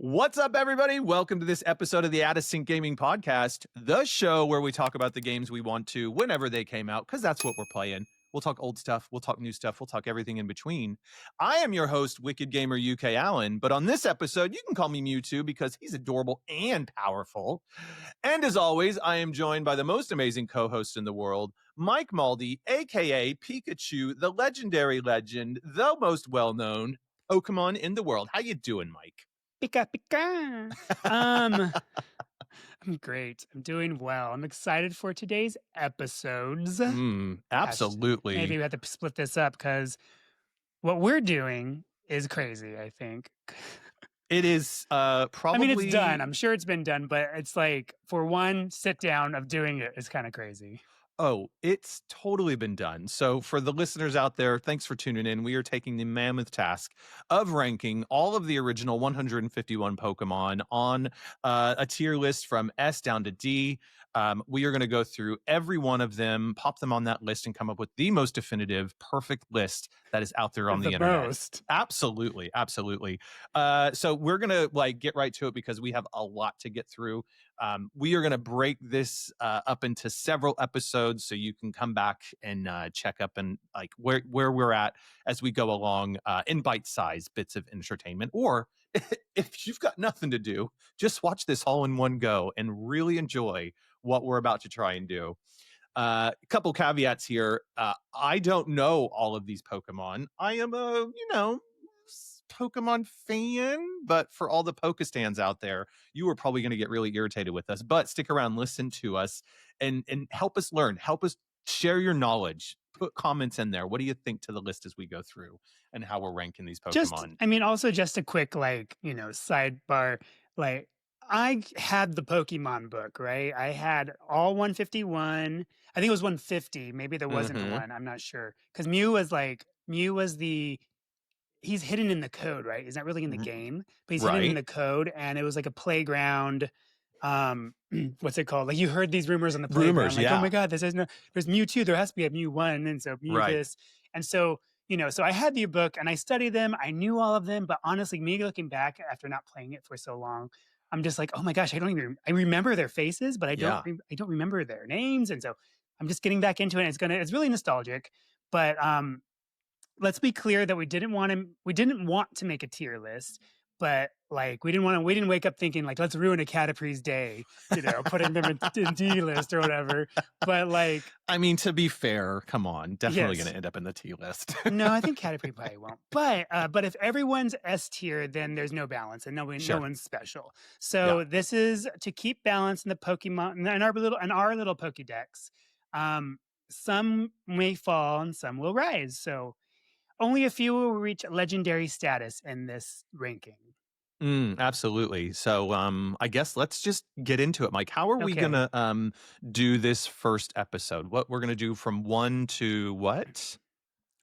What's up, everybody? Welcome to this episode of the Out of Sync Gaming Podcast, the show where we talk about the games we want to whenever they came out, because that's what we're playing. We'll talk old stuff, we'll talk new stuff, we'll talk everything in between. I am your host, Wicked Gamer UK Allen, but on this episode, you can call me Mewtwo because he's adorable and powerful. And as always, I am joined by the most amazing co-host in the world, Mike Maldi, aka Pikachu, the legendary legend, the most well-known Pokemon in the world. How you doing, Mike? Pika pika. I'm great. I'm doing well. I'm excited for today's episodes. Absolutely. Maybe we have to split this up because what we're doing is crazy, I think. It is probably... I mean, it's done. I'm sure it's been done, but it's like for one sit down of doing it is kind of crazy. Oh, it's totally been done. So for the listeners out there, thanks for tuning in. We are taking the mammoth task of ranking all of the original 151 Pokemon on a tier list from S down to D. We are going to go through every one of them, pop them on that list, and come up with the most definitive, perfect list that is out there on the internet. Most. Absolutely. So we're going to get right to it because we have a lot to get through. We are going to break this up into several episodes so you can come back and check up and where we're at as we go along in bite-sized bits of entertainment. Or if you've got nothing to do, just watch this all in one go and really enjoy what we're about to try and do. A couple caveats here. I don't know all of these Pokemon. I am a, Pokemon fan, but for all the Pokestans out there, you are probably going to get really irritated with us. But stick around, listen to us, and help us learn. Help us share your knowledge. Put comments in there. What do you think to the list as we go through and how we're ranking these Pokemon? Also just a quick sidebar. I had the Pokemon book, right? I had all 151. I think it was 150. Maybe there wasn't one. I'm not sure. Because Mew was he's hidden in the code, right? He's not really in the game, but he's hidden in the code. And it was like a playground. What's it called? You heard these rumors on the playground. Oh my God, there's Mewtwo. There has to be a Mew 1. And so Mew this. And so, so I had the book and I studied them. I knew all of them. But honestly, me looking back after not playing it for so long, I'm just like, oh my gosh, I remember their faces, but I don't remember their names. And so I'm just getting back into it. It's really nostalgic, but let's be clear that we didn't want to make a tier list, but we didn't wake up thinking let's ruin a Caterpie's day, putting them in D list or whatever. But to be fair, come on, definitely going to end up in the T list. No, I think Caterpie probably won't. But if everyone's S tier, then there's no balance and no one's special. So this is to keep balance in the Pokemon in our little Pokédex. Some may fall and some will rise. So only a few will reach legendary status in this ranking. Absolutely. So I guess let's just get into it, Mike. How are we going to do this first episode? What we're going to do from 1 to what?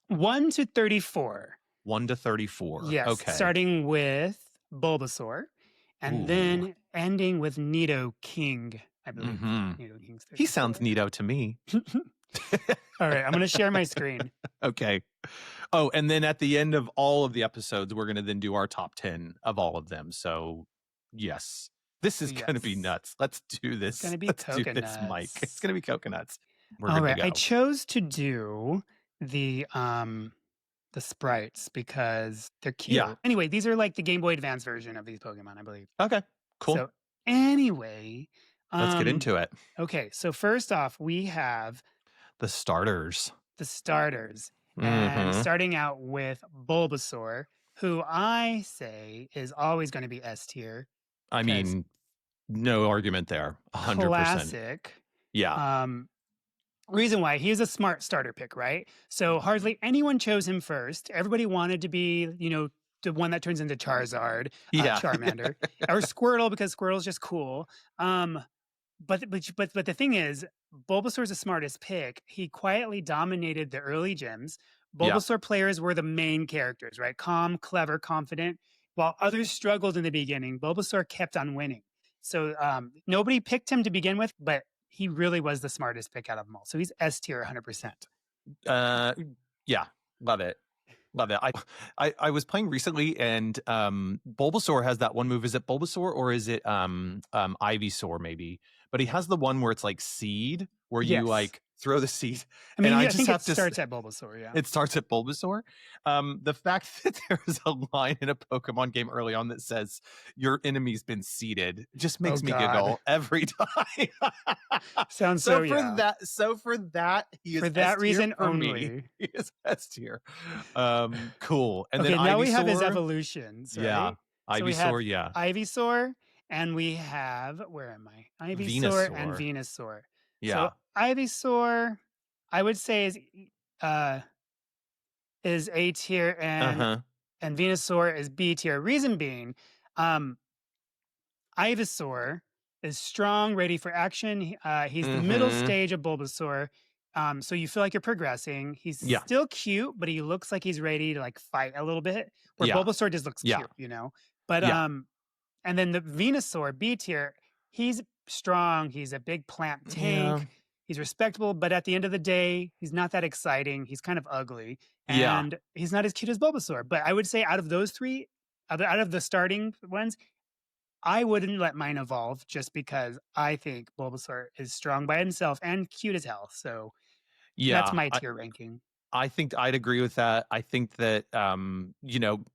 1 to 34. 1 to 34. Yes. Okay. Starting with Bulbasaur and then ending with Nidoking, I believe. Nidoking's 34. He sounds Nido to me. All right, I'm going to share my screen. Okay. Oh, and then at the end of all of the episodes, we're going to then do our top 10 of all of them. So, yes, this is going to be nuts. Let's do this. It's going to be coconuts. Mike. It's going to be coconuts. All right, I chose to do the sprites because they're cute. Yeah. Anyway, these are the Game Boy Advance version of these Pokemon, I believe. Okay, cool. So anyway, let's get into it. Okay, so first off, we have the starters. And starting out with Bulbasaur, who I say is always going to be S tier. I mean, no argument there. 100%. Classic. Yeah. Reason why, he is a smart starter pick, right? So hardly anyone chose him first. Everybody wanted to be, the one that turns into Charizard, Charmander, or Squirtle, because Squirtle's just cool. But the thing is, Bulbasaur's the smartest pick. He quietly dominated the early gyms. Bulbasaur players were the main characters, right? Calm, clever, confident. While others struggled in the beginning, Bulbasaur kept on winning. So nobody picked him to begin with, but he really was the smartest pick out of them all. So he's S tier 100%. Yeah, love it. Love it. I was playing recently, and Bulbasaur has that one move. Is it Bulbasaur or is it Ivysaur maybe? But he has the one where it's like seed, where you Yes. like throw the seed, I and mean, I I just think it have to. starts at Bulbasaur, yeah. It starts at Bulbasaur. The fact that there is a line in a Pokemon game early on that says your enemy's been seeded just Oh makes me god. giggle every time. Sounds so yeah. So for that, he For is S that tier reason for me. only. He is S tier. Cool. And then Okay, now we have his Ivysaur. evolutions, Yeah. right? So we have Ivysaur, yeah. Ivysaur and we have where am I? Ivysaur and Venusaur. Venusaur. So Yeah. Ivysaur, I would say uh is A tier Uh-huh. and Venusaur is B tier. Reason being, um, Ivysaur is strong, ready for action. He's the middle Mm-hmm. stage of Bulbasaur. So you feel like you're progressing. He's Yeah. still cute, but he looks like he's ready to like fight a little bit. Where Yeah. Bulbasaur just looks Yeah. cute, you know. But Yeah. and then the Venusaur B tier, he's strong. He's a big plant Yeah. tank. He's respectable, but at the end of the day, he's not that exciting. He's kind of ugly, Yeah. and he's not as cute as Bulbasaur. But I would say out of those three, out of the starting ones, I wouldn't let mine evolve just because I think Bulbasaur is strong by himself and cute as hell. So that's Yeah. my tier ranking. I think I'd agree with that. I think that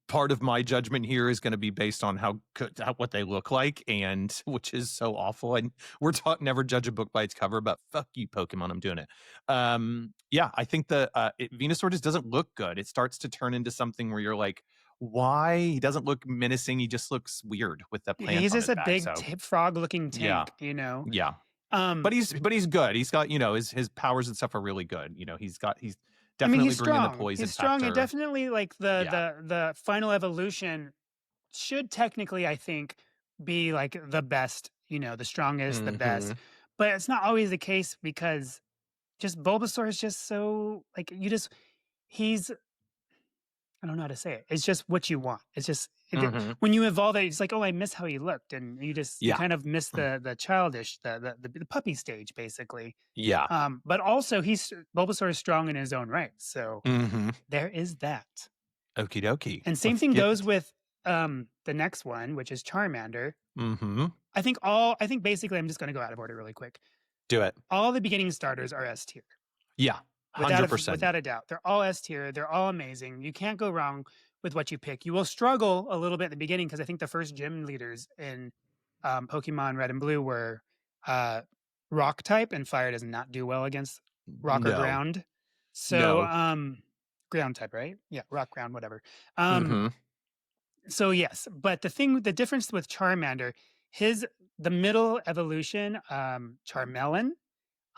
part of my judgment here is going to be based on what they look like, and which is so awful. And we're taught never judge a book by its cover, but fuck you, Pokemon, I'm doing it. Yeah, I think the Venusaur just doesn't look good. It starts to turn into something where you're like, why? He doesn't look menacing. He just looks weird with the plants He's on just his a back. big So frog looking yeah, tank, you know. yeah. Um, But he's good. He's got, his powers and stuff are really good. He's I mean, definitely he's bringing the strong. He's poison strong and factor. definitely like Yeah. the final evolution should technically, I think, be like the best, you know, the strongest, the best. Mhm. But it's not always the case because just Bulbasaur is just so like he's I don't know how to say it. It's just what you want. It's just Mhm. when you evolve it, it's like, oh, I miss how he looked, and you Yeah. kind of miss the childish, the puppy stage, basically. Yeah. But also, he's Bulbasaur is strong in his own right, so Mhm. there is that. Okie dokie. And same Let's thing get goes with the next one, which is Charmander. Mhm. I think basically, I'm just going to go out of order really quick. Do it. All the beginning starters are S tier. Yeah. 100%. Without a doubt. They're all S tier. They're all amazing. You can't go wrong with what you pick. You will struggle a little bit at the beginning because I think the first gym leaders in Pokemon Red and Blue were uh, rock type, and fire does not do well against rock or No. ground. So No. ground type, right? Yeah, rock, ground, whatever. Um, Mhm. so yes, but the difference with Charmander, his the middle evolution, Charmeleon,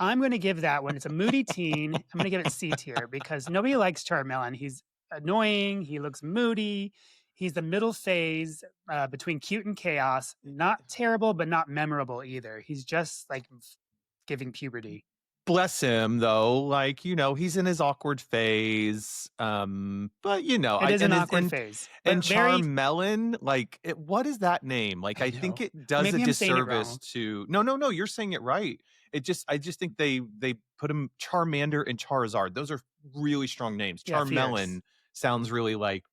I'm going to give that one. It's a moody teen. I'm going to give it C tier because nobody likes Charmeleon. He's annoying. He looks moody. He's the middle phase between cute and chaos. Not terrible, but not memorable either. He's just like giving puberty. Bless him though. Like, he's in his awkward phase. But It I is an awkward phase, and but very. Charmelon, like what is that name? Like I I think know. it does a Maybe I'm saying it disservice wrong. to No, no, no, you're saying it right. I just think they put him Charmander and Charizard. Those are really strong names. Yeah, fierce. Charmelon sounds really like,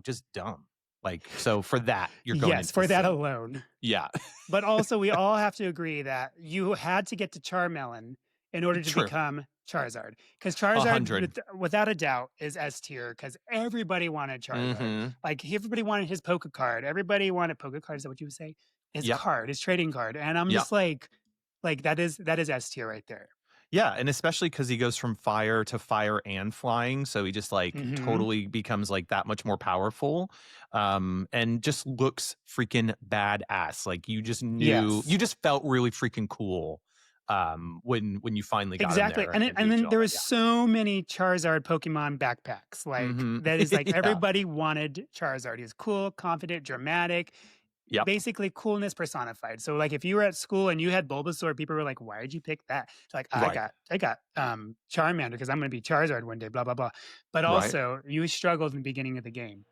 just dumb. Like, so for that, you're going Yes, into the for that C. alone. Yeah. But also, we all have to agree that you had to get to Charmelon in order to True. become Charizard. Because A Charizard, hundred. without a doubt, is S tier because everybody wanted Charizard. Mm-hmm. Like, everybody wanted his Poke card. Everybody wanted Poke card. Is that what you would say? His Yep. card, his trading card. And I'm Yep. just like that is S tier right there. Yeah, and especially because he goes from fire to fire and flying, so he just like Hmm. totally becomes like that much more powerful, and just looks freaking badass. Like you Yes. just felt really freaking cool, when you finally got him Exactly, there and and he did then all there that. was Yeah. so many Charizard Pokemon backpacks, like, Mm-hmm. that is, like, Yeah. everybody wanted Charizard. He's cool, confident, dramatic, Yep. basically coolness personified. So, like, if you were at school and you had Bulbasaur, people were like, "Why did you pick that?" It's like, Right. I got, Charmander because 'cause I'm gonna be Charizard one day, blah, blah, blah." But Right. also, you struggled in the beginning of the game.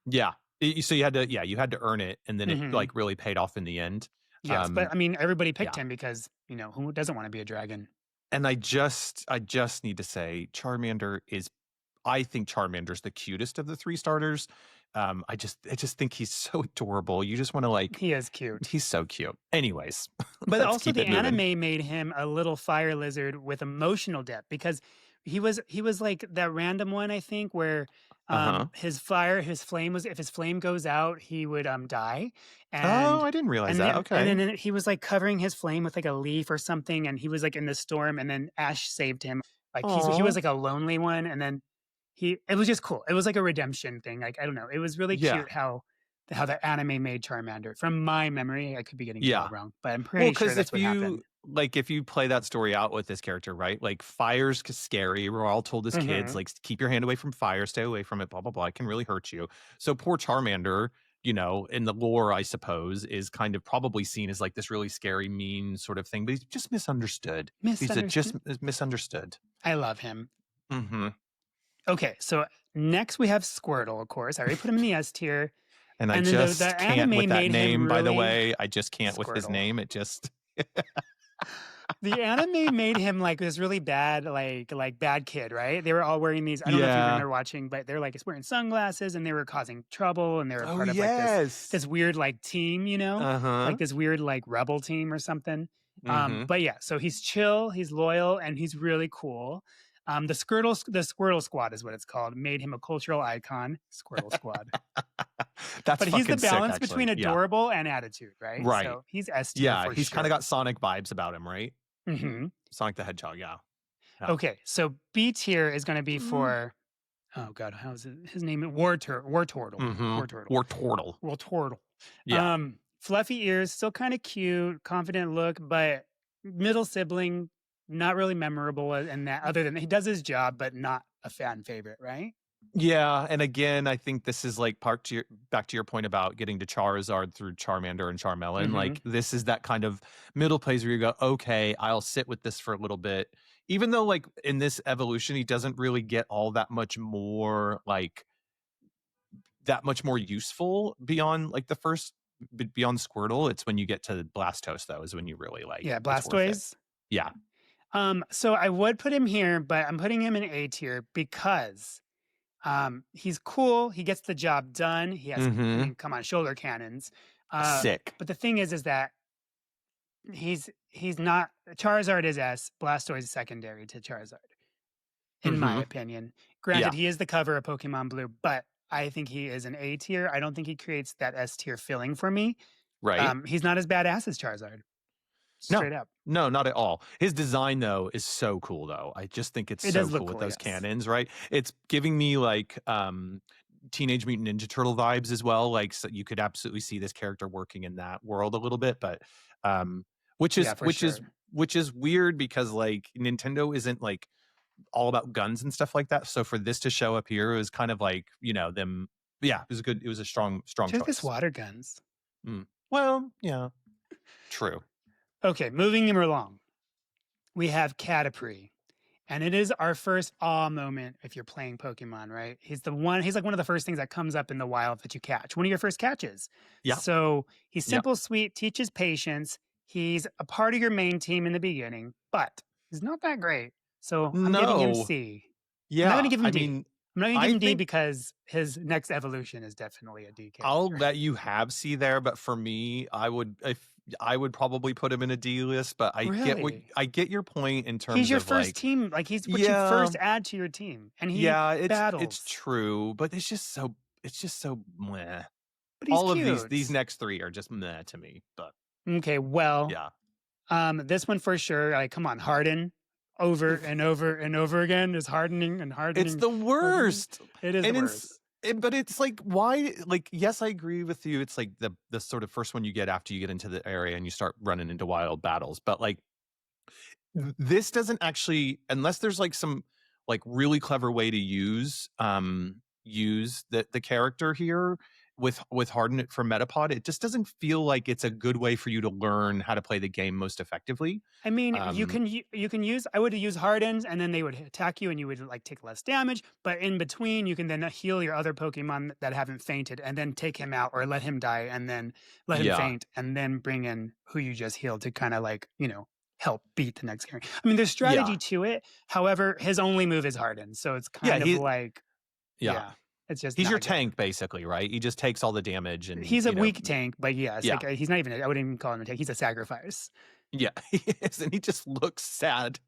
Yeah. So you had to earn it, and then it Mhm. like really paid off in the end. Yes, but, Um, I mean, everybody picked yeah. him because, who doesn't wanna be a dragon? And I just need to say Charmander is I think Charmander's the cutest of the 3 starters. I just think he's so adorable. You just wanna, like He is cute. he's so cute. Anyways, But let's also keep the it moving. anime made him a little fire lizard with emotional depth because he was like that random one, I think, where Uh-huh. his flame was if his flame goes out, he would die. Oh, And I didn't realize and that. then and Okay. then he was like covering his flame with like a leaf or something, and he was like in the storm, and then Ash saved him. Like he was Aw. like a lonely one, and then he it was just cool. It was like a redemption thing. Like I don't know. It was really Yeah. cute how the anime made Charmander. From my memory, I could be getting it all Yeah. wrong, but I'm Well, pretty sure because that's if what happened. you like, if you play that story out with this character, right? Like, fire's scary. We're all told as kids, Mhm. like, keep your hand away from fire, stay away from it, blah, blah, blah. It can really hurt you. So poor Charmander, in the lore, I suppose, is kind of probably seen as like this really scary, mean sort of thing, but he's just misunderstood. He's a just Misunderstood. misunderstood. I love him. Hmm. Okay, so next we have Squirtle, of course. I already put him in the S tier. And I And then just the can't with anime that made him name, by the really way. I just can't with his Squirtle. name. It just, The anime made him like this really bad, like bad kid, right? They were all wearing these. I don't know if you yeah. remember watching, but they're like wearing sunglasses and they were causing trouble and they were Oh, part of like yes. this weird like team, Uh like huh. this weird like rebel team or something. Hmm. But yeah, so he's chill, he's loyal, and he's really cool. The Squirtle Squad is what it's called. Made him a cultural icon, Squirtle Squad. That's But he's the fucking sick, balance between actually. Yeah. adorable and attitude, right? Right. So he's S tier Yeah. for He's kind of got sure. Sonic vibes about him, right? Hmm. Sonic the Hedgehog. Yeah. Yeah. Okay, so B tier is going to be Mm for oh god, how's his name? hmm. War Turtle, Or Turtle. War Turtle. Yeah. Fluffy ears, still kind of cute, confident look, but middle sibling, not really memorable. And that other than he does his job, but not a fan favorite, right? Yeah, and again, I think this is like part to your back to your point about getting to Charizard through Charmander and Charmelon. Hmm. Like this is that kind of middle place where you go, okay, I'll sit with this for a little bit. Even though like in this evolution, he doesn't really get all that much more that much more useful beyond like the first beyond Squirtle. It's when you get to Blastos though, is when you really like Yeah, it's worth it. Blastoise. Yeah. So I would put him here, but I'm putting him in A tier because he's cool. He gets the job done. I Mm-hmm. mean, come on, shoulder cannons. Sick. But the thing is that he's not Charizard is S. Blastoise is secondary to Charizard, in my Mm-hmm. opinion. Granted, Yeah. he is the cover of Pokemon Blue, but I think he is an A tier. I don't think he creates that S tier feeling for me. Right. He's not as badass as Charizard, No. straight up. No, not at all. His design though is so cool though. I just think it's It so does look cool with cool, those yes. cannons, right? It's giving me like Teenage Mutant Ninja Turtle vibes as well. Like so you could absolutely see this character working in that world a little bit, but um which Yeah, is for which is sure. which is weird because like Nintendo isn't like all about guns and stuff like that. So for this to show up here is kind of like, them yeah, it was a good it was a strong Just this choice. water guns. Mm. Well, yeah, true. Okay, moving him along. We have Caterpie. And it is our first awe moment if you're playing Pokemon, right? He's like one of the first things that comes up in the wild that you catch. One of your first catches. Yeah. So he's Yeah. simple, sweet, teaches patience. He's a part of your main team in the beginning, but he's not that great. So I'm giving him No. C. I'm not going to Yeah, give him I D. mean, I'm not going to give I him D think because his next evolution is definitely a D I'll character. let you have C there, but for me, I would probably put him in a D list, but Really? I get your point in He's terms your of first like, team. Like he's what you yeah, first add to your team. And he yeah, it's battles. true, but it's just so meh. But he's All of these cute. next 3 are just meh to me, but Okay, well, yeah. this one for sure. Like, come on, harden over and over and over again is hardening and It's hardening, the hardening. worst. It is the And it's worst. but it's like why like yes, I agree with you. It's like the sort of first one you get after you get into the area and you start running into wild battles. But like this doesn't actually unless there's like some like really clever way to use the character here with harden it for metapod, it just doesn't feel like it's a good way for you to learn how to play the game most effectively. I mean, Um you can use. I would use hardens, and then they would attack you, and you would like take less damage. But in between, you can then heal your other Pokemon that haven't fainted, and then take him out or let him die, and then let him yeah. faint, and then bring in who you just healed to kind of like help beat the next character. I mean, there's Yeah. strategy to it. However, his only move is Harden, so it's Yeah, kind of like, yeah. yeah, it's just He's your not good. tank basically, right? He just takes all the damage and, He's a weak tank, but yes, yeah. like he's not even. I wouldn't even call him a tank. He's a sacrifice. Yeah, he is, and he just looks sad.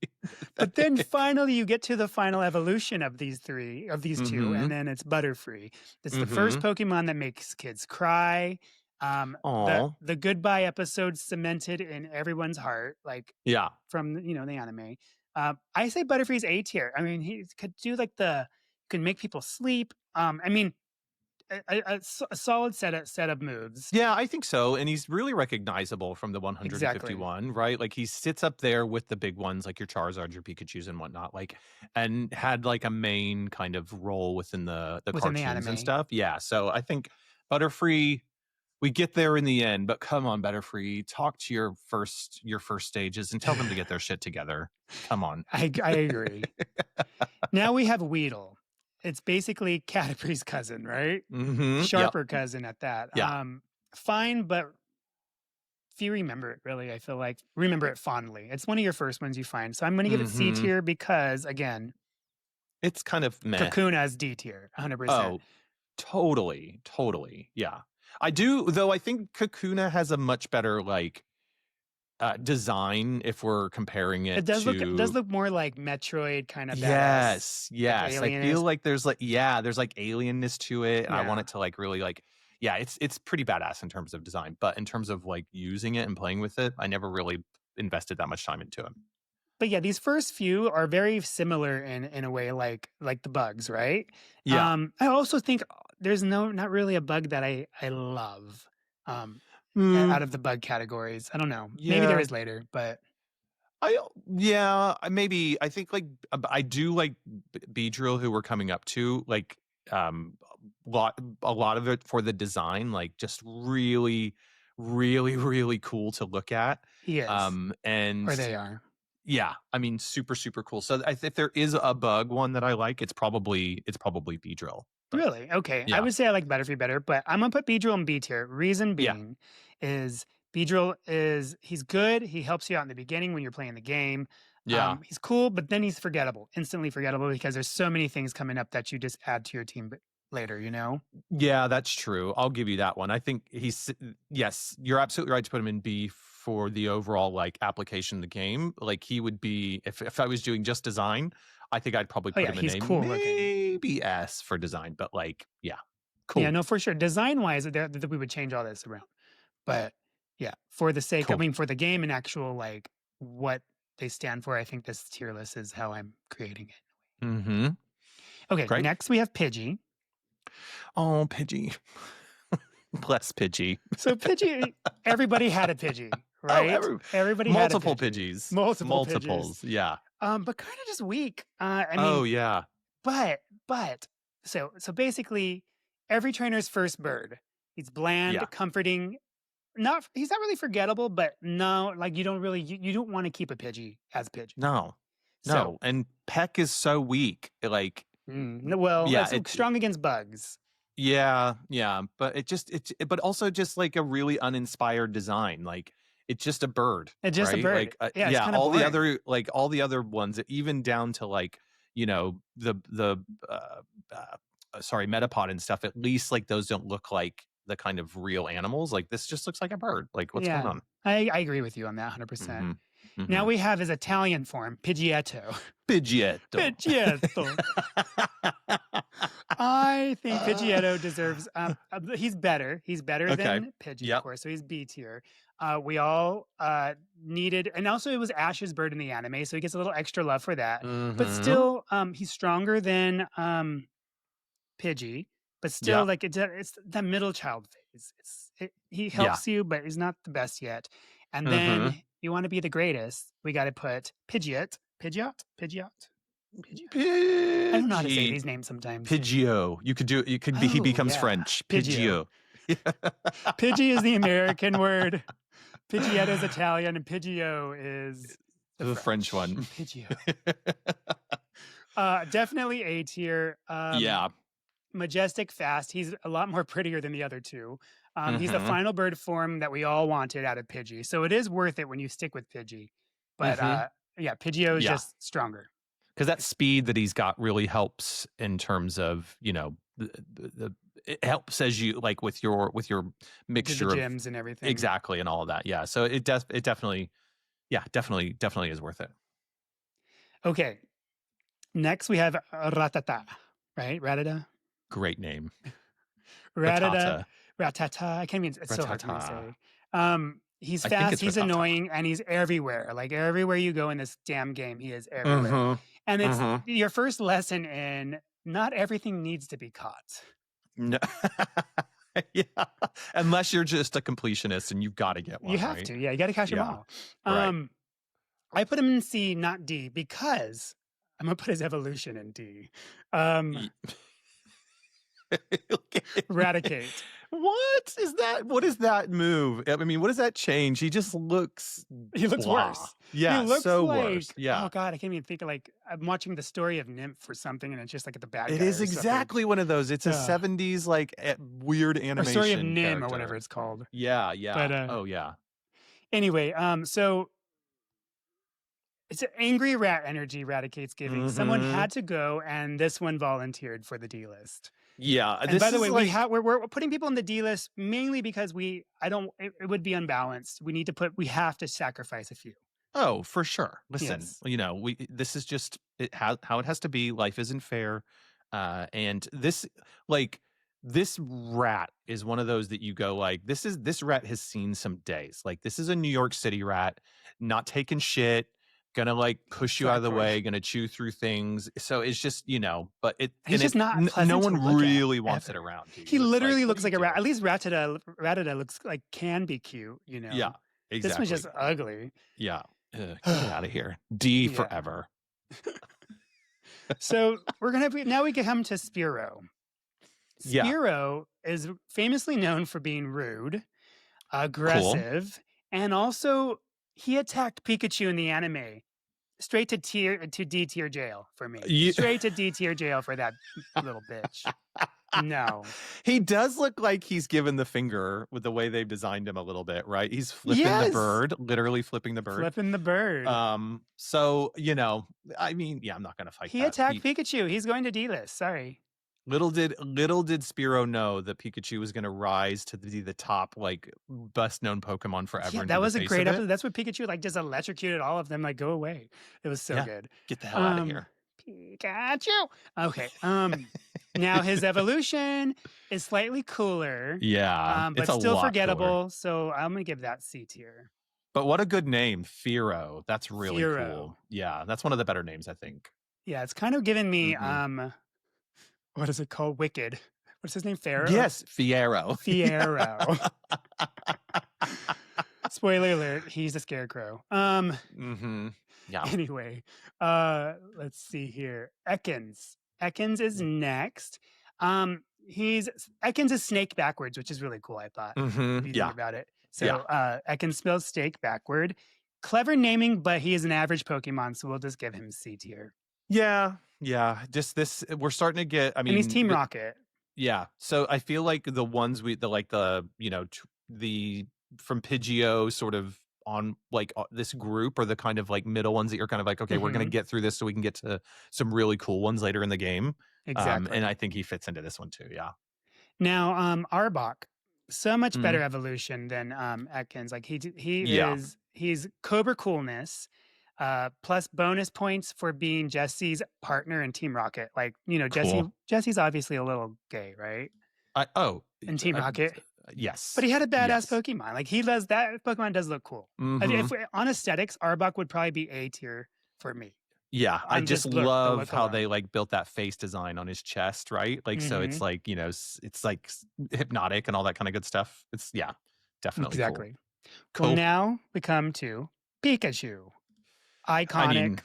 But then Pathetic. finally, you get to the final evolution of these two, and Mhm. then it's Butterfree. It's the first Mhm. Pokemon that makes kids cry. The Aw. the goodbye episode cemented in everyone's heart, like Yeah. from the anime. I say Butterfree's A tier. I mean, he could do like can make people sleep. I mean, a solid set of moves. Yeah, I think so, and he's really recognizable from the Exactly. 151, right? Like, he sits up there with the big ones, like your Charizard, your Pikachus, and whatnot, like and had, like, a main kind of role within the Within the cartoons and anime. stuff. Yeah, so I think Butterfree we get there in the end, but come on, Butterfree, talk to your first stages and tell them to get their shit together. Come on. I agree. Now we have Weedle. It's basically Caterpie's cousin, right? Mhm. Yep. Sharper cousin at that. Yeah. Fine, but few remember it really. I feel like remember it fondly. It's one of your first ones you find. So I'm going to give it C Mhm. tier because again, It's kind of meh. Kakuna's D tier, 100%. Oh, totally, totally, yeah. I do though I think Kakuna has a much better, like, design if we're comparing It it does to look more like Metroid kind of badass, yes, like yes, I feel alienist. like there's, like yeah, there's, like, alienness to it, and I want Yeah. it to, like, really, like yeah, it's pretty badass in terms of design, but in terms of, like, using it and playing with it, I never really invested that much time into it. But yeah, these first few are very similar in a way, like the bugs, right? Yeah. I also think there's not really a bug that I love um, Mm, out of the bug categories. I don't know. Maybe there yeah. is later, but Yeah, maybe I think like I do like Beedrill who we're coming up to like um lot a lot of it for the design like just really cool to look at. he is, And or they are. yeah, I mean super cool. So if there is a bug one that I like it's probably Beedrill. But Really? Okay. I yeah. would say I like Butterfree better, but I'm gonna put Beedrill in B tier. Reason Yeah. being is he's good. He helps you out in the beginning when you're playing the game. Yeah. He's cool, but then he's forgettable, instantly forgettable because there's so many things coming up that you just add to your team later, you know? Yeah, that's true. I'll give you that one. I think yes, you're absolutely right to put him in B for the overall like application of the game. Like he would be if I was doing just design, I think I'd probably Oh put yeah, him in he's A, cool looking. maybe S for design, but like yeah. Yeah, Cool. no, for sure. Design wise, that we would change all this around. But yeah, for the sake, I Cool. mean, for the game and actual like what they stand for, I think this tier list is how I'm creating it. Mhm. Okay, Great. next we have Pidgey. Oh, Pidgey. Bless Pidgey. So Pidgey, everybody had a Pidgey, Oh, right? Everybody had a multiple Pidgey, Pidgeys. multiple Pidgeys. Multiples. Yeah. But kind of just weak. I Oh, mean, yeah. but so basically, every trainer's first bird. He's bland, Yeah. comforting. He's not really forgettable, but no, like you don't want to keep a Pidgey as Pidgey. No. So, No, and Peck is so weak. Like well, yeah, that's strong against bugs. yeah, but but also just like a really uninspired design. Like it's just a bird, It's just a right? bird. Like Yeah, it's yeah, kind of boring. all the other ones, even down to like the sorry Metapod and stuff. At least like those don't look like the kind of real animals. Like this just looks like a bird. Like what's going Yeah, on? I agree with you on that 100%. Mm-hmm. Now Mm-hmm. we have his Italian form, Pidgeotto. Pidgeotto. Pidgeotto. I think Pidgeotto deserves. He's better. He's better Okay. than Pidgey, of Yep. course. So he's B tier. We all needed, and also it was Ash's bird in the anime, so he gets a little extra love for that. But Mm-hmm. still, he's stronger than Pidgey. But still, Yep. like it's that middle child phase. He Yeah. helps you, but he's not the best yet. And Mm-hmm. then you want to be the greatest. We got to put Pidgeot. I don't know how to say Pidgey. these names sometimes. Pidgeot. You could do. You could be. He Oh, becomes yeah. French. Pidgeot. Pidgeot. Pidgey is the American word. Pidgeotto is Italian, and Pidgeot is the The French one. Pidgeot. Definitely A tier. Yeah. Majestic, fast. He's a lot more prettier than the other two. He's the Mm-hmm. final bird form that we all wanted out of Pidgey. So it is worth it when you stick with Pidgey. But yeah, Pidgeot is Yeah. just stronger. Because that speed that he's got really helps in terms of, it helps as you like with your To the mixture of gyms and everything. exactly and all of that. Yeah. So it definitely, yeah, definitely is worth it. Okay. Next we have Ratata, right? Ratata? Great name. Ratata, Ratata. Ratata. I can't even, it's so hard for me to Ratata. say. He's I think fast, it's he's Ratata. annoying, and he's everywhere. Like everywhere you go in this damn game, he is everywhere. Mm-hmm. And it's Mm-hmm. your first lesson in not everything needs to be caught. No. Yeah. Unless you're just a completionist and you've got to get You one, have right? to. Yeah, you got to catch them Yeah. all. Right. I put him in C, not D, because I'm gonna put his evolution in D. Um, Ye- Okay. Eradicate. What is that? What is that move? I mean, what does that change? He just looks He looks blah. worse. He Yeah, looks so worse. like, Yeah. oh god, I can't even think of, like, I'm watching the story of Nymph or something, and it's just like the bad It guy is or something. exactly one of those. It's a Uh, 70s like weird or story of animation Nim or whatever character. it's called. Yeah, But yeah. Oh yeah. anyway, so it's an angry rat energy Raticate's giving. Someone Mhm. had to go, and this one volunteered for the D list. Yeah, And by this the is way, like we're putting people in the D list mainly because I don't it would be unbalanced. We have to sacrifice a few. oh, for sure. Listen, Yes. we this is just how it has to be. Life isn't fair. And like this rat is one of those that you go like this rat has seen some days. Like this is a New York City rat, not taking shit, gonna like push you out of the Exactly. way, gonna chew through things. So it's just, but He's just not no pleasant to one look at really wants it ever. around He you. It's like, literally what are looks you like a rat. At doing? least Ratata looks like can be cute, you Yeah, know. This one's exactly. just ugly. Yeah. Ugh, get it out of here. D Yeah. forever. So now we can come to Spearow. Yeah. Spearow is famously known for being rude, Cool. aggressive, and also he attacked Pikachu in the anime. Straight to D tier jail for me. You, Straight to D tier jail for that little bitch. No. he does look like he's given the finger with the way they've designed him a little bit, right? He's flipping the Yes. bird, literally flipping the bird. Flipping the bird. So, I mean, yeah, I'm not gonna fight He that. attacked Pikachu. He's going to D list. Sorry. Little did Spiro know that Pikachu was gonna rise to be the top, like, best known Pokemon forever Yeah, and that be the was a face great of it. episode. That's what Pikachu like just electrocuted all of them. Like, go away. It was so Yeah. good. Get the hell out of here. Pikachu. Okay. Now his evolution is slightly cooler. Yeah, But it's a still lot cooler. forgettable. So I'm gonna give that C tier. But what a good name, Firo. That's really Firo. cool. Yeah, that's one of the better names, I think. Yeah, it's kind of given me Mhm. what is it called? Wicked. What's his name? Pharaoh? Yes, Fiero. Fiero. Spoiler alert, he's a scarecrow. Mhm. Yeah. Anyway, let's see here. Ekans. Ekans is next. Ekans is snake backwards, which is really cool, I thought, if Mhm. you think Yeah. about it. Yeah. So Ekans spells steak backward. Clever naming, but he is an average Pokemon, so we'll just give him C tier. Yeah. Yeah. Just this we're starting to get, I And he's mean, Team Rocket. yeah. So I feel like the ones the from Pidgeot sort of on like this group are the kind of like middle ones that you're kind of like, okay, we're going to Mhm. get through this so we can get to some really cool ones later in the game. Exactly. And I think he fits into this one too. Yeah. Now, Arbok, so much Mhm. better evolution than Atkins. Like Yeah. he's Cobra coolness, plus bonus points for being Jesse's partner in Team Rocket. Like Cool. Jesse's obviously a little gay, right? In Team Uh, Rocket, yes. but he had a badass Yes. Pokemon. Like he does that Pokemon does look cool. Mhm. On aesthetics, Arbok would probably be A tier for me. Yeah, I On just just the love look how they alone. like built that face design on his chest, right? Like, so it's Hmm. like, it's like hypnotic and all that kind of good stuff. It's, yeah, definitely cool. Exactly. Well, Cool. now we come to Pikachu. I Iconic. mean,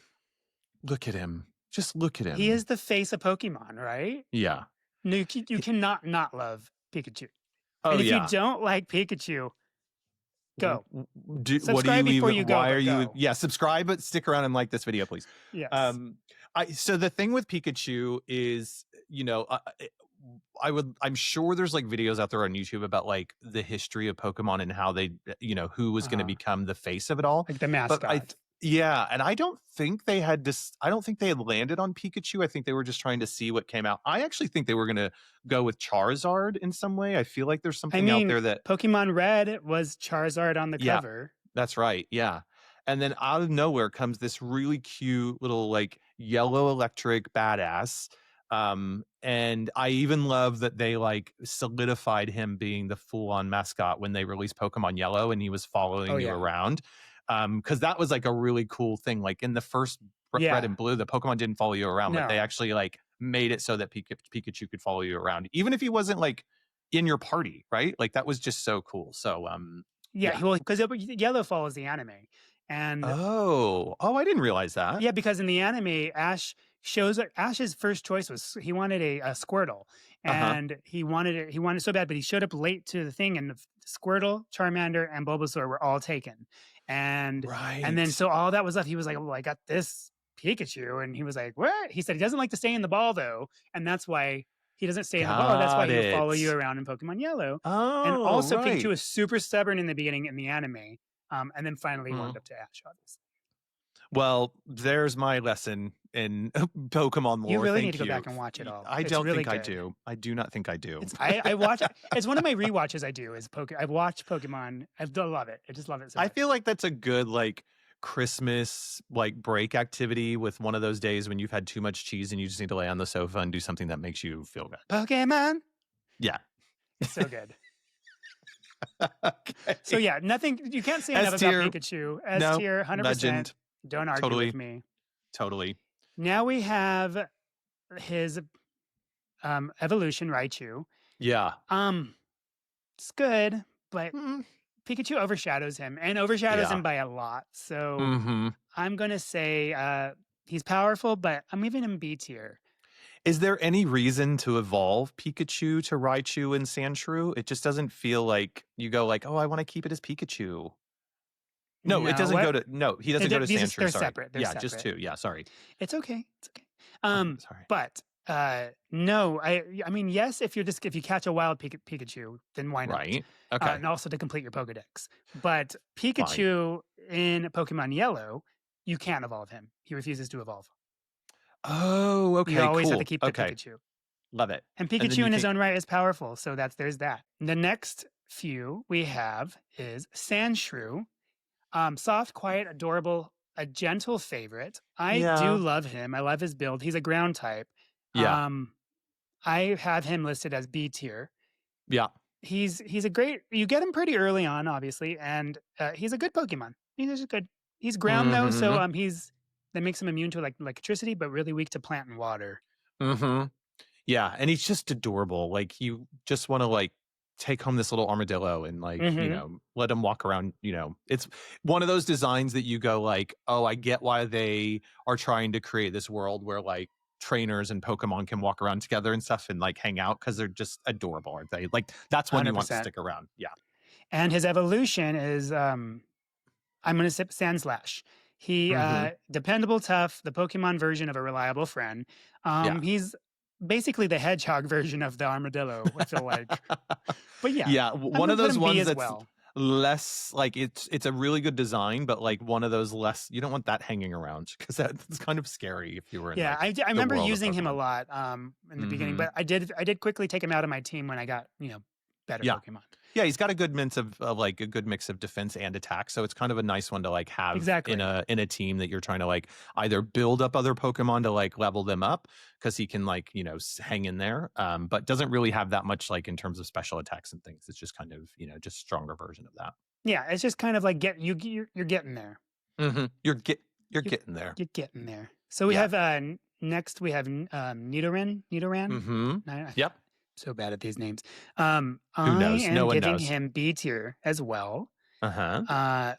look at him. Just look at him. He is the face of Pokemon, right? Yeah. No, you cannot not love Pikachu. Oh, And if you yeah. don't like Pikachu, go. What do Subscribe you before even, you go, why but are you, go. yeah, subscribe, but stick around and like this video, please. Yes. So the thing with Pikachu is, I'm sure there's like videos out there on YouTube about like the history of Pokemon and how they, who was going to Uh-huh. become the face of it all. Like the But mascot. Yeah, and I don't think they had I don't think they had landed on Pikachu. I think they were just trying to see what came out. I actually think they were gonna go with Charizard in some way. I feel like there's I something out mean, there that Pokemon Red was Charizard on the yeah, cover. that's right, yeah. And then out of nowhere comes this really cute little, like, yellow electric badass, and I even love that they, like, solidified him being the full-on mascot when they released Pokemon Yellow and he was Oh, following you yeah. around, because that was, like, a really cool thing, like, in the first Red Yeah. and Blue, the Pokemon didn't follow you around, but they No. actually, like, made it so that Pikachu could follow you around, even if he wasn't, like, in your party, right? Like, that was just so cool, so, Yeah, yeah. well, because Yellow follows the anime, and Oh. Oh, I didn't realize that. yeah, because in the anime, Ash's first choice was he wanted a Squirtle, Uh-huh. and he wanted it so bad, but he showed up late to the thing, and the Squirtle, Charmander, and Bulbasaur were all taken, and then Right. so all that was left. He was like, "Well, I got this Pikachu," and he was like, "What?" He said he doesn't like to stay in the ball though, and that's why he doesn't stay in the ball. That's why Got he'll follow you it. around in Pokemon Yellow, and Oh, also Pikachu right. is super stubborn in the beginning in the anime, and then finally warmed Mhm. up to Ash, obviously. Well, there's my lesson in Pokemon You lore, really need thank to go you. back and watch it all. I It's don't really think I good. do. I do not think I do. I watch it's one of my rewatches I do is I watch Pokemon. I do love it. I just love it so I much. feel like that's a good, like, Christmas, like, break activity with one of those days when you've had too much cheese and you just need to lay on the sofa and do something that makes you feel good. Pokemon. Yeah. It's so good. So Okay. yeah, nothing you can't say enough S about tier. Pikachu. S No. tier, 100%. Legend. Don't argue with Totally. me. Totally. Now we have his evolution Raichu. Yeah. Um it's good, but Mm, Pikachu overshadows him and overshadows him yeah. by a lot. So Mhm. I'm gonna say he's powerful, but I'm giving him B tier. Is there any reason to evolve Pikachu to Raichu and Sandshrew? It just doesn't feel like you go like, "Oh, I wanna keep it as Pikachu." No, it No, doesn't go what? to he doesn't go to Sandshrew, They're sorry. separate. They're Yeah, just separate. 2, yeah, sorry. It's okay. It's okay. Okay, sorry. But no, I mean, yes, if you catch a wild Pikachu, then why not? Right. Okay, And also to complete your Pokedex. But fine. Pikachu in Pokemon Yellow, you can't evolve him. He refuses to evolve. Oh, You okay, always have to cool. keep the Okay, Pikachu. love it. And And then Pikachu you in his think own right is powerful. So there's that. The next few we have is Sandshrew. Soft, quiet, adorable, a gentle favorite. I do yeah, love him. I love his build. He's a ground type. yeah, Um, I have him listed as B tier. yeah. He's a great. You get him pretty early on, obviously, and he's a good Pokemon. He's just good. He's ground though, so Mhm, that makes him immune to like electricity, but really weak to plant and water. mhm. Yeah, and he's just adorable. Like you just want to like take home this little armadillo and like, Hmm. let him walk around, It's one of those designs that you go like, "Oh, I get why they are trying to create this world where like trainers and Pokemon can walk around together and stuff and like hang out because they're just adorable, aren't they? Like that's one you want to 100%. stick around." Yeah. And his evolution is I'm gonna say Sandslash. He Mhm. dependable, tough, the Pokemon version of a reliable friend. Yeah. He's basically the hedgehog version of the armadillo, I feel like. But yeah, Yeah, I'm one gonna of put those him B ones as that's well. less like it's a really good design, but like one of those less you don't want that hanging around because that's kind of scary if you were in Yeah, like I the remember world of using him a Pokemon. lot in the beginning, Mhm. but I did quickly take him out of my team when I got better Yeah. Pokemon. Yeah, he's got a good mix of like a good mix of defense and attack. So it's kind of a nice one to like have in Exactly. a team that you're trying to like either build up other Pokemon to like level them up because he can like, hang in there. But doesn't really have that much like in terms of special attacks and things. It's just kind of, just stronger version of that. Yeah, it's just kind of like you're getting there. You're You're getting there. you're getting there. So we Yeah. have next we have Nidoran. Mhm. Yep. So bad at these names. Who I knows? No am one giving knows. him B tier as well. Uh-huh. Uh,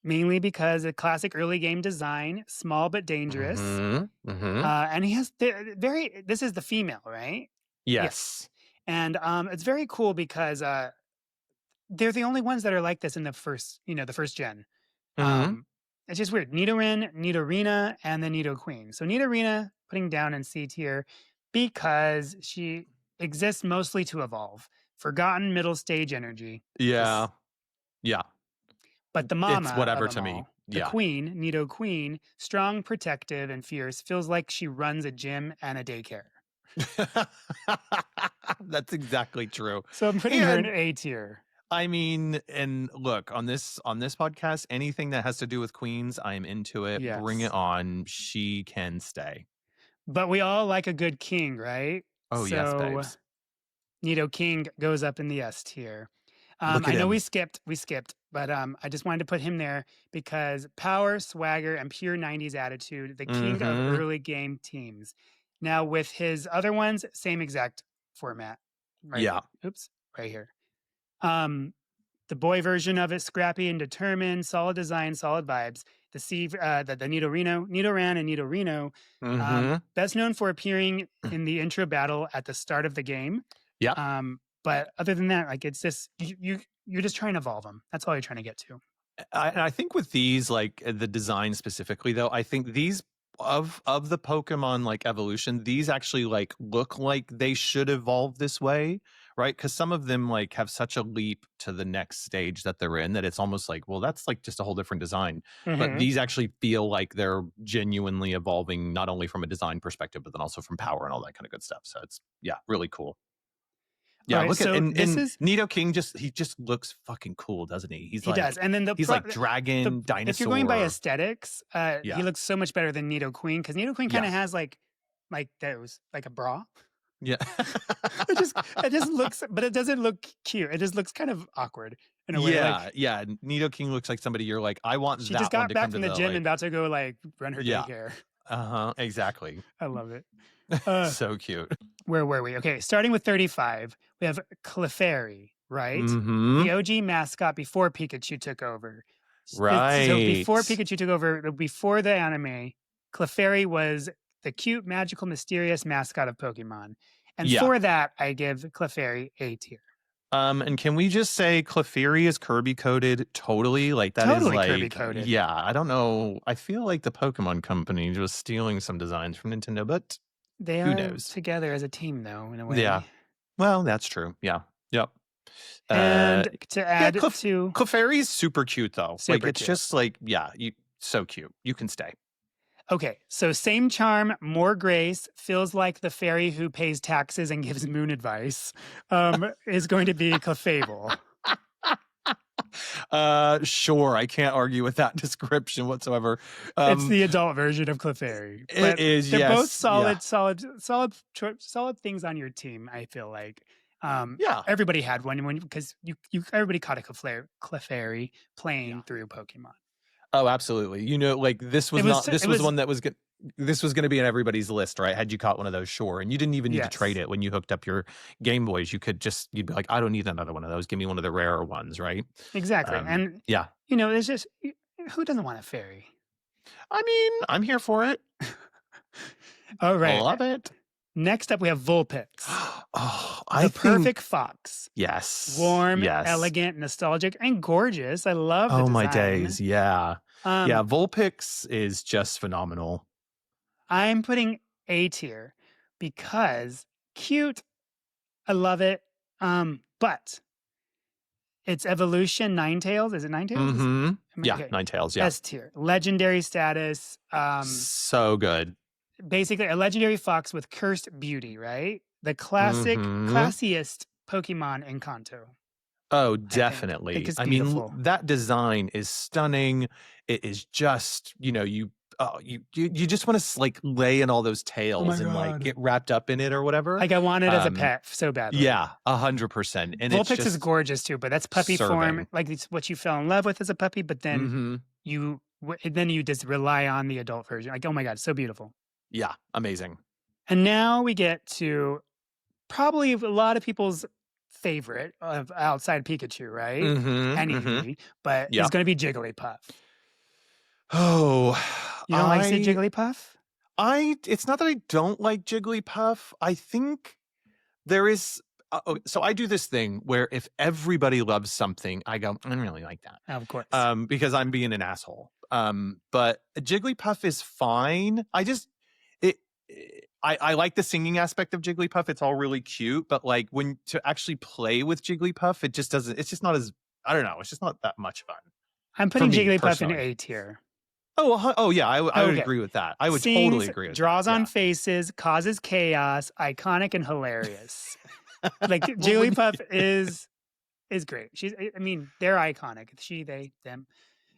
Mainly because a classic early game design, small but dangerous. Mhm. Mhm. And he has very. This is the female, right? Yes. Yes. And it's very cool because they're the only ones that are like this in the first gen. Mhm. Um, it's just weird. Nidoran, Nidorina, and then Nidoqueen. So Nidorina putting down in C tier because she exists mostly to evolve. Forgotten middle stage energy. Yeah. Just Yeah. But the It's mama of whatever them to me. all, the Yeah. queen, Nido Queen, strong, protective, and fierce, feels like she runs a gym and a daycare. That's exactly true. So I'm putting her in And A tier. I mean, and look, on this podcast, anything that has to do with queens, I am into it. Bring it Yes. on. She can stay. But we all like a good king, right? Oh, yes, So babes. Nido King goes up in the S tier. Look I at know him. we skipped, but I just wanted to put him there because power, swagger, and pure 90s attitude, the king of Mhm. early game teams. Now, with his other ones, same exact format. Right. Yeah. Oops. Right here. Um, the boy version of it, scrappy and determined, solid design, solid vibes. The Nidoran and Nidorino, Mhm. best known for appearing in the intro battle at the start of the game. Yep. But other than that, like it's just you're just trying to evolve them. That's all you're trying to get to. I think with these, like the design specifically, though, I think these of the Pokemon like evolution, these actually like look like they should evolve this way, right? Because some of them like have such a leap to the next stage that they're in that it's almost like, well, that's like just a whole different design. But Hmm. these actually feel like they're genuinely evolving, not only from a design perspective, but then also from power and all that kind of good stuff. So it's yeah, really cool. All Yeah, right, look at so this and is Nidoking just looks fucking cool, doesn't he? he does, and then He's like the dragon, if you're going by dinosaur. aesthetics, he Yeah. looks so much better than Nido Queen because Nido Queen kind Yeah. of has like those like a bra. Yeah. It just looks, but it doesn't look cute. It just looks kind of awkward in a way. Like Yeah, yeah. Nidoking looks like somebody you're like, I want she just that one got to back come to from the the gym and like about to go like run her yeah. daycare. Uh-huh. Exactly. I love it. Uh, So cute. where were we? Okay, starting with 35, we have Clefairy, right? Mm-hmm. The OG mascot before Pikachu took over. So before Right. Pikachu took over, before the anime, Clefairy was the cute, magical, mysterious mascot of Pokemon. And Yeah. for that, I give Clefairy A tier. And can we just say Clefairy is Kirby coded totally? Like that is Totally Kirby like, coded. yeah, I don't know. I feel like the Pokemon company was stealing some designs from Nintendo, but They who are knows? together as a team, though, in a Yeah. way. Well, that's true. Yeah. Yep. Uh And to yeah, add to Clefairy is super cute though. Like super it's cute. just like, yeah, you so cute. You can stay. Okay, so same charm, more grace, feels like the fairy who pays taxes and gives moon advice, is going to be Clefable. Sure. I can't argue with that description whatsoever. It's Um the adult version of Clefairy, it but is, they're both yes. Yeah. solid things on your team. I feel like Yeah. everybody had one because you everybody caught a Clefairy Yeah. playing through Pokemon. Oh, absolutely. You know, like this was not this It was was one that was good. This was going to be in everybody's list, right? Had you caught one of those, sure. And you didn't even need to trade yes, it when you hooked up your Game Boys. You'd be like, I don't need another one of those. Give me one of the rarer ones, right? exactly, and Yeah. it's just who doesn't want a fairy? I mean, I'm here for it. All right. Love it. Next up, we have Vulpix, Oh, I the think perfect fox. yes. Warm, Yes. elegant, nostalgic, and gorgeous. I love the Oh my design. days. Yeah. Yeah, Um, Vulpix is just phenomenal. I'm putting A tier because cute. I love it. But its evolution, Ninetales. Is it Ninetales? Mhm. Yeah, Okay. Ninetales, yeah. S tier. Legendary status. So good. Basically a legendary fox with cursed beauty, right? The Mhm. classiest Pokemon in Kanto. Oh, I think definitely. it's I mean, beautiful. that design is stunning. It is just, you just want to like lay in all those Oh my tails and like god. get wrapped up in it or whatever. Like I want it as a Um, pet so badly. yeah, 100%. And it's Vulpix is just gorgeous too, but that's puppy form. serving. Like it's what you fell in love with as a puppy, but then Mhm. you just rely on the adult version. Like, oh my god, so beautiful. Yeah, amazing. And now we get to probably a lot of people's favorite of outside Pikachu, right? Mhm. And Mhm. Eevee, but Yeah. it's going to be Jigglypuff. Oh, You don't like I Jigglypuff? it's not that I don't like Jigglypuff. I think there is so I do this thing where if everybody loves something, I go, I don't really like that. Of course. Because I'm being an asshole. But Jigglypuff is fine. It I like the singing aspect of Jigglypuff. It's all really cute, but like when to actually play with Jigglypuff, it just doesn't. It's just not as I don't know. It's just not that much fun. I'm for putting me Jigglypuff in personally. A tier. Oh yeah, I would Okay. agree with that. I would totally Sings, agree with that. draws on Yeah. faces, causes chaos, iconic and hilarious. Like Well, when Jigglypuff is great. I mean, they're iconic. She, they, them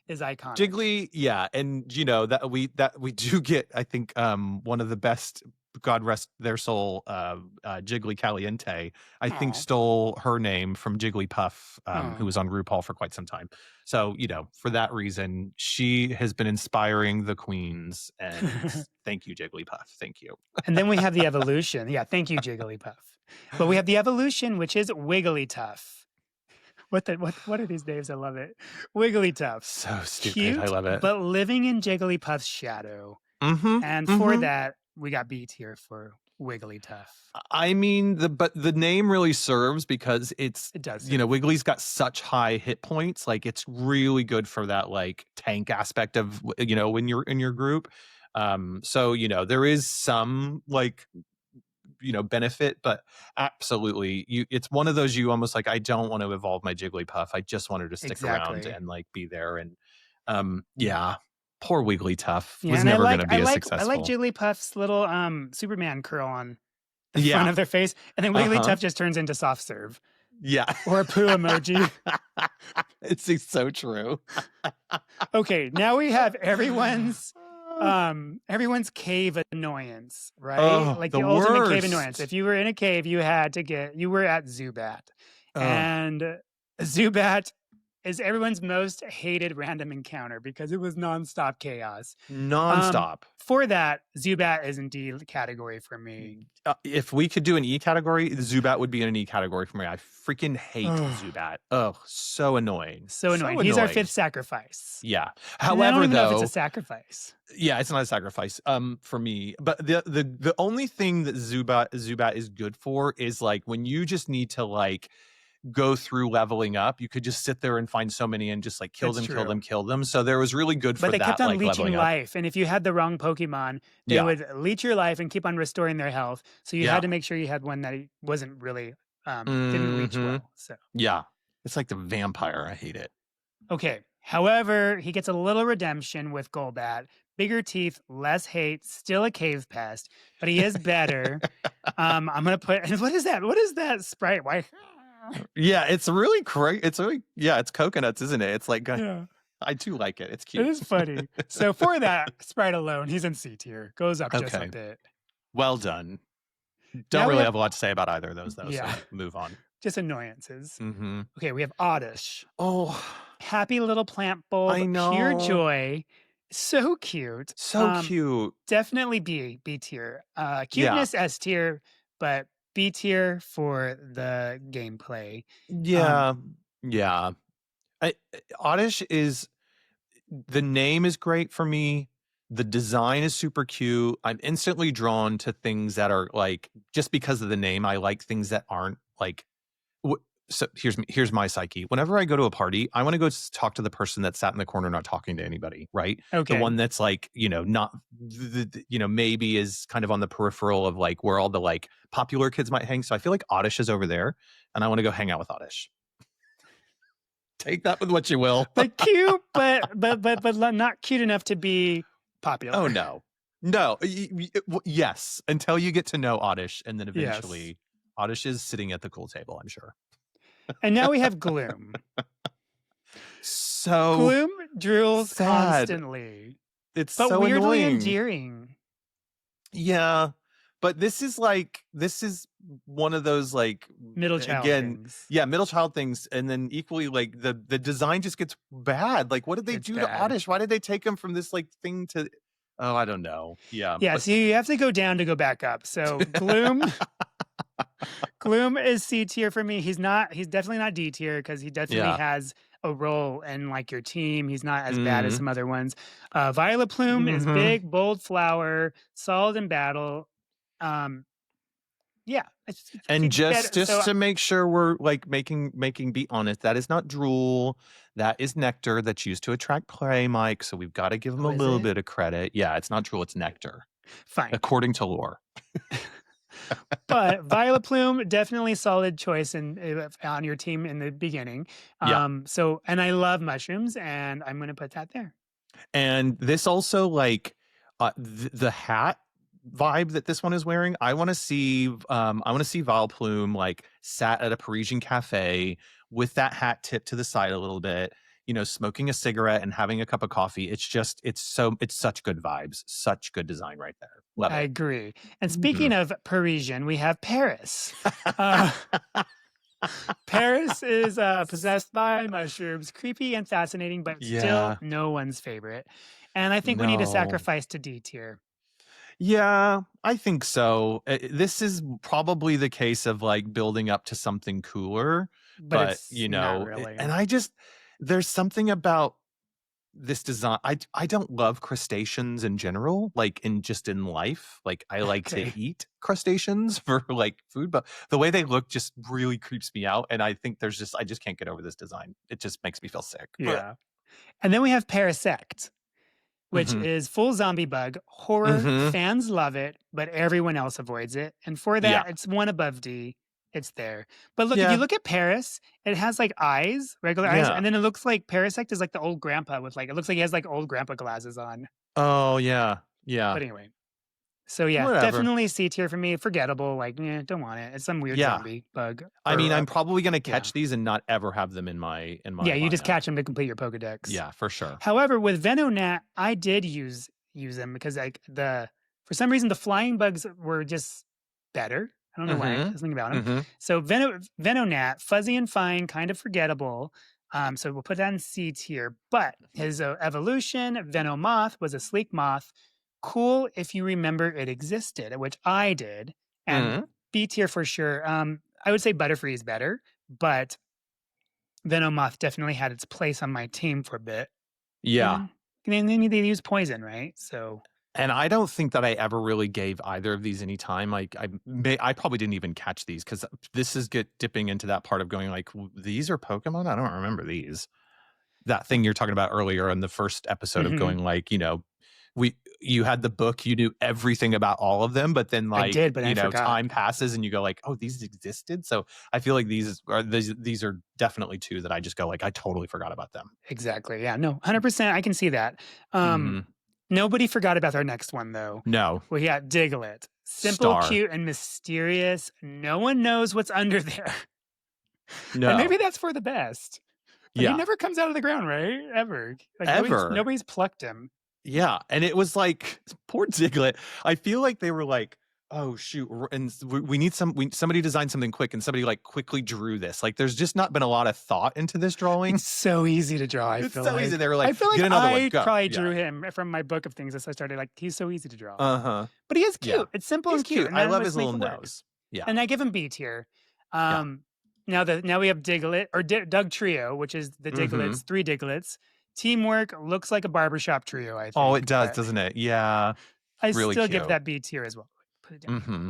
is iconic. Jiggly, yeah, and that we do get, I think, one of the best, God rest their soul, Jiggly Caliente, I think Oh, stole her name from Jigglypuff, who oh. was on RuPaul for quite some time. So, for that reason, she has been inspiring the queens, and thank you, Jigglypuff. Thank you. And then we have the evolution. Yeah, thank you, Jigglypuff. But we have the evolution, which is Wigglytuff. What are these names? I love it. Wigglytuff. So stupid. I Cute, love it. but living in Jigglypuff's shadow. Mhm. And for Mhm. that, we got B tier for Wigglytuff. I mean, but the name really serves because it's, It does serve. Wiggly's got such high hit points. Like, it's really good for that, like, tank aspect of, when you're in your group. So, there is some, like, benefit, but absolutely, it's one of those, you almost like, I don't want to evolve my Jigglypuff. I just want her to stick around Exactly. and, like, be there. And yeah, poor Wigglytuff Yeah, was and never going to be as I like successful. Jigglypuff's little Superman curl on the front Yeah. of their face, and then Uh-huh. Wigglytuff just turns into soft serve Yeah. or a poo emoji. It's so true. Okay, now we have everyone's cave annoyance, right? Oh, Like the the ultimate cave annoyance. worst. If you were in a cave, you were at Zubat. Oh, And Zubat is everyone's most hated random encounter because it was nonstop chaos. nonstop. For that, Zubat is in D category for me. If we could do an E category, Zubat would be in an E category for me. I freaking hate Ugh. Zubat. Oh, so annoying. So annoying. So He's our annoying. fifth sacrifice. Yeah. And I don't However, even know if it's a though, sacrifice. yeah, it's not a sacrifice for me. But the only thing that Zubat is good for is, like, when you just need to, like, go through leveling up, you could just sit there and find so many and just, like, kill That's them, kill true. them, kill them. So there was really good But for they kept that, on like, leeching leveling up. life, and if you had the wrong Pokemon, they Yeah. would leech your life and keep on restoring their health, so you Yeah. had to make sure you had one that wasn't really, didn't leech Hmm. well, so Yeah. It's like the vampire. I hate it. okay. However, he gets a little redemption with Golbat. Bigger teeth, less hate, still a cave pest, but he is better. I'm gonna put and what is that? What is that sprite? Why Yeah, it's really great. It's really, yeah, it's coconuts, isn't it? It's like, Yeah, I do like it. It's it cute. is funny. So for that sprite alone, he's in C tier, goes up just a Okay. bit. Well done. Don't Now we really have have a lot to say about either of those, though. So yeah, move on. just annoyances. Hmm. Okay, we have Oddish. Oh, Happy little plant bulb, I pure know. joy. So cute. So cute. Definitely B tier. Yeah. Cuteness S tier, but B tier for the gameplay. Um, Yeah. Yeah. Oddish is, the name is great for me. The design is super cute. I'm instantly drawn to things that are, like, just because of the name, I like things that aren't, like, so here's my psyche. Whenever I go to a party, I want to go talk to the person that sat in the corner not talking to anybody, right? The okay. one that's, like, not maybe is kind of on the peripheral of, like, where all the, like, popular kids might hang. So I feel like Oddish is over there, and I want to go hang out with Oddish. Take that with what you will. Like cute, but not cute enough to be popular. Oh no. No. Yes, until you get to know Oddish, and then Yes. eventually Oddish is sitting at the cool table, I'm sure. And now we have Gloom. So Gloom drools sad. constantly, It's but so weirdly annoying. endearing. Yeah. But this is one of those, like, Middle child again, things. yeah, middle child things, and then equally, like, the design just gets bad. Like, what did they It's do to bad. Oddish? Why did they take him from this, like, thing to, oh, I don't know. Yeah. Yeah, But so you have to go down to go back up. So Gloom is C tier for me. He's definitely not D tier because he definitely yeah. has a role in like your team. He's not as bad as Mm. some other ones. Violet Plume is Mhm. big, bold flower, solid in battle. Yeah, And he's just better. So to make sure we're, like, making be honest, that is not drool. That is nectar that's used to attract prey, Mike. So we've got to give him oh, a is little it bit of credit. Yeah, it's not drool, it's nectar, fine? according to lore. But Violet Plume, definitely solid choice on your team in the beginning. Yeah. So and I love mushrooms, and I'm gonna put that there. And this also like the hat vibe that this one is wearing. I want to see Val Plume like sat at a Parisian cafe with that hat tipped to the side a little bit, you know, smoking a cigarette and having a cup of coffee. It's such good vibes, such good design right there. Love I it. agree. And speaking Mhm. of Parisian, we have Paris. Uh, Paris is possessed by mushrooms, creepy and fascinating, but still Yeah. no one's favorite. And I think we need a No. sacrifice to D tier, Yeah, I think so. This is probably the case of like building up to something cooler, but but it's not and really. I just there's something about this design. I don't love crustaceans in general, like in life. Like I like to Okay. eat crustaceans for like food, but the way they look just really creeps me out. And I think I just can't get over this design. It just makes me feel sick. But Yeah. And then we have Parasect, which hmm is full zombie bug. Horror hmm fans love it, but everyone else avoids it. And for yeah, that, it's one above D. It's there. But look, if you yeah, look at Paris, it has like eyes, regular eyes, yeah. and then it looks like Parasect is like the old grandpa with like it looks like he has like old grandpa glasses on. Oh yeah, yeah. But anyway. So yeah, Whatever. definitely C tier for me. Forgettable. Like, yeah, don't want it. It's some weird Yeah. zombie bug. I mean, Or I'm probably gonna yeah. catch these and not ever have them in Yeah, my you just lineup. catch them to complete your Pokedex. Yeah, for sure. However, with Venonat, I did use them because like the for some reason the flying bugs were just better. I don't know why. Mhm. Something about them. Mhm. So Venonat, fuzzy and fine, kind of forgettable. So we'll put that in C tier. But his evolution, Venomoth, was a sleek moth. Cool if you remember it existed, which I did. And Mhm. B tier for sure. I would say Butterfree is better, but Venomoth definitely had its place on my team for a bit. Yeah. And then they use poison, right? So And I don't think that I ever really gave either of these any time. Like I probably didn't even catch these because this is get dipping into that part of going like these are Pokemon. I don't remember these. That thing you're talking about earlier in the first episode of mhm. going like you had the book, you knew everything about all of them, but then I like did, but I forgot. time passes and you go like, oh, these existed. So I feel like these are definitely two that I just go like I totally forgot about them. Exactly. Yeah, no, 100%, I can see that. Um, Hmm. Nobody forgot about our next one, though. No. We got Diglett. Simple, Star. cute, and mysterious. No one knows what's under there. And maybe No. that's for the best. But he Yeah. never comes out of the ground, right? Ever. Like Ever. nobody's plucked him. Yeah, and it was like poor Diglett. I feel like they were like, "Oh shoot," and we need somebody designed something quick, and somebody like quickly drew this. Like, there's just not been a lot of thought into this drawing. It's so easy to draw, I It's feel so easy. like. They were I like, feel like "Get another one, I go." probably Yeah. drew him from my book of things as I started, like, he's so easy to draw. Uh huh. But he is Yeah. cute. It's simple He's and cute, cute. and I that love must his make little it work. nose. Yeah. And I give him B tier. Yeah. Um, now we have Diglett or Doug Trio, which is the Mm-hmm. Diglets, 3 Diglets. Teamwork looks like a barbershop trio, I Oh, it think, does, but doesn't it? Yeah. I Really still give cute. that B tier as well. Put it down here. Mm-hmm.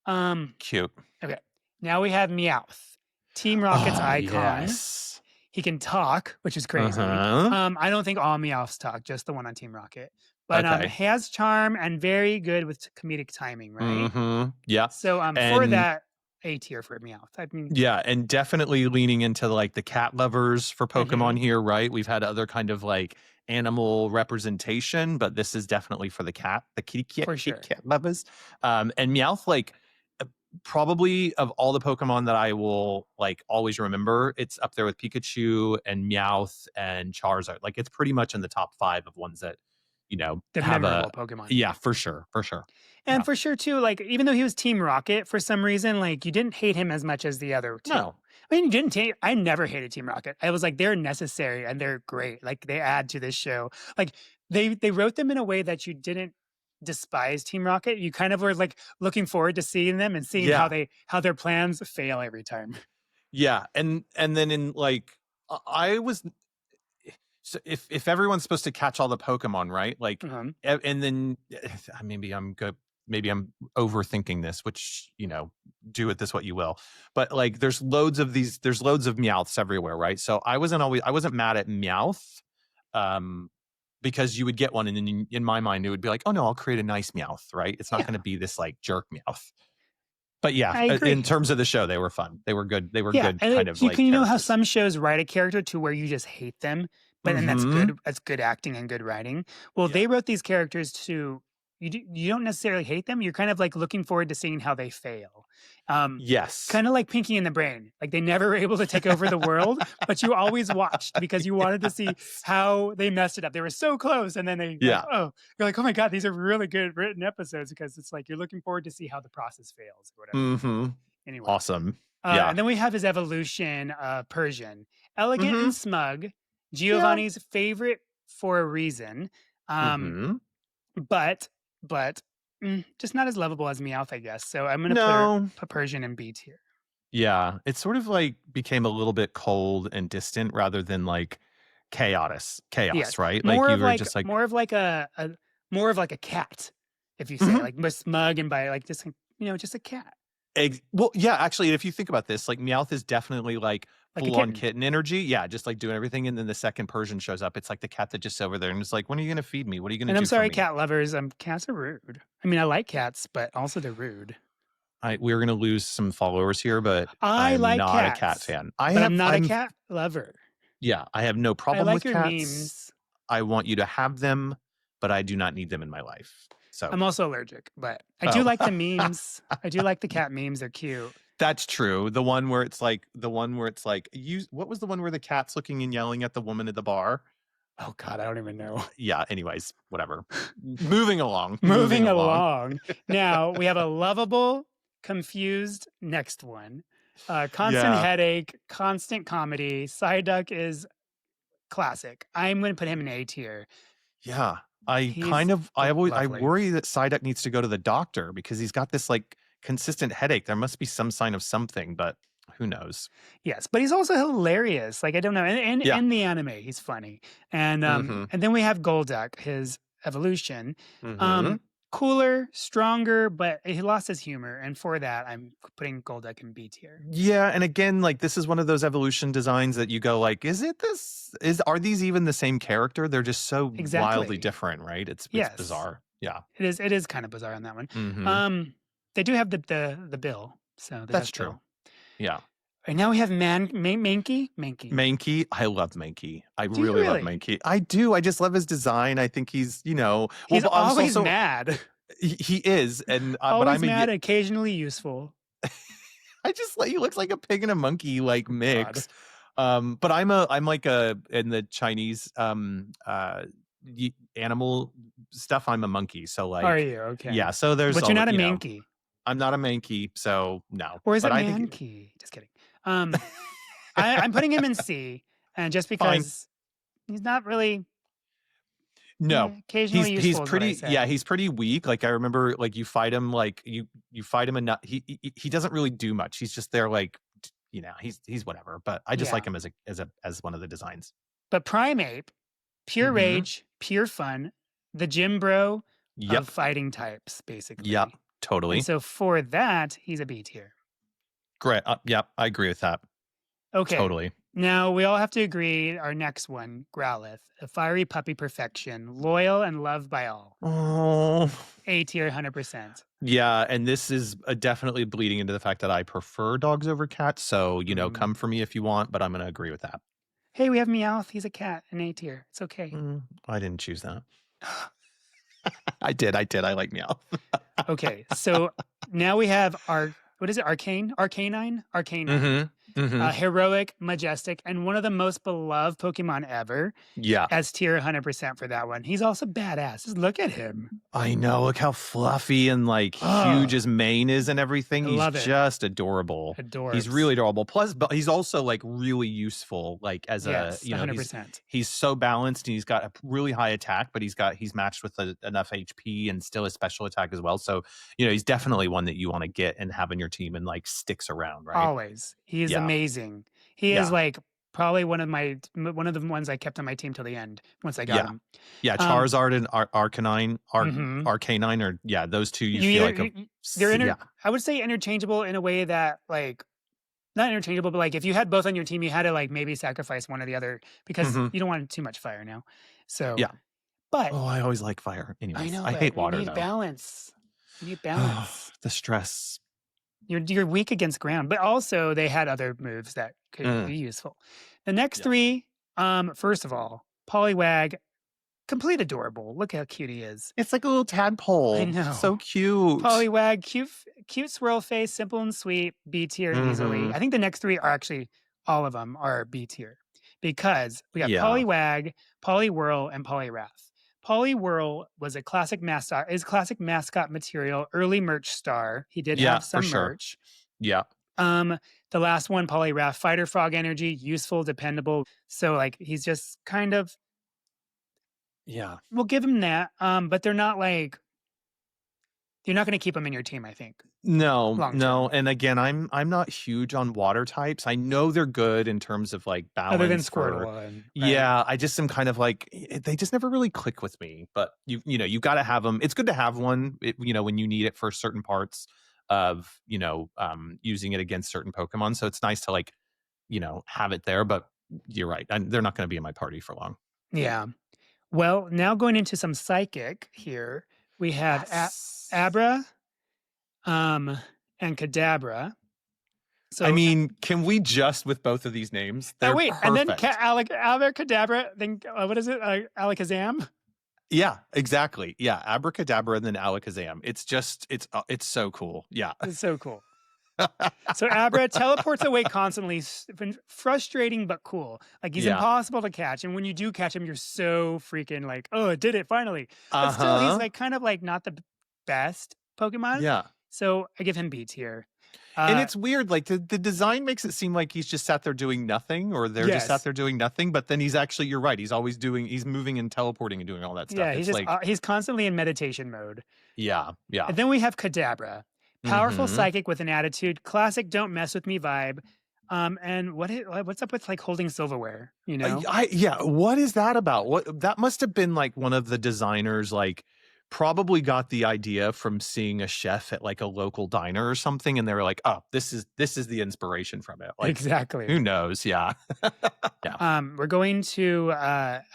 Um, Cute. okay. Now we have Meowth, Team Rocket's Oh icon. yes. He can talk, which is Uh crazy. huh. I don't think all Meowths talk, just the one on Team Rocket. But Okay. he has charm and very good with comedic timing, right? Mm-hmm. Yeah. So for And that, A tier for Meowth. I mean, yeah, and definitely leaning into like the cat lovers for Pokemon mhm, here, right? We've had other kind of like animal representation, but this is definitely for the for kitty sure. cat lovers. And Meowth, like uh, probably of all the Pokemon that I will like always remember, it's up there with Pikachu and Meowth and Charizard. Like it's pretty much in the top 5 of ones that, The have a memorable Pokemon. yeah, for sure, for sure. And Yeah. for sure too, like even though he was Team Rocket, for some reason, like you didn't hate him as much as the other two. No. I mean, you didn't hate. I never hated Team Rocket. I was like, they're necessary and they're great. Like they add to this show. Like they wrote them in a way that you didn't despise Team Rocket. You kind of were like looking forward to seeing them and seeing Yeah. how their plans fail every time. Yeah, and then in like I was so if everyone's supposed to catch all the Pokemon, right? Like, Mhm. and then maybe I'm good. Maybe I'm overthinking this, which do with this what you will. But like, there's loads of these. There's loads of Meowths everywhere, right? So I wasn't mad at Meowth. Um, because you would get one, and then in my mind, it would be like, "Oh, no, I'll create a nice Meowth," right? It's not Yeah, gonna be this, like, jerk Meowth. But yeah, I in agree. terms of the show, they were fun. They were Yeah, good and kind of, you like, can you know how characters. some shows write a character to where you just hate them, but and Mhm. that's good acting and good writing. Well, Yeah. they wrote these characters to you don't necessarily hate them, you're kind of, like, looking forward to seeing how they fail. Um, Yes. Kinda like Pinky and the Brain, like, they never were able to take over the world, but you always watched because you wanted to see Yes. how they messed it up. They were so close, and then they like, Yeah. "Oh," you're like, "Oh my god, these are really good written episodes," because it's like you're looking forward to see how the process fails or whatever. Mhm. Anyway. Awesome. Yeah. And then we have his evolution, Persian. Elegant and Mhm. smug, Yeah. Giovanni's favorite for a reason, um, Mhm. but but, just not as lovable as Meowth, I guess, so I'm gonna No. put Persian in B tier. Yeah. It sort of, like, became a little bit cold and distant rather than, like, Yes, chaos, right? Like, you were just like more of like a cat, if you say, Mhm. like, more smug and by, like, just, just a cat, Well, yeah, actually, if you think about this, like, Meowth is definitely, like, like a full-on kitten. kitten energy. Yeah, just, like, doing everything, and then the second Persian shows up, it's like the cat that just over there and it's like, "When are you gonna feed me? What are you gonna And I'm do for sorry, me?" cat lovers, cats are rude. I mean, I like cats, but also they're rude. We're gonna lose some followers here, but I I'm like not a cat cats, fan. but I'm not a cat lover. I have no I problem like with your cats. memes. I want you to have them, but I do not need them in my life. So I'm also allergic, but I do oh. like the memes. I do like the cat memes, they're cute. That's true. The one where it's like, you what was the one where the cat's looking and yelling at the woman at the bar? Oh god, I don't even know. Yeah, anyways, whatever. Moving along, moving Moving along. along. Now, we have a lovable, confused next one. Constant Yeah, headache, constant comedy. Psyduck is classic. I'm gonna put him in A tier. yeah. He's I lovely. worry that Psyduck needs to go to the doctor because he's got this, like, consistent headache. There must be some sign of something, but who knows? Yes, but he's also hilarious. Like, I don't know, Yeah. in the anime, he's funny. Mhm. And then we have Golduck, his evolution. Mhm. Um, Cooler, stronger, but he lost his humor. And for that, I'm putting Golduck in B tier. Yeah, and again, like, this is one of those evolution designs that you go like, are these even the same character? They're just so wildly Exactly. different, right? It's Yes, bizarre. Yeah. it is kind of bizarre on that one. Mhm. Um, they do have the bill, so they That's got true. bill. Yeah. And now we have Mankey. Mankey. Mankey, I love Mankey. I Do you really love really? Mankey. I do. I just love his design. I think he's, well, He's but I'm always also mad. he is, and but Always mad, occasionally useful. I just like he looks like a pig and a monkey like God. mix. But I'm like a in the Chinese animal stuff. I'm a monkey, so Are like you? Okay. yeah. So there's But you're all not a Mankey. I'm not a Mankey, so no. Or is But it I think Mankey? Just kidding. Um, I'm putting him in C, and just fine. because he's not really No, occasionally he's useful is what I pretty. Yeah, said. he's pretty weak. Like I remember, like you fight him, like you fight him enough. He doesn't really do much. He's just there, like he's whatever. But I just like Yeah. him as one of the designs. But Primeape, pure Hmm. rage, pure fun, the gym bro of Yep. fighting types, Yep. basically. And Totally. so for that, he's a B tier. Great. Yep. I agree with that. Okay. Totally. Now we all have to agree our next one, Growlithe, a fiery puppy perfection, loyal and loved by all. Oh. A tier, 100%. Yeah, and this is definitely bleeding into the fact that I prefer dogs over cats. So Mm. come for me if you want, but I'm going to agree with that. Hey, we have Meowth. He's a cat, an A tier. It's okay. I didn't choose that. I did. I like meow. Okay, so now we have our what is it? Arcane? Arcanine? Arcanine. Mm-hmm. Mm-hmm. Heroic, majestic, and one of the most beloved Pokemon ever. Yeah. S tier 100% for that one. He's also badass. Just look at him. I know. Look how fluffy and like huge Oh, his mane is and everything. I He's love it. just adorable. He's Adorbs. really adorable. Plus, but he's also like really useful. Like as a, Yes, 100%. he's so balanced and he's got a really high attack, but he's matched with enough HP and still his special attack as well. So he's definitely one that you want to get and have in your team and like sticks around, right? Always. He is Yeah. amazing. He is Yeah. like probably one of the ones I kept on my team till the end once I got Yeah. him. Yeah. Um, Charizard and mhm. Arcanine, or yeah, those two you You feel either like they're yeah. I would say interchangeable in a way that like not interchangeable, but like if you had both on your team, you had to like maybe sacrifice one or the other because Hmm. you don't want too much fire now. So Yeah. But Oh, I always like fire. I Anyways, know, I hate but you water need though. balance. You need Oh, balance. the stress. You're weak against ground, but also they had other moves that could Mm, be useful. The next yeah. 3, first of all, Poliwag, complete adorable. Look how cute he is. It's like a little I tadpole. know. So cute. Poliwag, cute swirl face, simple and sweet, B tier easily. Mhm. I think the next 3 are actually all of them are B tier because we got Yeah. Poliwag, Poliwhirl, and Poliwrath. Poliwhirl was a classic mascot material, early merch star. He did Yeah, have for some sure. merch. Yeah. Um, the last one, Poliwrath, fighter frog energy, useful, dependable. So like he's just kind of Yeah. we'll give him that. But they're not like you're not gonna keep him in your team, I think, No, long no, term. and again, I'm not huge on water types. I know they're good in terms of, like, Other than balance for Squirtle and right. yeah, I just am kind of like, they just never really click with me, but you gotta have them. It's good to have one, when you need it for certain parts of, using it against certain Pokemon, so it's nice to, like, have it there, but you're right, they're not gonna be in my party for long. Yeah. Well, now going into some psychic here, we have Yes. Abra, um, and Kadabra. I So mean, can we just with both of these names? oh They're wait, and then perfect. Abracadabra, then what is it? Alakazam? Yeah, exactly. Yeah, abracadabra and then alakazam. It's so cool. Yeah. It's so cool. So Abra teleports away constantly, been frustrating but cool. Like he's Yeah. impossible to catch, and when you do catch him, you're so freaking like, oh, it did it finally. But still, he's Uh-huh. like kind of like not the best Pokemon. Yeah. So I give him B tier. And Uh, it's weird, like the design makes it seem like he's just sat there doing nothing, or they're just sat yes, there doing nothing, but then you're right. He's moving and teleporting and doing all that stuff. yeah, It's like, he's constantly in meditation mode. yeah, yeah. And then we have Kadabra, powerful Mhm. psychic with an attitude, classic "don't mess with me" vibe. And what's up with like holding silverware? You know, Yeah, what is that about? What that must have been like one of the designers, like, probably got the idea from seeing a chef at like a local diner or something, and they were like, "Oh, this is the inspiration from it." Like, who exactly. knows? Yeah. Yeah. We're going to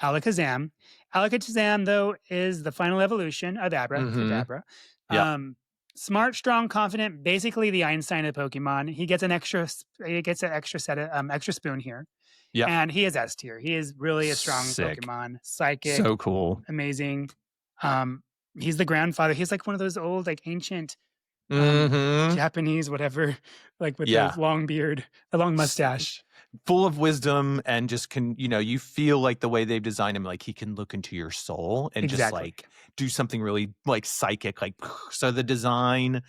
Alakazam. Alakazam, though, is the final evolution of Mhm. Abracadabra. Yep. Um, smart, strong, confident, basically the Einstein of Pokemon. He gets an extra set of extra spoon here, Yep. and he is S tier. He is really a strong Sick. Pokemon, psychic, So cool. amazing. Um, he's the grandfather. He's like one of those old, like ancient Mhm. Japanese, whatever, like with the Yeah. long beard, the long S mustache. Full of wisdom and just you feel like the way they've designed him, like he can look into your soul and just Exactly. like do something really like psychic, like so the design,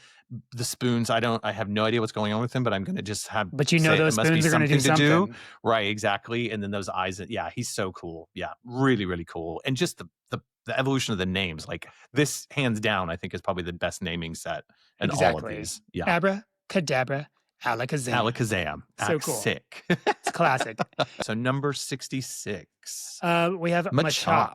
the spoons, I have no idea what's going on with him, but I'm gonna just have But you know say it those must be spoons are gonna do something to do. something. Right, exactly. And then those eyes, yeah, he's so cool. Yeah, really, really cool. And just the evolution of the names, like this hands down, I think is probably the best naming set in all of Exactly. these. Yeah. Abracadabra, alakazam. Alakazam. So Act cool. sick. It's classic. So number 66. We have Machop, Machop.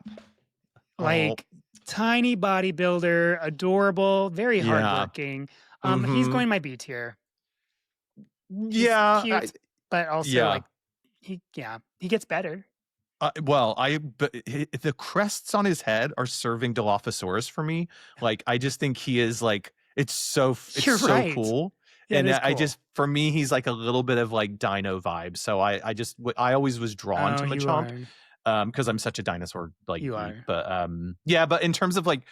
Oh, like tiny bodybuilder, adorable, very yeah. hardworking. He's Mhm. going my B tier. He's Yeah, cute, but also yeah. like he gets better. Well, but the crests on his head are serving Dilophosaurus for me. Like, I just think he is like it's You're so right. cool. Yeah, it And is I cool. just for me, he's like a little bit of like dino vibe. So I always was drawn Oh, to you Machamp. are. Because I'm such a dinosaur like You geek. are. But yeah, but in terms of like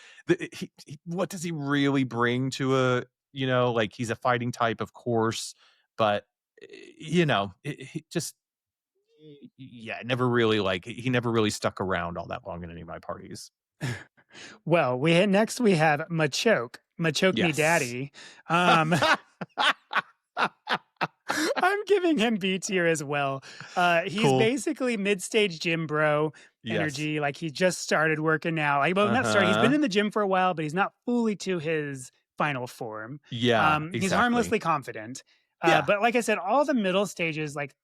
what does he really bring to like he's a fighting type, of course, but he just yeah, never really like he never really stuck around all that long in any of my parties. Well, next we have Machoke. Machoke Me Yes. Daddy. Um, I'm giving him B tier as well. He's Cool. basically mid-stage gym bro Yes. energy. Like he just started working out. Like, well, not started. He's been Uh-huh. in the gym for a while, but he's not fully to his final form. Yeah, He's exactly. harmlessly confident. Yeah. But like I said, all the middle stages, like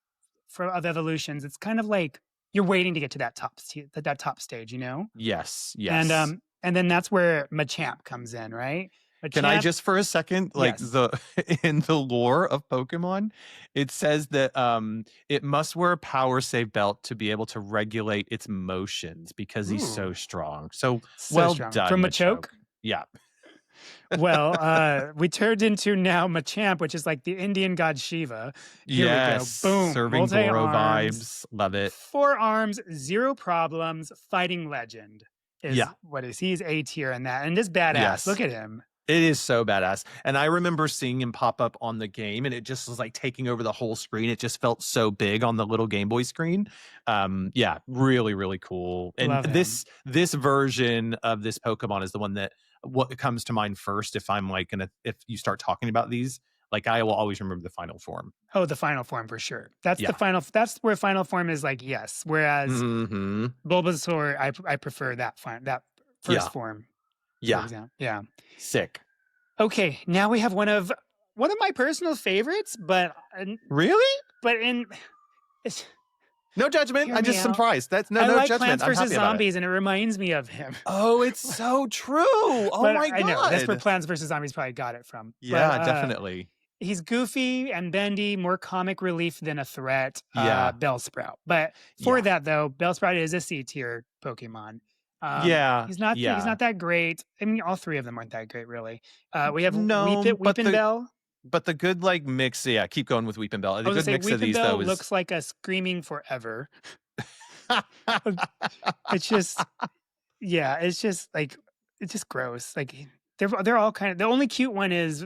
of evolutions, it's kind of like you're waiting to get to that top stage, you know? Yes. And Yes. and then that's where Machamp comes in, right? Can I Machamp, just for a second, like yes. the in the lore of Pokemon, it says that it must wear a power save belt to be able to regulate its motions because he's so Ooh, strong. So so well strong. done, From Machoke. Machoke? Yeah. Well, we turned into now Machamp, which is like the Indian god Shiva. Here we go. Yes. Boom. Serving Goro Multi-arms, vibes. Love it. 4 arms, 0 problems, fighting legend Yeah. is what is. He's A tier in that. And this badass. Yes. Look at him. It is so badass. And I remember seeing him pop up on the game and it just was like taking over the whole screen. It just felt so big on the little Game Boy screen. Yeah, really, really cool. And Love him. this version of this Pokemon is the one that what comes to mind first if I'm like gonna if you start talking about these. Like I will always remember the final form. Oh, the final form for sure. That's the Yeah. final. That's where final form is like yes. Whereas Hmm. Bulbasaur, I prefer that first Yeah. form. For Yeah. example, yeah. Sick. Okay, now we have one of my personal favorites, Really? but in it's, No judgment. hear I me just out. surprised. That's I no like judgment. Plants I'm vs happy about it. Zombies, and it reminds me of him. Oh, it's so true. Oh But my I know that's where god. Plants vs Zombies probably got it from. But Yeah, definitely. he's goofy and bendy, more comic relief than a threat. Yeah. Bellsprout. But for Yeah. that though, Bellsprout is a C tier Pokemon. Yeah. He's Yeah. not that great. I mean, all three of them aren't that great, really. We have No, Weepin' Bell. but the good like mix, yeah, keep going with Weeping Bell. I The was gonna good say mix of Weepin' these though Bell is looks like a screaming forever. It's just yeah, it's just like it's just gross. Like they're all kind of the only cute one is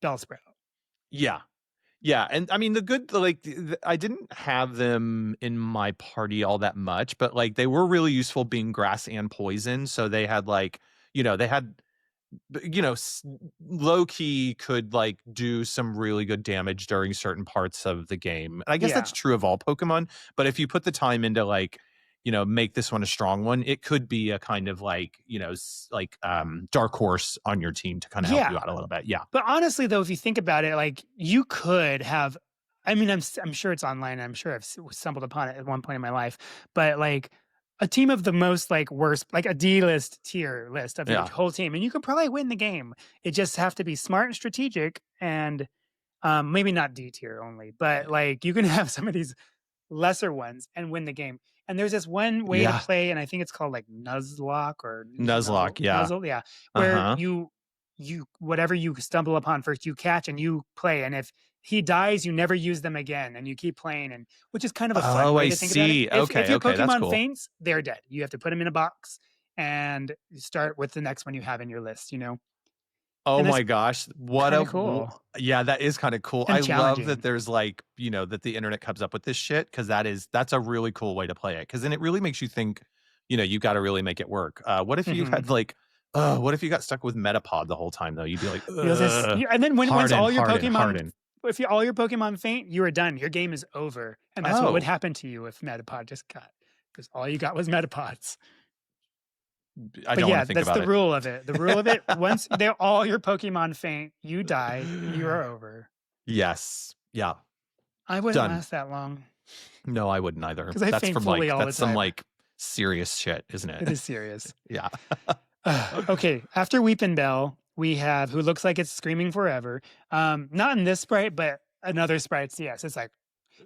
Bellsprout. yeah. Yeah, and I mean the good like I didn't have them in my party all that much, but like they were really useful being grass and poison, so they had like, they had low key could like do some really good damage during certain parts of the game. And I guess that's Yeah. true of all Pokemon, but if you put the time into like, make this one a strong one, it could be a kind of like, dark horse on your team to kind of help you Yeah. out a little bit. Yeah. But honestly though, if you think about it, like you could have I mean, I'm sure it's online. I'm sure I've stumbled upon it at one point in my life, but like a team of the most like worst, like a D list tier list of your Yeah. whole team, and you could probably win the game. It just have to be smart and strategic, and maybe not D tier only, but like you can have some of these lesser ones and win the game. And there's this one way to Yeah. play, and I think it's called like Nuzlocke or Nuzlocke. Yeah. Nuzzle, yeah, where Uh-huh. you whatever you stumble upon first, you catch and you play, and if he dies, you never use them again, and you keep playing, and which is kind of a fun Oh, way I to think about it. see. If Okay. your Okay. That's Pokemon cool. faints, they're dead. You have to put them in a box and you start with the next one you have in your list, Oh and that's my gosh. kind of cool Yeah, that is kind of cool. I and love that challenging. there's like, that the internet comes up with this shit because that's a really cool way to play it. Cause then it really makes you think, you got to really make it work. What if you Hmm. had like, what if you got stuck with Metapod the whole time though? You'd be like, And then once harden, all your harden, Pokemon, harden. if all your Pokemon faint, you are done. Your game is over, and that's what would Oh, happen to you if Metapod just got because all you got was Metapods. I But don't want yeah, to think that's about the it. rule of it. The rule of it, once they're all your Pokemon faint, you die, you are over. Yes. Yeah. I wouldn't Done. last that long No, I wouldn't either. because I faint fully all the That's some time. like serious shit, isn't It it? is serious. Yeah. Okay, after Weepin' Bell, we have who looks like it's screaming forever. Not in this sprite, but another sprite. Yes, it's like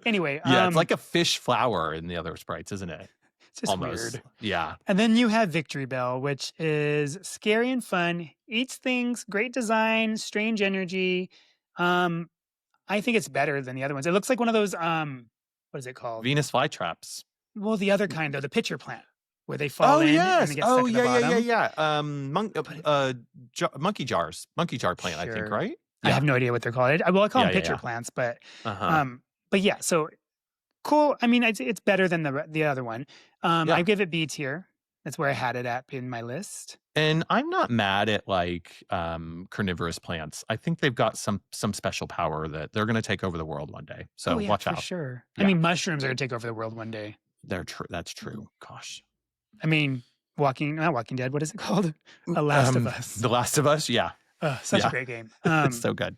anyway. Yeah, it's like a fish flower in the other sprites, isn't it? It's just Almost. weird. Yeah. And then you have Victory Bell, which is scary and fun, eats things, great design, strange energy. Um, I think it's better than the other ones. It looks like one of those what is it called? Venus flytraps. Well, the other kind though, the pitcher plant, where they fall Oh in and yes. they get Oh stuck at the yeah, yeah, yeah, bottom. yeah. But Monkey jars. Monkey jar plant, I think, sure. right? I Yeah. have no idea what they're called. Well, I call Yeah, them yeah, pitcher yeah. plants, Uh-huh. but yeah, so cool. I mean, it's better than the other one. I Yeah. give it B tier. That's where I had it at in my list. And I'm not mad at like carnivorous plants. I think they've got some special power that they're going to take over the world one day. So Oh yeah, watch for out. sure. I Yeah. mean, mushrooms are gonna take over the world one day. They're true. That's true. Gosh. I mean, not Walking Dead. What is it called? A Last of Us. The Last of Us. Yeah. Such Yeah. a great game. It's so good.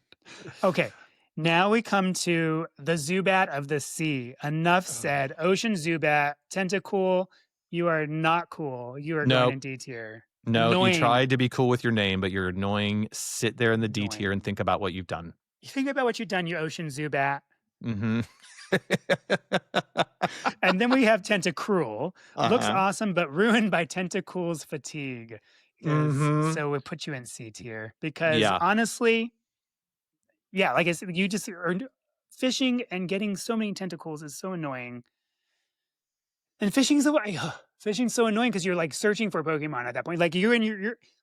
Okay, now we come to the Zubat of the sea. Enough said. Ocean Zubat, Tentacool, you are not cool. You are going Nope. in D tier. No, you Annoying, tried to be cool with your name, but you're annoying. Sit there in the D tier and annoying. think about what you've done. You think about what you've done, you Ocean Zubat. Mhm. And then we have Tentacruel. Looks Uh-huh. awesome, but ruined by Tentacruel's fatigue. Because Mhm. so we put you in C tier. Because Yeah. honestly, yeah, like I said, you just earned fishing and getting so many tentacles is so annoying. And fishing's so annoying because you're like searching for Pokemon at that point. Like you're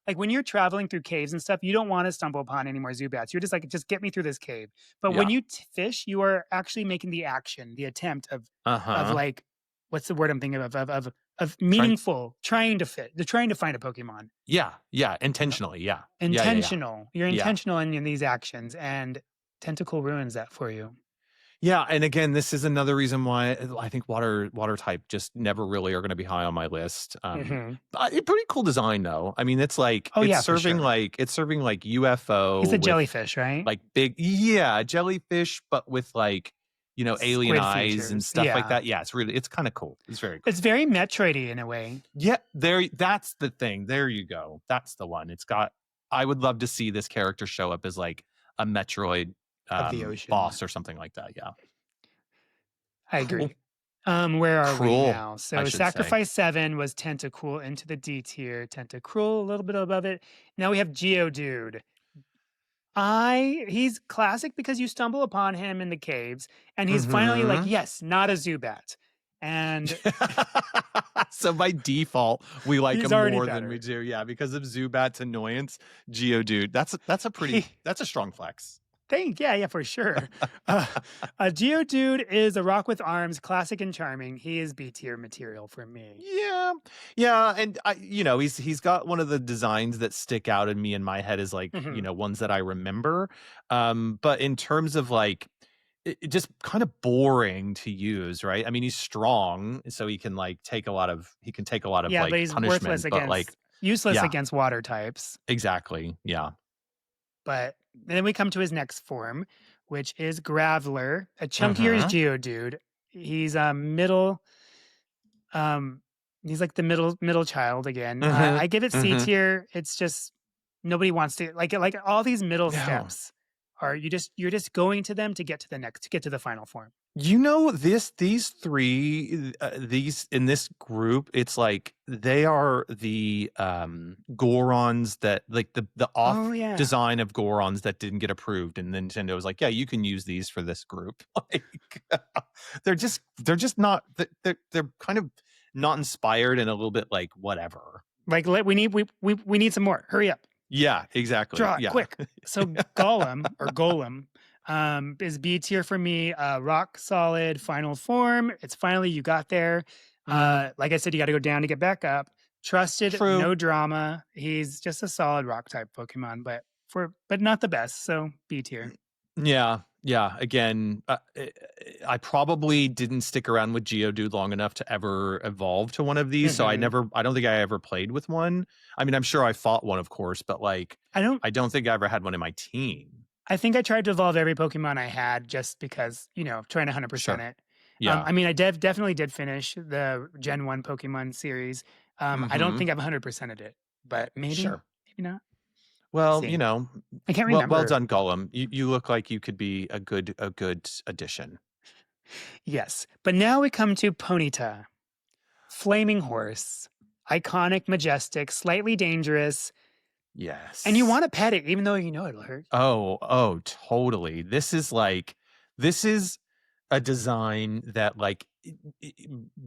like when you're traveling through caves and stuff, you don't want to stumble upon any more Zubats. You're just like, just get me through this cave. But when Yeah. you fish, you are actually making the action, the attempt of Uh-huh. like what's the word I'm thinking of Trying meaningful, trying to fit, they're trying to find a Pokemon. Yeah, yeah, You know, intentionally, yeah. Yeah, yeah, yeah. intentional. You're Yeah. intentional in these actions, and Tentacle ruins that for you. Yeah, and again, this is another reason why I think water type just never really are gonna be high on my list. Hmm. A pretty cool design though. I mean, it's like Oh yeah, for sure. it's serving like He's UFO a with jellyfish, right? like big yeah, jellyfish, but with like, alien Squid eyes and features. stuff like Yeah. that. Yeah, it's kinda cool. It's very It's cool. very Metroidy in a way Yeah, that's the thing. There you go. That's the one. I would love to see this character show up as like a Metroid of the ocean. boss or something like that. Yeah. I Cool. agree. Where are we Cruel, now? I So should say. Sacrifice 7 was Tentacool into the D tier. Tentacruel a little bit above it. Now we have Geodude. He's classic because you stumble upon him in the caves, and he's finally like, Mhm. yes, not a Zubat. And So by default, we like he's him already more than we better. do. Yeah, because of Zubat's annoyance. Geodude, He that's a strong flex. yeah, for sure. Uh, Geodude is a rock with arms, classic and charming. He is B tier material for me. Yeah. Yeah, and he's got one of the designs that stick out in me in my head as like, Mhm. ones that I remember. But in terms of like it just kind of boring to use, right? I mean, he's strong, so he can take a lot of Yeah, but like he's punishment, but like useless yeah, against water types. exactly. Yeah. But then we come to his next form, which is Graveler, a chunkier Mhm. Geodude. He's a um, he's like the middle child again. Mhm. I give it C Mhm. tier. It's just nobody wants to like all these middle No. steps are you're just going to them to get to the final form. These 3, these in this group, it's like they are the, Gorons that like the Oh off yeah. design of Gorons that didn't get approved, and Nintendo was like, "Yeah, you can use these for this group." Like, they're just not they're kind of not inspired and a little bit like, whatever. Like we need some more. Hurry up. Yeah, exactly. Draw it Yeah. quick. So Golem is B tier for me. Rock solid final form. It's finally you got there. Mhm. Like I said, you got to go down to get back up. Trusted, True. no drama. He's just a solid rock type Pokemon, but not the best. So B tier. Yeah, yeah. Again, I probably didn't stick around with Geodude long enough to ever evolve to one of these, so Hmm. I don't think I ever played with one. I mean, I'm sure I fought one, of course, but like, I don't. I don't think I ever had one in my team. I think I tried to evolve every Pokemon I had just because trying to 100% Sure. it. Yeah. I mean, I definitely did finish the Gen 1 Pokemon series. I don't Hmm. think I've 100%ed it, but Sure. maybe not. Well, See. I can't well remember. done, Gollum. You look like you could be a good addition. Yes. But now we come to Ponyta, Flaming Horse, iconic, majestic, slightly dangerous, and you Yes. want to pet it even though you know it'll hurt. Oh, totally. This is a design that like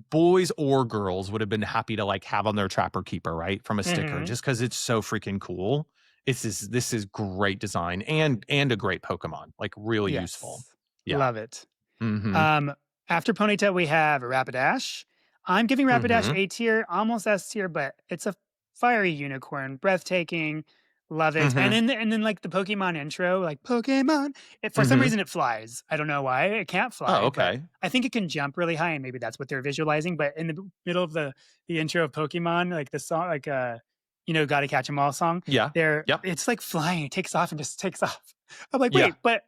boys or girls would have been happy to like have on their trapper keeper, right? From a sticker, Hmm. just because it's so freaking cool. This is great design and a great Pokemon, like really useful. Yes. Yeah. Love it. Mm-hmm. Um, After Ponyta, we have Rapidash. I'm giving Rapidash Mm-hmm. A tier, almost S tier, but it's a fiery unicorn, breathtaking. Love it. Mm-hmm. And then like the Pokemon intro, like Pokemon. For some Mm-hmm. reason it flies. I don't know why. It can't Oh, fly, but okay. I think it can jump really high, and maybe that's what they're visualizing. But in the middle of the intro of Pokemon, like the song, like Gotta Catch 'Em All song, Yeah. there Yep. it's like flying. It takes off and just takes off. I'm like, Yeah. wait, but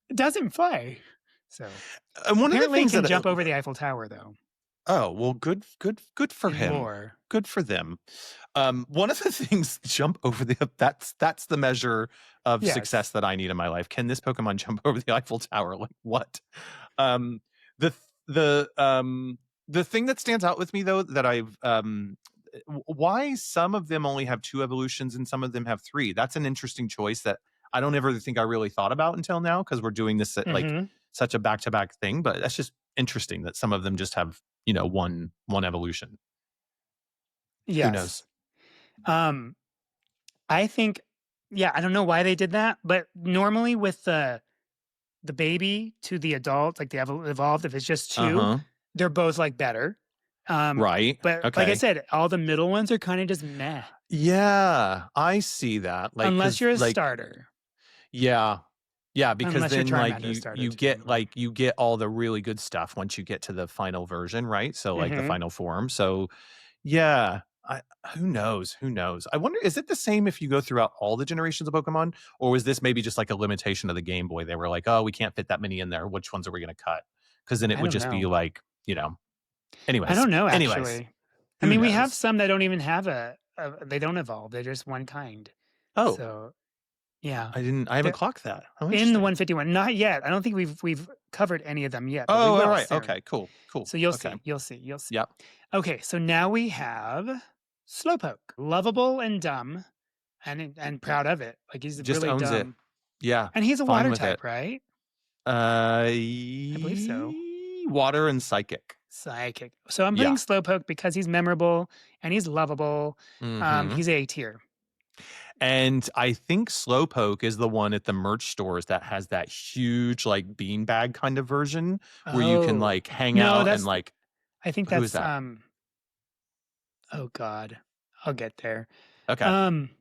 it doesn't fly. So And one of the apparently it things can that jump over the Eiffel Tower though, oh, well, good for in him. lore. good for them. One of the things jump over the that's the measure of success Yes. that I need in my life. Can this Pokemon jump over the Eiffel Tower? Like what? Um, the the thing that stands out with me though that I've why some of them only have 2 evolutions and some of them have 3. That's an interesting choice that I don't ever think I really thought about until now because we're doing this at like Mhm. such a back-to-back thing, but that's just interesting that some of them just have, one evolution. Who knows? Yes. Um, I think yeah, I don't know why they did that, but normally with the baby to the adult, like the evolved, if it's just 2, Uh-huh. they're both, like, better. Um, Right. but like I Okay. said, all the middle ones are kinda just meh, Yeah, I see that. Like, unless cause you're a like, starter, yeah. Yeah, because unless you're then, like, Charmander you starter you too, get but like, you get all the really good stuff once you get to the final version, right? So, like, the mhm. final form. So, yeah, I who knows? Who knows? I wonder, is it the same if you go throughout all the generations of Pokemon, or was this maybe just like a limitation of the Game Boy? They were like, "Oh, we can't fit that many in there. Which ones are we gonna cut?" Because then it I would don't just be know. like, I anyways. don't know, Anyways, actually. I who mean, we have knows? some that don't even have they don't evolve, they're just one kind. Oh, So, yeah. I haven't The clocked that. Oh, in the interesting. 151, not yet. I don't think we've covered any of them yet, but we Oh, will alright. soon. Okay, cool, cool. So you'll Okay. see, you'll see, you'll see. Yep. Okay, so now we have Slowpoke, lovable and dumb, and proud of it. Like he's Just really owns it. dumb, Yeah, and he's a fine water with it. type, right? Uh, I believe so. Water and psychic. Psychic. So I'm putting Yeah. Slowpoke because he's memorable and he's lovable. Mhm. He's A tier. And I think Slowpoke is the one at the merch stores that has that huge, like, beanbag kind of version where you can, Oh like, hang no, out and, that's like I think who is that's that? oh God, I'll get there. Okay. Um,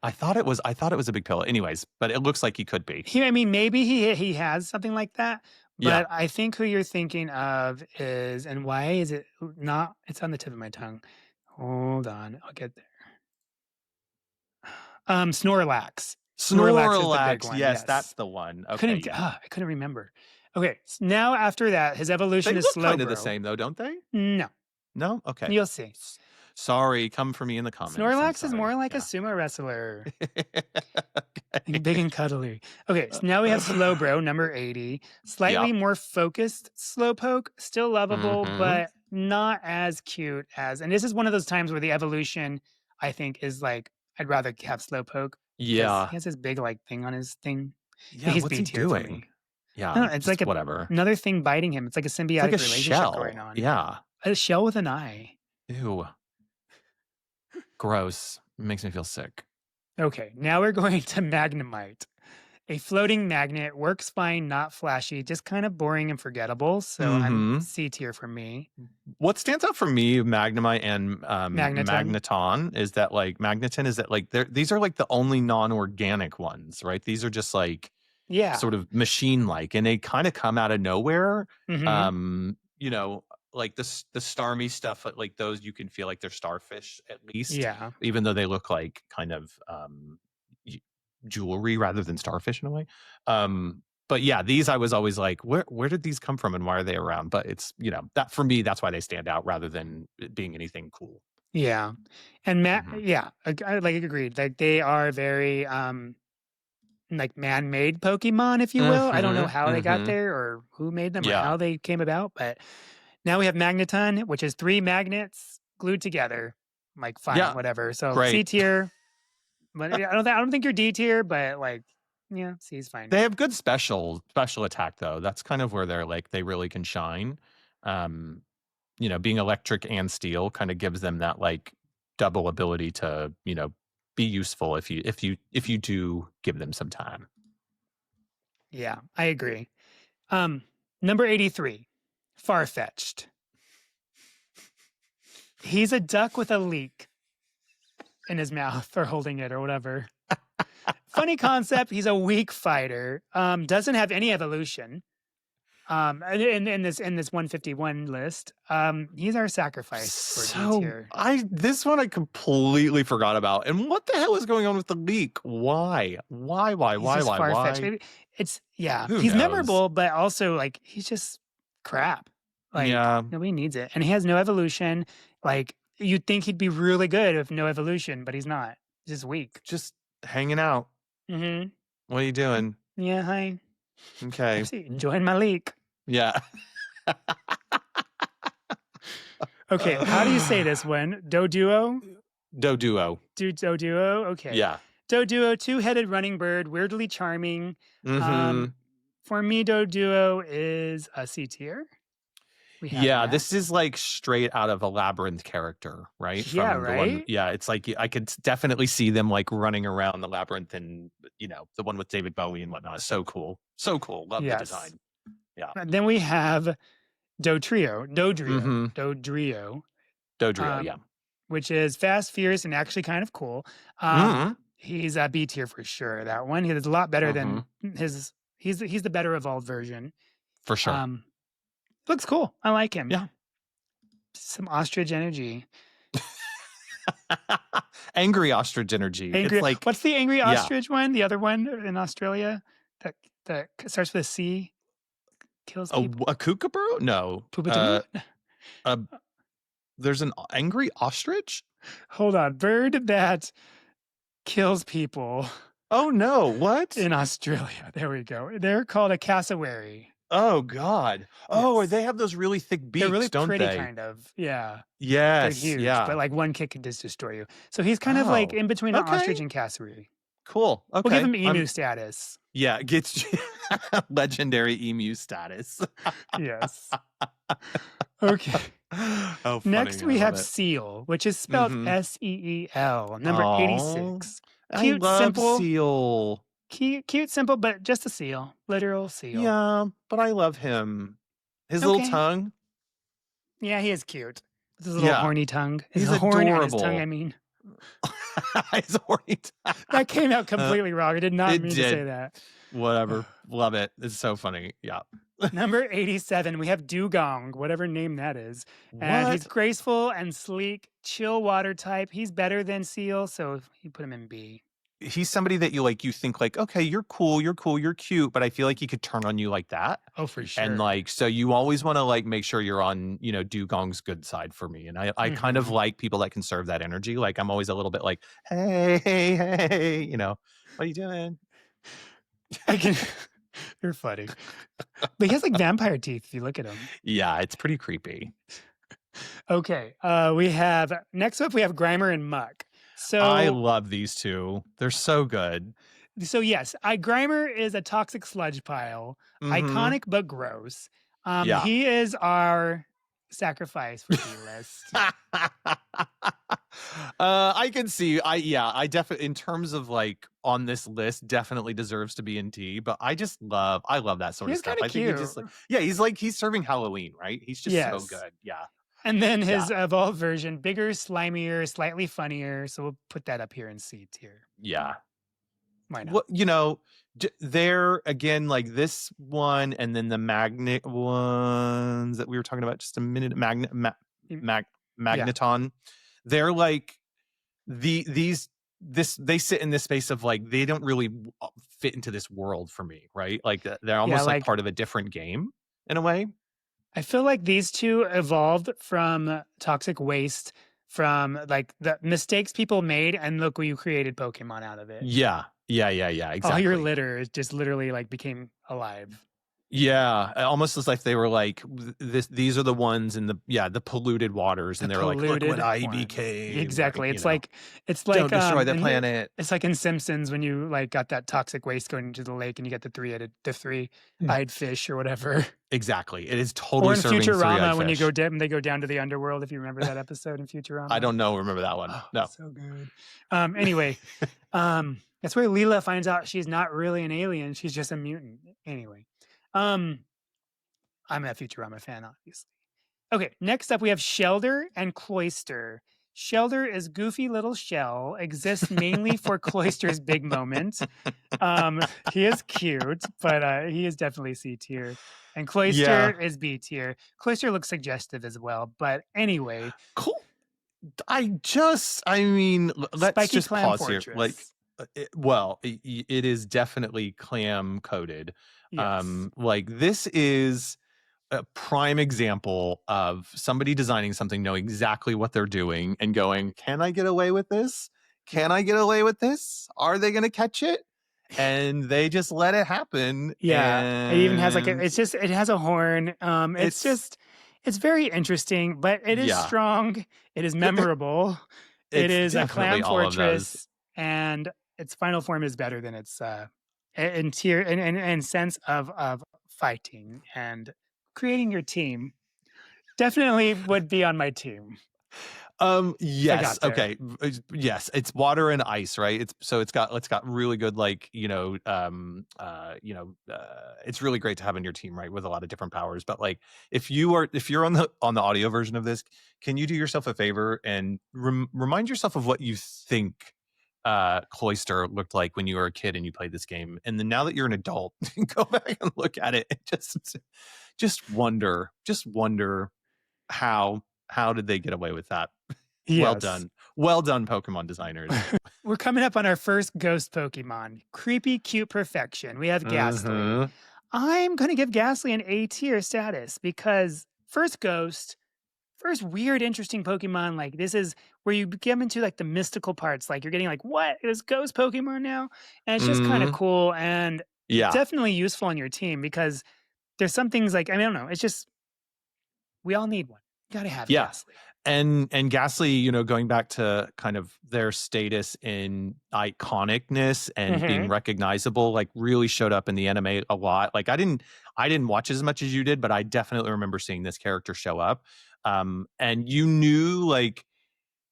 I thought it was a big pill. Anyways, but it looks like he could be. I mean, maybe he has something like that, Yeah. but I think who you're thinking of is, and why is it not? It's on the tip of my tongue. Hold on, I'll get there. Snorlax. Snorlax is the big Snorlax. one. Yes, that's Yes, the one. I Okay, couldn't. yeah. I couldn't remember. Okay, now after that, his They evolution is look kind of the Slowbro. same though, don't they? No, No? Okay. you'll see. Sorry, come for me in the comments. I'm Snorlax is sorry. more like a Yeah. sumo wrestler. Okay. Big and cuddly. Okay, so now we have Slowbro, number 80. Yep. Slightly more focused Slowpoke, still lovable, Mhm. but not as cute as. And this is one of those times where the evolution, I think, is like, I'd rather have Slowpoke because Yeah. he has this big, like, thing on his thing. But Yeah, he's what's B he tier for doing? me. I Yeah, don't know, it's like just whatever. another thing biting him. It's like a It's like symbiotic a relationship going shell. on. Yeah. A shell with an eye. Ew. Gross. It makes me feel sick. Okay, now we're going to Magnemite. A floating magnet works fine, not flashy, just kind of boring and forgettable. So I'm Mhm. C tier for me. What stands out for me, Magnemite and, Magneton. Magneton is that, like Magneton is that, like, these are, like, the only non-organic ones, right? These are just, like, Yeah. sort of machine-like, and they kinda come out of nowhere. Hmm. Um, you know, like, the Starmie stuff, like, those you can feel like they're starfish at least, Yeah. even though they look like kind of, j jewelry rather than starfish in a way. But yeah, these I was always like, "Where did these come from and why are they around?" But it's, that for me, that's why they stand out rather than it being anything cool. Yeah. And Mhm. yeah, I like agreed. Like they are very like man-made Pokemon, if you will. I don't know Mhm, how they got mhm. there or who made them or Yeah. how they came about, but now we have Magneton, which is 3 magnets glued together. I'm like, fine, Yeah, whatever. So C great. tier, but yeah, I don't think you're D tier, but like, yeah, C is fine. They have good special attack though. That's kind of where they're like they really can shine. Um, being electric and steel kind of gives them that like double ability to, be useful if you do give them some time. Yeah, I agree. Number 83, Farfetched. He's a duck with a leek in his mouth or holding it or whatever. Funny concept. He's a weak fighter. Doesn't have any evolution. In this 151 list, he's our sacrifice for D So tier. I this one I completely forgot about. And what the hell is going on with the leak? Why? Why? Why? He's Why? just Why? far fetched. Why? Maybe it's yeah. Who He's knows? memorable, but also like he's just crap. Like Yeah. nobody needs it, and he has no evolution. Like, you'd think he'd be really good with no evolution, but he's not. He's just weak. Just hanging out. Mhm. What are you doing? Yeah, hi. Okay. Oopsie, join my league. Yeah. Okay, how do you say this one? Doduo? Doduo. Doduo? Okay. Yeah. Doduo, two-headed running bird, weirdly charming. Mm-hmm. For me, Doduo is a C tier. We have Yeah, that. this is like straight out of a Labyrinth character, right? Yeah, From the one, right? yeah, it's like I could definitely see them like running around the Labyrinth and, the one with David Bowie and whatnot. So cool. So cool. Love the Yes. design. Yeah. And then we have Mm-hmm. Dodrio, Dodrio, um, yeah. which is fast, fierce, and actually kind of cool. Mm-hmm. He's a B tier for sure. That one, he's a lot better Mm-hmm. than his. He's the better evolved version. For sure. Um, looks cool. I like him. Yeah. Some ostrich energy. Angry ostrich energy. It's Angry. like, What's the angry yeah. ostrich one? The other one in Australia that starts with a C, kills people. A kookaburra? No. Poopatoo? Uh, there's an angry ostrich? Hold on. Bird that kills people Oh no, what? in Australia. There we go. They're called a cassowary. Oh God. Oh, Yes. they have those really thick They're really beaks, don't pretty, they? kind of. Yeah. They're Yes, huge, but yeah. like one kick can just destroy you. So he's kind of like Oh, in between an ostrich okay. and cassowary. Cool. We'll give Okay. him emu status. Yeah, gets legendary emu status. Yes. Okay. How funny. Next, I we love have it. seal, which is spelled Mm-hmm. Seel, number Oh, 86. I Cute, love simple, Seal. cute, simple, but just a seal, literal seal. Yeah, but I love him. His little Okay. tongue. Yeah, he is cute. With his little Yeah, horny tongue. he's His horn and his tongue, I adorable. mean. His horny That came out Uh, completely wrong. I did not it mean to say did. that. Whatever. Love it. It's so funny. Yeah. Number 87, we have Dugong, whatever name that is. And he's What? graceful and sleek, chill water type. He's better than Seal, so he put him in B. He's somebody that you think like, okay, you're cool, you're cute, but I feel like he could turn on you like that. Oh, for And sure. like, so you always want to like make sure you're on, Dugong's good side for me. And I kind of Mhm. like people that can serve that energy. Like I'm always a little bit like, hey, hey, hey, what are you doing? I can. You're funny. But he has like vampire teeth if you look at him. Yeah, it's pretty creepy. Okay. We have next up we have Grimer and Muck. I So love these two. They're so good. yes, Grimer is a toxic sludge pile. Mm-hmm. Iconic but gross. Yeah. He is our sacrifice for D-list. I can see. I definitely, in terms of like on this list, definitely deserves to be in D. But I love that sort of He's stuff. kind of I think he cute. just he's serving Halloween, right? He's just so Yes. good. Yeah. And then Yeah. his evolved version, bigger, slimier, slightly funnier. So we'll put that up here in C tier. Yeah. Why not? Well, there again, like this one, and then the magnet ones that we were talking about just a minute. Magneton. They're like they sit in this space of like they don't really fit into this world for me, right? Like they're almost like part of a different game in a way. I feel like these two evolved from toxic waste, from like the mistakes people made, and look, you created Pokemon out of it. Yeah. Exactly. All your litter just literally like became alive. Yeah, almost as like they were like these are the ones in the polluted waters, and they were like, look what I became. Exactly. Right, it's like don't destroy the planet. It's like in Simpsons when you like got that toxic waste going into the lake, and you get the three-eyed fish or whatever. Exactly, it is totally. Or in serving Futurama when fish. you go down, they go down to the underworld. If you remember that episode in Futurama, I don't know. Remember that one? Oh, no. So good. Anyway, that's where Leela finds out she's not really an alien; she's just a mutant. Anyway. I'm a Futurama fan, obviously. Okay, next up we have Shelder and Cloyster. Shelder is goofy little shell, exists mainly for Cloyster's big moment. He is cute, but he is definitely C tier. And Cloyster is B tier. Cloyster looks suggestive as well, but anyway. Cool. Let's Spiky just Clam pause Fortress. here. Like, it is definitely clam coated. Yes. Like this is a prime example of somebody designing something, knowing exactly what they're doing and going, "Can I get away with this? Can I get away with this? Are they gonna catch it?" And they just let it happen, Yeah, it even has like a and it's just it has a horn. It's it's just it's very interesting, but it is yeah, strong. It is memorable. It it's is a definitely clam all of those. fortress, and its final form is better than its in tier and sense of fighting and creating your team. Definitely would be on my team if I Yes, got there. okay, yes, it's water and ice, right? It's got really good, like, it's really great to have in your team, right, with a lot of different powers, but, like, if you're on the audio version of this, can you do yourself a favor and remind yourself of what you think, Cloyster looked like when you were a kid and you played this game, and then now that you're an adult, go back and look at it and just wonder how did they get away with that? Well Yes. done. Well done, Pokemon designers. We're coming up on our first ghost Pokemon. Creepy, cute perfection. We have Ghastly. Mhm. I'm going to give Ghastly an A tier status because first ghost, first weird, interesting Pokemon. Like, this is where you get into like the mystical parts. Like, you're getting like, what is ghost Pokemon now? And it's just kind of Mhm. cool and Yeah. definitely useful on your team because there's some things like, I mean, I don't know. It's just, we all need one. Got to have Yeah. Ghastly. And Ghastly, going back to kind of their status in iconicness and being Hmm. recognizable, like, really showed up in the anime a lot. Like, I didn't watch as much as you did, but I definitely remember seeing this character show up. And you knew, like,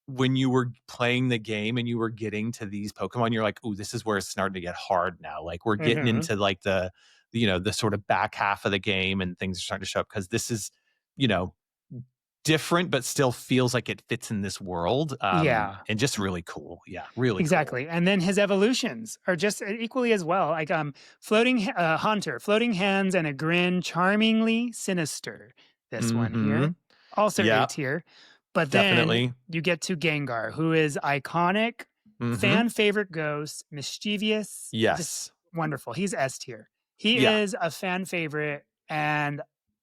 when you were playing the game and you were getting to these Pokemon, you're like, "Ooh, this is where it's starting to get hard now." Like, we're getting Hmm. into, like, the sort of back half of the game, and things are starting to show up because this is, you know, different, but still feels like it fits in this world, Yeah. and just really cool. Yeah, really cool. Exactly, and then his evolutions are just equally as well, like, floating Haunter, floating hands and a grin, charmingly sinister, this one here, Mhm. also A Yeah, tier, but then definitely. you get to Gengar, who is iconic, Mhm. fan favorite ghost, mischievous, just Yes. wonderful, he's S tier. He Yeah. is a fan favorite and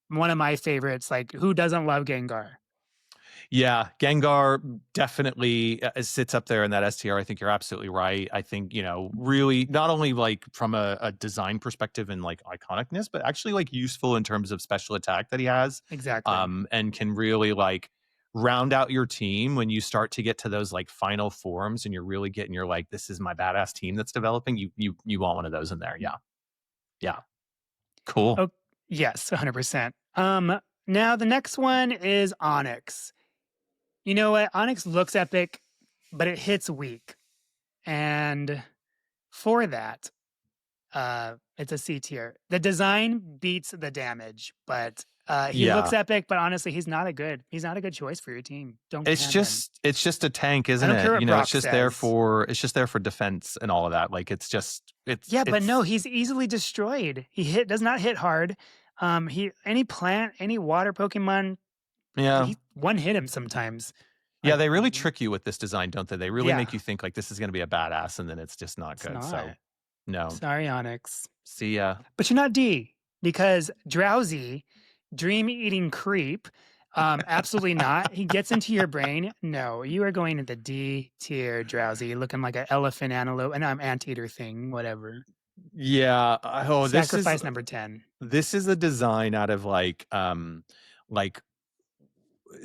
one of my favorites, like, who doesn't love Gengar? Yeah, Gengar definitely, sits up there in that STR. I think you're absolutely right. I think, really not only, like, from a design perspective and, like, iconicness, but actually, like, useful in terms of special attack that he has, Exactly. and can really, like, round out your team when you start to get to those, like, final forms and you're really getting your, like, "This is my badass team that's developing." You want one of those in there. Yeah. Yeah. Cool. Oh, yes, 100%. Now the next one is Onyx. You know what? Onyx looks epic, but it hits weak. And for that, it's a C tier. The design beats the damage, but he looks Yeah. epic, but honestly, he's not a good choice for your team. Don't It's have him. just it's just a tank, I isn't don't care it? what It's Brock just there says. for defense and all of that. Like, it's just Yeah, but no, it's he's easily destroyed. Does not hit hard. He any plant, any water Pokemon, yeah. he one hit him sometimes. Yeah, Like, they really trick you with this design, don't they? They really make yeah, you think like this is gonna be a badass, and then it's just not it's good. So not. no. Sorry, Onyx. See ya. But you're not D because Drowsy, dream eating creep, absolutely not. He gets into your brain. No, you are going to the D tier, Drowsy, looking like an elephant antelope, and I'm anteater thing, whatever. Yeah. Oh, Sacrifice number 10. this is a design out of, like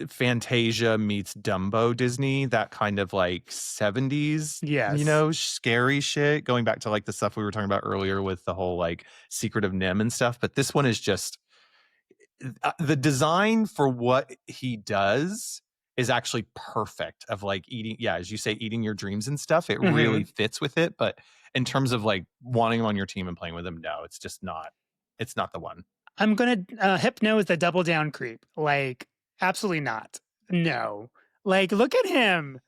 Fantasia meets Dumbo Disney, that kind of, like, 70s, Yes. scary shit, going back to, like, the stuff we were talking about earlier with the whole, like, Secret of Nim and stuff, but this one is just the design for what he does is actually perfect, of, like, eating, yeah, as you say, eating your dreams and stuff. It really Hmm. fits with it, but in terms of, like, wanting him on your team and playing with him, no, it's just not, it's not the one. I'm gonna hypno is the double down creep. Like, absolutely not. No. Like, look at him.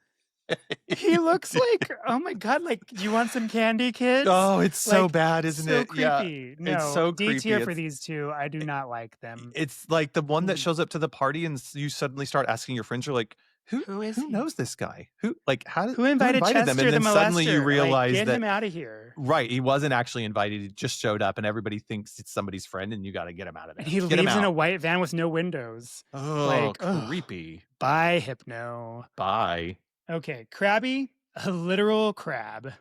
He looks like, oh my god, like, "Do you want some candy, kids?" Oh, it's so Like, bad, isn't so it? Yeah. creepy. It's No, so D creepy. tier for these 2, I do not like them. It's like the one that Mm, shows up to the party and you suddenly start asking your friends, you're like, Who is who he? knows this guy? Who like Who who invited invited them? Chester And the then suddenly you molester? Like, realize get that him out of here. right, he wasn't actually invited. He just showed up, and everybody thinks it's somebody's friend, and you got to get him out of And there. he Get him leaves in a out. white van with no windows. Oh, Like, oh, creepy. bye, Hypno. Bye. Okay, Krabby, a literal crab.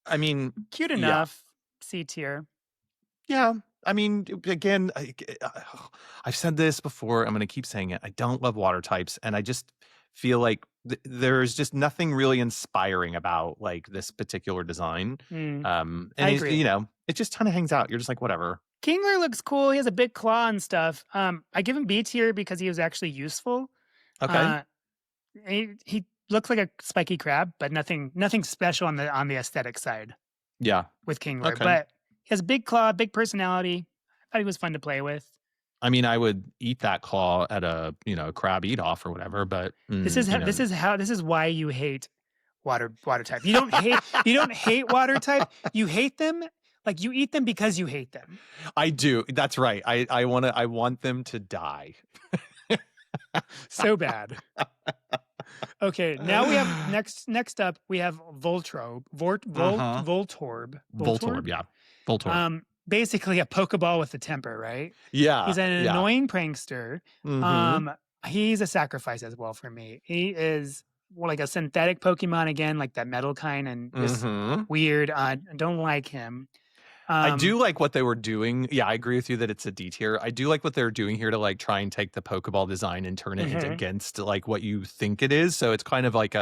I mean, Cute yeah. enough. C tier. Yeah. I mean, again, I've said this before. I'm going to keep saying it. I don't love water types, and I just feel like there's just nothing really inspiring about like this particular design. And I agree. it just kind of hangs out. You're just like, whatever. Kingler looks cool. He has a big claw and stuff. I give him B tier because he was actually useful. Okay. He looks like a spiky crab, but nothing special on the aesthetic side Yeah. with Kingler. Okay. But he has a big claw, big personality. I thought he was fun to play with. I mean, I would eat that claw at a crab eat off or whatever, but This is why you hate water type. You don't hate water type. You hate them. Like, you eat them because you hate them. I do. That's right. I want them to die. So bad. Okay, now we have next up we have Voltorb. Voltorb. Voltorb, yeah. Voltorb. Basically a Pokeball with a temper, right? Yeah. He's an annoying prankster. Mhm. He's a sacrifice as well for me. He is like a synthetic Pokemon again, like that metal kind, and just weird. I don't like him. I do like what they were doing. Yeah, I agree with you that it's a D tier. I do like what they're doing here to like try and take the Pokeball design and turn it into against like what you think it is. So it's kind of like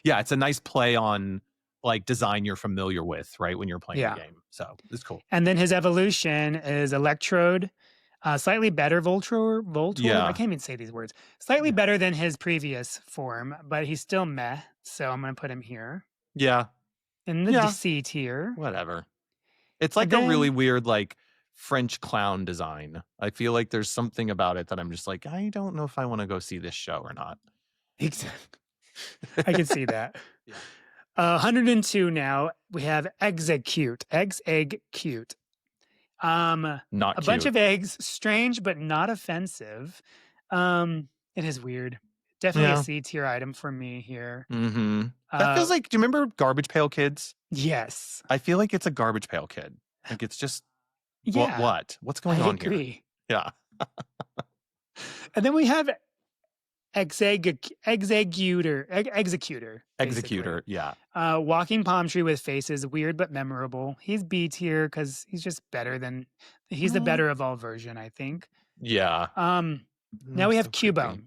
it's a nice play on like design you're familiar with, right? When you're playing the game. So it's cool. And then his evolution is Electrode. Slightly better Voltorb. Yeah. I can't even say these words. Slightly better than his previous form, but he's still meh. So I'm going to put him here. Yeah. In the C tier. Whatever. It's like a really weird, like French clown design. I feel like there's something about it that I'm just like, I don't know if I want to go see this show or not. Exactly. I can see that. 102 now. We have Execute. Egg-cute. Not a cute. Bunch of eggs, strange but not offensive. It is weird. Definitely a C tier item for me here. That feels like, do you remember Garbage Pail Kids? Yes. I feel like it's a Garbage Pail Kid. Like it's just what's going on here? Yeah. And then we have Executor. Executor, yeah. Walking palm tree with faces, weird but memorable. He's B tier because he's just better than he's the better of all version, I think. Yeah. Now we have Cubone.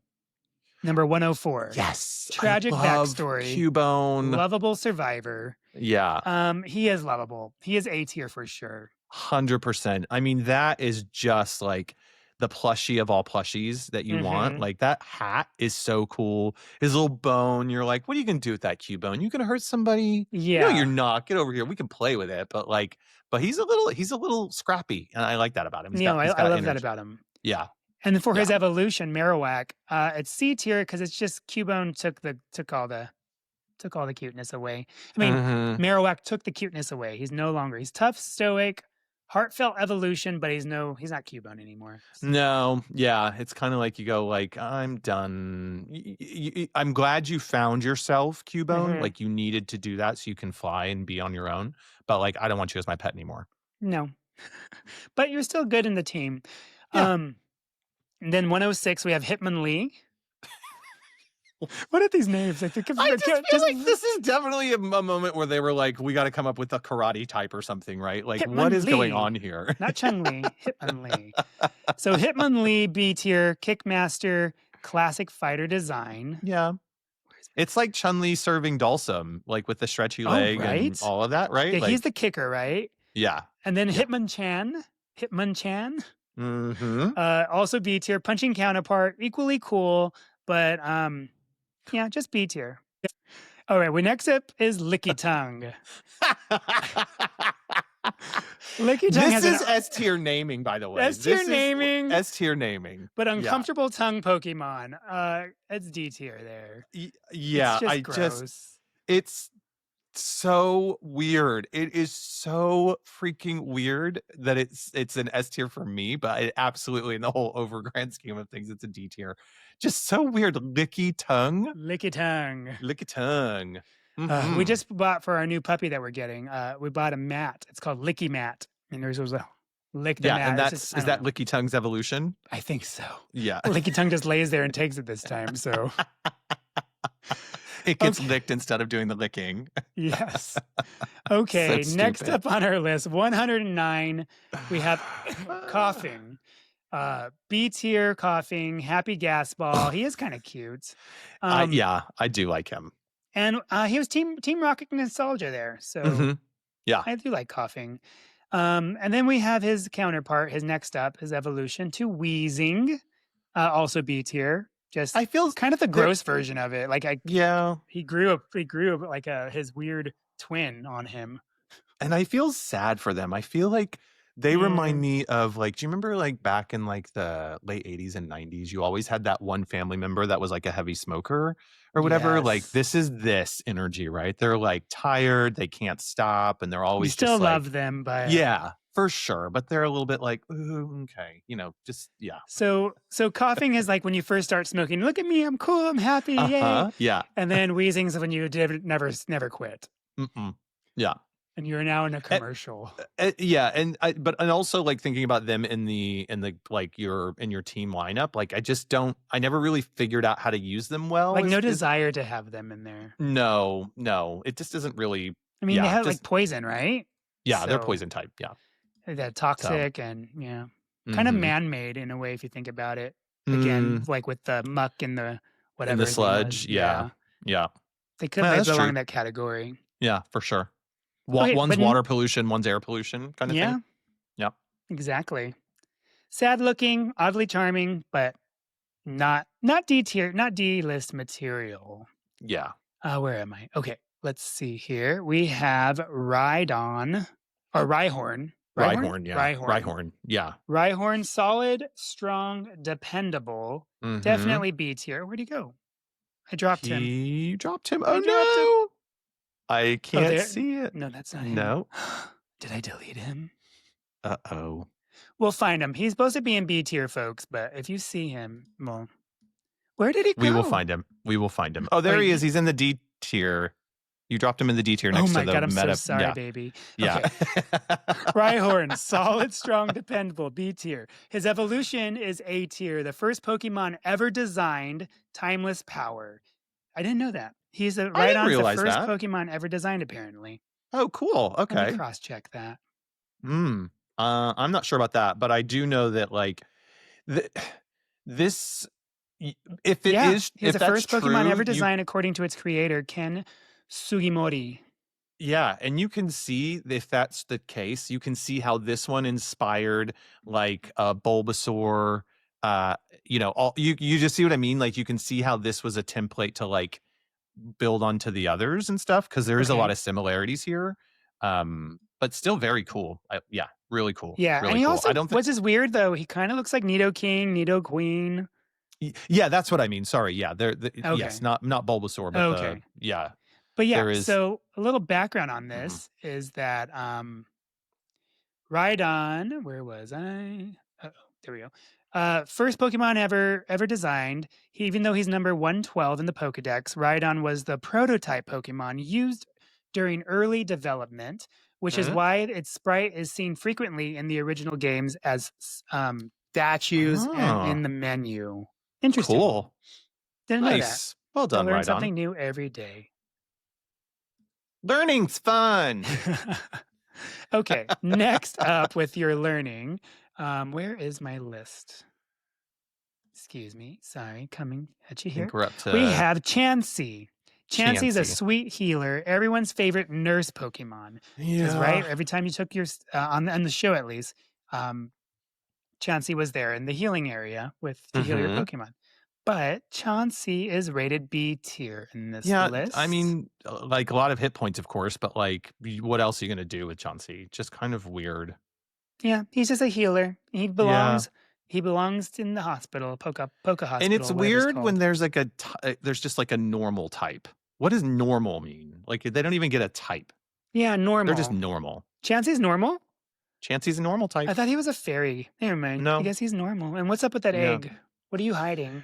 Number 104. Yes. Tragic backstory. Cubone. Lovable survivor. Yeah. He is lovable. He is A tier for sure. 100%. I mean, that is just like the plushie of all plushies that you want. Like that hat is so cool. His little bone, you're like, what are you gonna do with that Cubone? You gonna hurt somebody? Yeah. No, you're not. Get over here. We can play with it. But he's a little scrappy. And I like that about him. I love that about him. Yeah. And then for his evolution, Marowak, it's C tier because it's just Cubone took all the cuteness away. I mean, Marowak took the cuteness away. He's tough, stoic, heartfelt evolution, but he's not Cubone anymore. No, yeah, it's kind of like you go like, I'm done. I'm glad you found yourself, Cubone. Like you needed to do that so you can fly and be on your own. But like, I don't want you as my pet anymore. No, but you're still good in the team. Yeah. And then 106, we have Hitmonlee. What are these names? I think I just feel like this is definitely a moment where they were like, we got to come up with a karate type or something, right? Like, what is going on here? Not Chun-Li, Hitmonlee. So Hitmonlee, B tier, Kickmaster, classic fighter design. Yeah. It's like Chun-Li serving Dalsum, like with the stretchy leg and all of that, right? Yeah, like, he's the kicker, right? Yeah. And then Hitmonchan. Also B tier, punching counterpart, equally cool, but just B tier. All right, next up is Licky Tongue. Licky Tongue this is S tier naming, by the way. S tier naming. S tier naming. But uncomfortable tongue Pokemon. It's D tier there. Yeah, it's just gross. it's so weird. It is so freaking weird that it's an S tier for me, but it absolutely in the whole over grand scheme of things, it's a D tier. Just so weird. Licky tongue. Licky tongue. Licky tongue. We Mm-hmm. just bought for our new puppy that we're getting. We bought a mat. It's called Licky Mat, and there's was a lick the Yeah, and mat. It's just that's I is don't that know. Licky Tongue's evolution? I think so. Yeah. Licky tongue just lays there and takes it this time. So It gets okay, licked instead of doing the licking. yes. So Okay, next stupid. up on our list, 109, we have coughing. B tier coughing, happy gas ball. He is kind of cute. Yeah, I do like him. And he was Team Rocket Nostalgia there. So Mhm. Yeah. I do like coughing. And then we have his counterpart, his next up, his evolution to wheezing, also B tier. Just I feel kind of the there gross version of it. Like yeah, he grew up like his weird twin on him. and I feel sad for them. I feel like they remind Mm, me of, like, do you remember, like, back in, like, the late '80s and '90s, you always had that one family member that was, like, a heavy smoker or whatever? Like, yes. this is this energy, right? They're, like, tired, they can't stop, and they're You always still just like love them, but yeah, for sure, but they're a little bit like, "Ooh, okay," just yeah. so coughing is like when you first start smoking. Look at me, I'm cool, I'm happy, yay! Uh-huh, yeah. And then wheezing is when you never quit, Mm-mm. Yeah. and you're now in a commercial. Yeah, and also, like, thinking about them in the like, your in your team lineup, like, I never really figured out how to use them well Like no is desire to have them in there. no, no, it just doesn't really I mean, they yeah, have like just poison, right? yeah, they're So poison type, yeah. that So, toxic and yeah, kind of mhm. man-made in a way if you think about it. Again, Mm, like with the muck and the in whatever the his name was. sludge, yeah, Yeah, yeah. Yeah, they that's belong true. in that category. Yeah, for sure. Okay, One's but water pollution, one's air pollution kinda thing. yeah, Yep. exactly. Sad looking, oddly charming, but not D tier, not D list material. Yeah. Where am I? Okay, let's see here. We have Rhydon or Rhyhorn. Rhyhorn? Rhyhorn, yeah. Rhyhorn. Rhyhorn, yeah. Rhyhorn, solid, strong, dependable. Mhm. Definitely B tier. Where'd he go? I dropped him. He dropped him. I Oh, dropped him. no! I Oh, can't there. see it. No, that's not him. No. Did I delete him? Uh-oh. We'll find him. He's supposed to be in B tier, folks, but if you see him, well, where did he We will go? find him. We will find him. Oh, there he is. Wait, He's in the D tier. You dropped him in the D tier oh next to my the God, I'm so meta sorry, yeah. baby. Yeah. Okay. Rhyhorn, solid, strong, dependable, B tier. His evolution is A tier, the first Pokemon ever designed, timeless power. I didn't know that. I didn't Rhydon's the realize first that. Pokemon ever designed, apparently. Oh, cool. Let me Okay. cross check that. Hmm. I'm not sure about that, but I do know that, like, th this y Yeah, he's if the that's first Pokemon true, ever you designed according to its creator, Ken Sugimori. yeah, and you can see if that's the case, you can see how this one inspired, like, Bulbasaur, uh, all you just see what I mean? Like, you can see how this was a template to, like, build onto the others and stuff because there is a lot Okay. of similarities here, but still very cool. Yeah, really cool, Yeah, and really he cool. I also don't think what's his weird though? He kind of looks like Nidoking, Nidoqueen. yeah, that's what I mean, sorry, yeah, yes, Okay. not Bulbasaur, but Okay. yeah, But yeah, there is so a little background on mhm, this is that Rhydon, where was I? Oh, there we go. First Pokemon ever designed. Even though he's number 112 in the Pokedex, Rhydon was the prototype Pokemon used during early development, which is mhm. why its sprite is seen frequently in the original games as statues and in Oh, the menu. Interesting. cool. Didn't know that. Nice. Well I done, learn Rhydon. something new every day. Learning's fun. Okay, next up with your learning, where is my list? Excuse me, sorry, coming at you I think here. we're up We to have Chansey. Chansey's a Chansey. sweet healer, everyone's favorite nurse Pokemon. Because right, Yeah. every time you took your on the show at least, um, Chansey was there in the healing area to heal your Mhm. Pokemon. But Chansey is rated B tier in this Yeah, I list. mean, like, a lot of hit points, of course, but, like, what else are you gonna do with Chauncey? Just kind of weird. Yeah, he's just a healer. Yeah. He belongs in the hospital, Poke And it's Hospital, whatever it's weird when called. there's, like, there's just, like, a normal type. What does normal mean? Like they don't even get a type. Yeah, They're just normal. normal. Chansey's normal? Chansey's a normal I type. thought he was a fairy. Never mind. I No. guess he's normal. And what's up with that Yeah. egg? What are you hiding?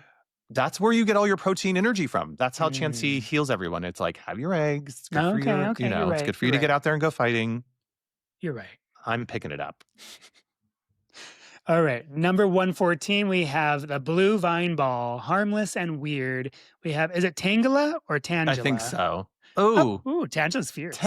That's where you get all your protein energy from. That's how Chansey Mm. heals everyone. It's like, have your eggs. It's good for Okay, your, okay. You're it's right. good for You're you to get right. out there and go fighting. You're right. I'm picking it up. All right. Number 114, we have the blue vine ball, harmless and weird. We have, is it Tangela or I think Tangela? so. Oh, Oh, ooh, Tangela's fierce.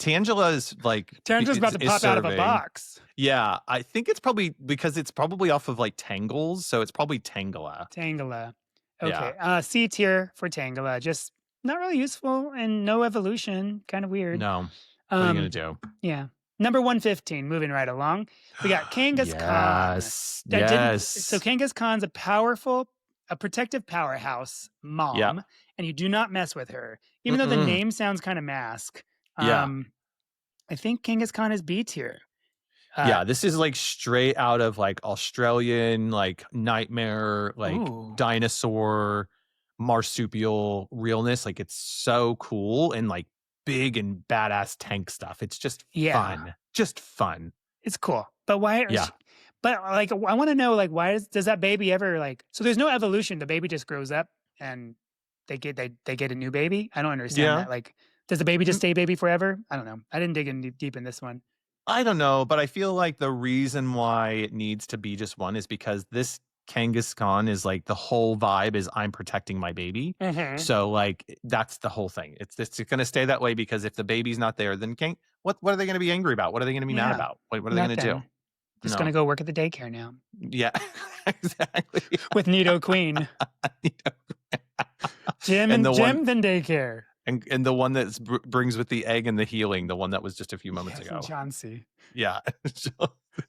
Tangela is like Tangela's about to is pop out of a serving. box. Yeah, I think it's probably because it's probably off of like Tangles, so it's probably Tangela. Tangela. Yeah. Okay. C tier for Tangela. Just not really useful and no evolution. Kind of weird. No. What are you gonna Um, do? yeah. Number 115, moving right along. We got Kangaskhan. Khan. Yes. That didn't so Yes. Kangaskhan's a powerful, a protective powerhouse Yep. mom, and you do not mess with her. Even though the Mm-mm. name sounds kind of mask. Yeah. I think Kangaskhan is B tier. Yeah, this is like straight out of like Australian, like nightmare, like Ooh. dinosaur, marsupial realness. Like it's so cool and like big and badass tank stuff. It's just Yeah. fun. Just fun. It's cool. But why Yeah. but like I want to know like why does that baby ever like so there's no evolution, the baby just grows up and they get a new baby? I don't understand Yeah. that. Like does the baby just stay baby forever? I don't know. I didn't dig in deep in this one. I don't know, but I feel like the reason why it needs to be just one is because this Kangaskhan is like the whole vibe is I'm protecting my baby. Mhm. So like that's the whole thing. It's going to stay that way because if the baby's not there, then what are they going to be angry about? What are they going to be mad Yeah. about? What are they going to do? Nothing. Just No. gonna go work at the daycare now Yeah. Exactly. with Nido Queen. Jim And and the Jim, one then daycare. and the one that brings with the egg and the healing, the one that was just a few moments Yes, ago. and Chauncey. Yeah. So,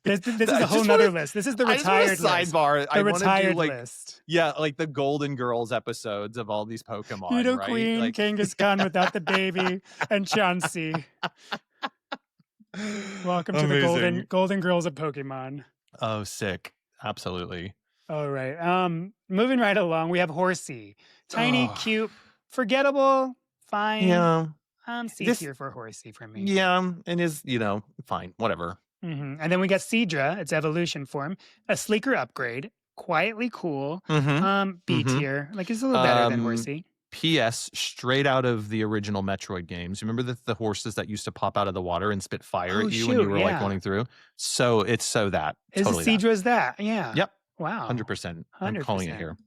This is I a whole just nother wanna list. This is the I just want retired a list. sidebar. I The want to do retired like list. yeah, like the Golden Girls episodes of all these Pokemon, Nido right? Queen, Like Kangaskhan without the baby, and Chauncey. Welcome to the amazing. Golden Girls of Pokemon. Oh, sick. Absolutely. All right. Moving right along, we have Horsey. Tiny, Oh, cute, forgettable, fine. yeah. C This tier for Horsey for me. yeah, and is, fine, whatever. And then we got Seadra, its evolution form, a sleeker upgrade, quietly cool. Mhm. B Mhm. tier, like it's a little better than Um Horsey. PS, straight out of the original Metroid games. Remember the horses that used to pop out of the water and spit fire Oh at you when you shoot, were like yeah. going through? So it's so that. Is Totally that. Seadra's that? Yeah. Yep. Wow. 100%. I'm calling it 100%. here.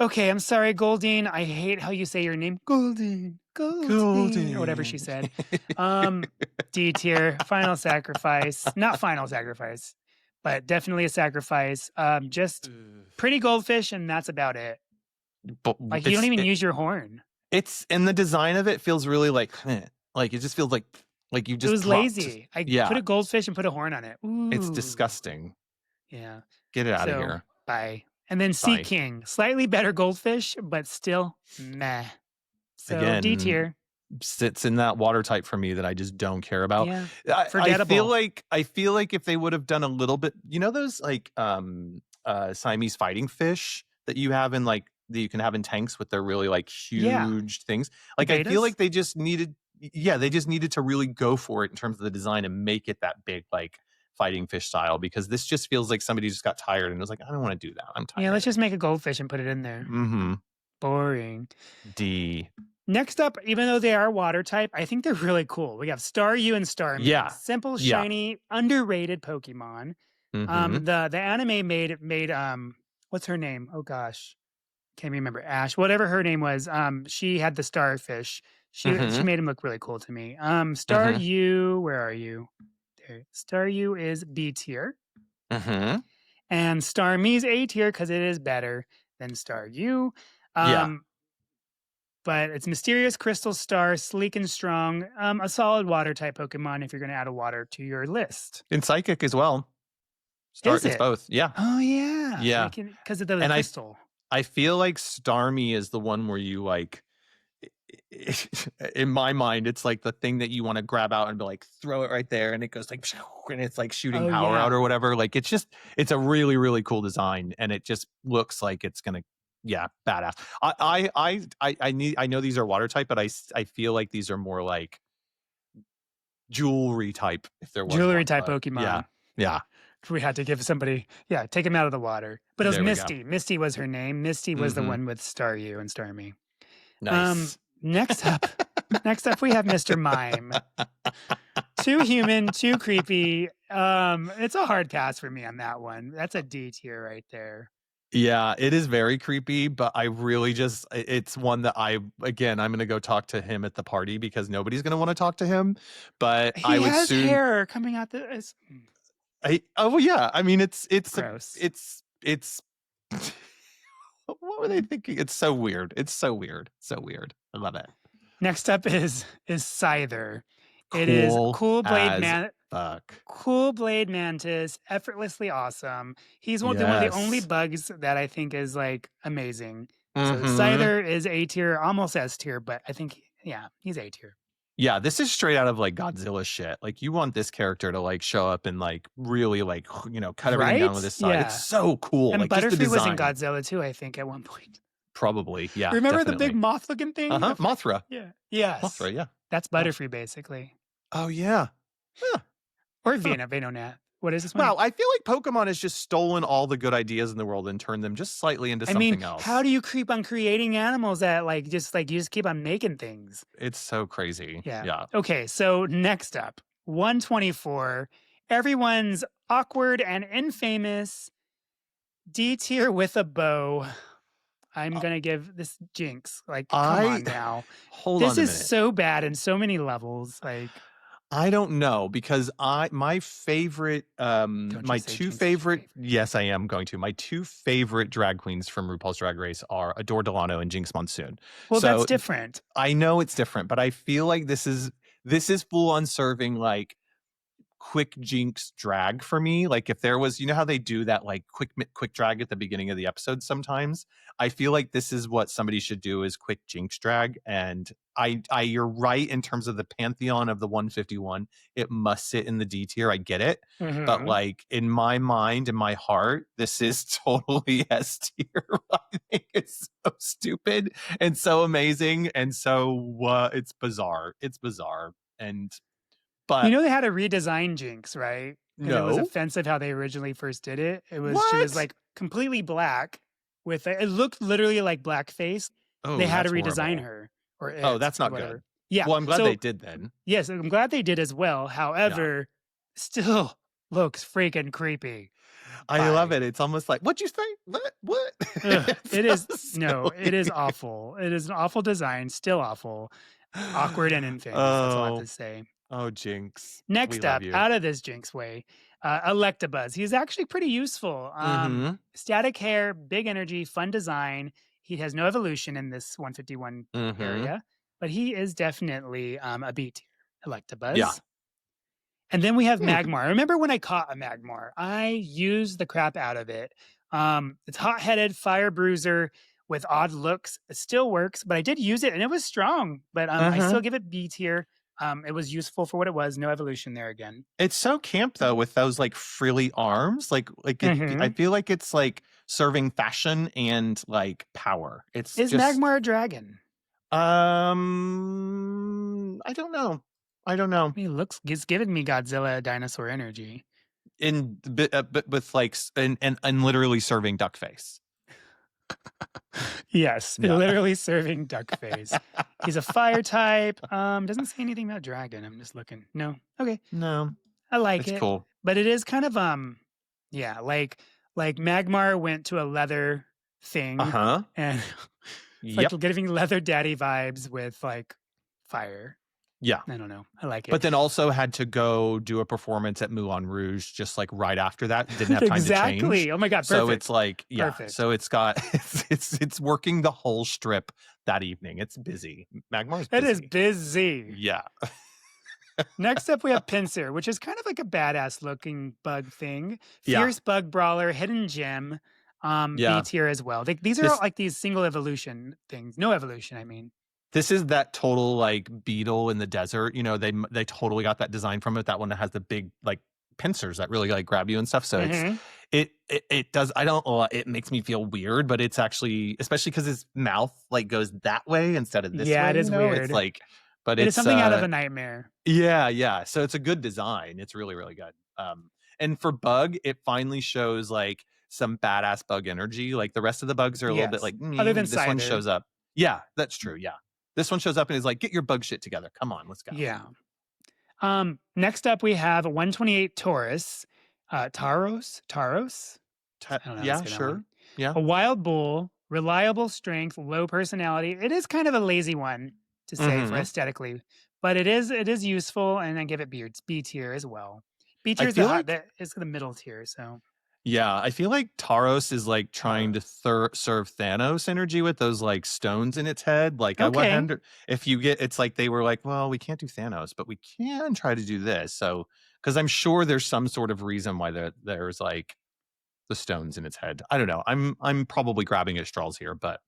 Okay, I'm sorry, Goldine. I hate how you say your name. Goldine. Goldine. Or whatever she said. D tier, final sacrifice. Not final sacrifice, but definitely a sacrifice. Just pretty goldfish, and that's about it. But Like you don't even use your horn. it's and the design of it feels really like like it just feels like you It just was dropped. lazy. I Yeah. put a goldfish and put a horn on it. It's Ooh. disgusting. Yeah. Get it out of So here. bye. And then Sea Bye. King, slightly better goldfish, but still meh. So D Again, tier. sits in that water type for me that I just don't care about. Yeah. I Forgettable. feel like if they would have done a little bit, those like Siamese fighting fish that you have in like that you can have in tanks with their really like Yeah. huge things. Like I feel Betas? like they just needed to really go for it in terms of the design and make it that big like fighting fish style because this just feels like somebody just got tired and was like, I don't want to do that. I'm tired. Yeah, let's just make a goldfish and put it in there. Mm-hmm. Boring. D. Next up, even though they are water type, I think they're really cool. We have Staryu and Starmie. Yeah. Simple, Yeah. shiny, underrated Pokemon. Mm-hmm. The anime made what's her name? Oh gosh. Can't remember. Ash, whatever her name was. She had the starfish. She made him look really cool to me. Staryu, where are you? There. Staryu is B tier. Mm-hmm. And Starmie's A tier because it is better than Staryu. Yeah. But it's mysterious crystal star, sleek and strong. A solid water type Pokemon if you're going to add a water to your list. And psychic as well. Is It's it? both. Yeah. Oh yeah. Yeah. Because of the And crystal. I feel like Starmie is the one where you like in my mind, it's like the thing that you want to grab out and be like, throw it right there, and it goes like, and it's like shooting power out or whatever. Like it's a really, really cool design, and it just looks like it's gonna, Yeah, badass. I know these are water type, but I feel like these are more like jewelry type if there was Jewelry one, type but yeah. Pokemon. Yeah, We had to give somebody, yeah, take him out of the water. But it was there we go. Misty. Misty was her name. Misty was the Mhm. one with Staryu and Starmie. Nice. Next up, next up we have Mr. Mime. Too human, too creepy. It's a hard pass for me on that one. That's a D tier right there. Yeah, it is very creepy, but I really just it's one that I'm gonna go talk to him at the party because nobody's gonna wanna talk to him, but I He would has soon hair coming out the it's well, yeah, I mean, gross. it's what were they thinking? It's so weird. It's so weird. So weird. I love it. Next up is Scyther. It is Cool as fuck. Cool Blade Mantis, effortlessly awesome. He's one of the only Yes. bugs that I think is like amazing. So Mhm. Scyther is A tier, almost S tier, but I think yeah, he's A tier. Yeah, this is straight out of, like, Godzilla shit. Like, you want this character to, like, show up and, like, really, like, cut everything down with Right? his side. It's Yeah. so cool, And like, just the Butterfree was in design. Godzilla too, I think, at one point. Probably, yeah, Remember the big definitely. moth looking thing? Uh-huh, Mothra. Yeah. Yes. Mothra, yeah, That's yeah. Butterfree basically. Oh, yeah. Huh, Or huh. Venonat. What is this one? Wow, I feel like Pokemon has just stolen all the good ideas in the world and turned them just slightly into I mean, something how else. do you creep on creating animals that like you just keep on making things? It's so crazy. Yeah. Yeah. Okay, so next up, 124. Everyone's awkward and infamous D tier with a bow. I'm Uh, gonna give this Jinx. Like, come I on now. hold This on a is minute. so bad in so many levels. Like, I don't know because my favorite, don't you my say 2 Jinx is your favorite favorite. yes, I am going to. My 2 favorite drag queens from RuPaul's Drag Race are Adore Delano and Jinx Monsoon. Well, that's So, different. I know it's different, but I feel like this is full on serving, like, quick Jinx drag for me. Like if there was, how they do that like quick drag at the beginning of the episode sometimes. I feel like this is what somebody should do is quick Jinx drag. And I you're right in terms of the pantheon of the 151. It must sit in the D tier. I get it. But Mhm. like in my mind, in my heart, this is totally S tier. I think it's so stupid and so amazing. And so it's bizarre. It's bizarre. And You but know they had to redesign Jinx, right? Because it was no. offensive how they originally first did it. She was What? like completely black with it looked literally like blackface. They Oh, had to that's redesign horrible. her or Oh, it that's or not whatever. good. Yeah. Well, I'm glad they So did then. yes, I'm glad they did as well. Yeah. However, still looks freaking creepy. I love Bye. it. It's almost like, "What'd you say? What? What?" Ugh, It's it is no, so it is weird. awful. It is an awful design, still awful, awkward and infamous. That's all I have to Oh. say. Oh, Jinx. We Next love up, you. out of this Jinx way, Electabuzz. He's actually pretty useful. Mhm. Static hair, big energy, fun design. He has no evolution in this 151 Mhm. area, but he is definitely a B tier. Yeah. Electabuzz. And then we have Hmm. Magmar. I remember when I caught a Magmar, I used the crap out of it. It's hot headed, fire bruiser with odd looks. It still works, but I did use it and it was strong. But I still Mhm. give it B tier. It was useful for what it was. No evolution there again. It's so camp though with those, like, frilly arms. Like, I Hmm. feel like it's, like, serving fashion and, like, power. It's Is just Magmar a dragon? I don't know. I don't know. I mean, he's giving me Godzilla dinosaur energy. But with like and literally serving duck face. Yes, Yeah. literally serving duck face. He's a fire type. Doesn't say anything about dragon. I'm just looking. No. Okay. No, I like it's it. cool. But it is kind of yeah, like Magmar went to a leather thing Uh-huh. and it's like Yep. giving leather daddy vibes with like fire. Yeah. I don't know. I like it. But then also had to go do a performance at Moulin Rouge just like right after that. Didn't have time to change. Exactly. Oh my god, So it's perfect. like, yeah. Perfect. So it's got it's working the whole strip that evening. It's busy. Magmar's It is busy. busy. Yeah. Next up, we have Pinsir, which is kind of like a badass looking bug thing. Yeah. Fierce bug brawler, hidden gem, B Yeah. tier as well. These are all This like these single evolution things. No evolution, I mean. This is that total, like, beetle in the desert, they totally got that design from it, that one that has the big, like, pincers that really, like, grab you and stuff, so Hmm. It does. I don't. It makes me feel weird, but it's actually, especially because his mouth like goes that way instead of this Yeah, it way. is It's weird. like, but It is it's something out of a nightmare. yeah, yeah. So it's a good design. It's really, really good. And for Bug, it finally shows like some badass Bug energy. Like the rest of the bugs are a little bit Yes. like, Other than this one Scyther. shows up. Yeah, that's true. Yeah. This one shows up and is like, get your bug shit together. Come on, let's go. Yeah. Next up we have 128 Taurus. Taros? I don't know how to Yeah, say that one. sure. Yeah. A wild bull, reliable strength, low personality. It is kind of a lazy one to say for Hmm. aesthetically, but it is useful, and I give it B tier as well. B I tier is feel like the middle tier. So Yeah, I feel like Taros is like trying to Taros. serve Thanos energy with those like stones in its head. Like, I Okay. wonder if you get, it's like they were like, well, we can't do Thanos, but we can try to do this. So, because I'm sure there's some sort of reason why there's like the stones in its head. I don't know. I'm probably grabbing at straws here, but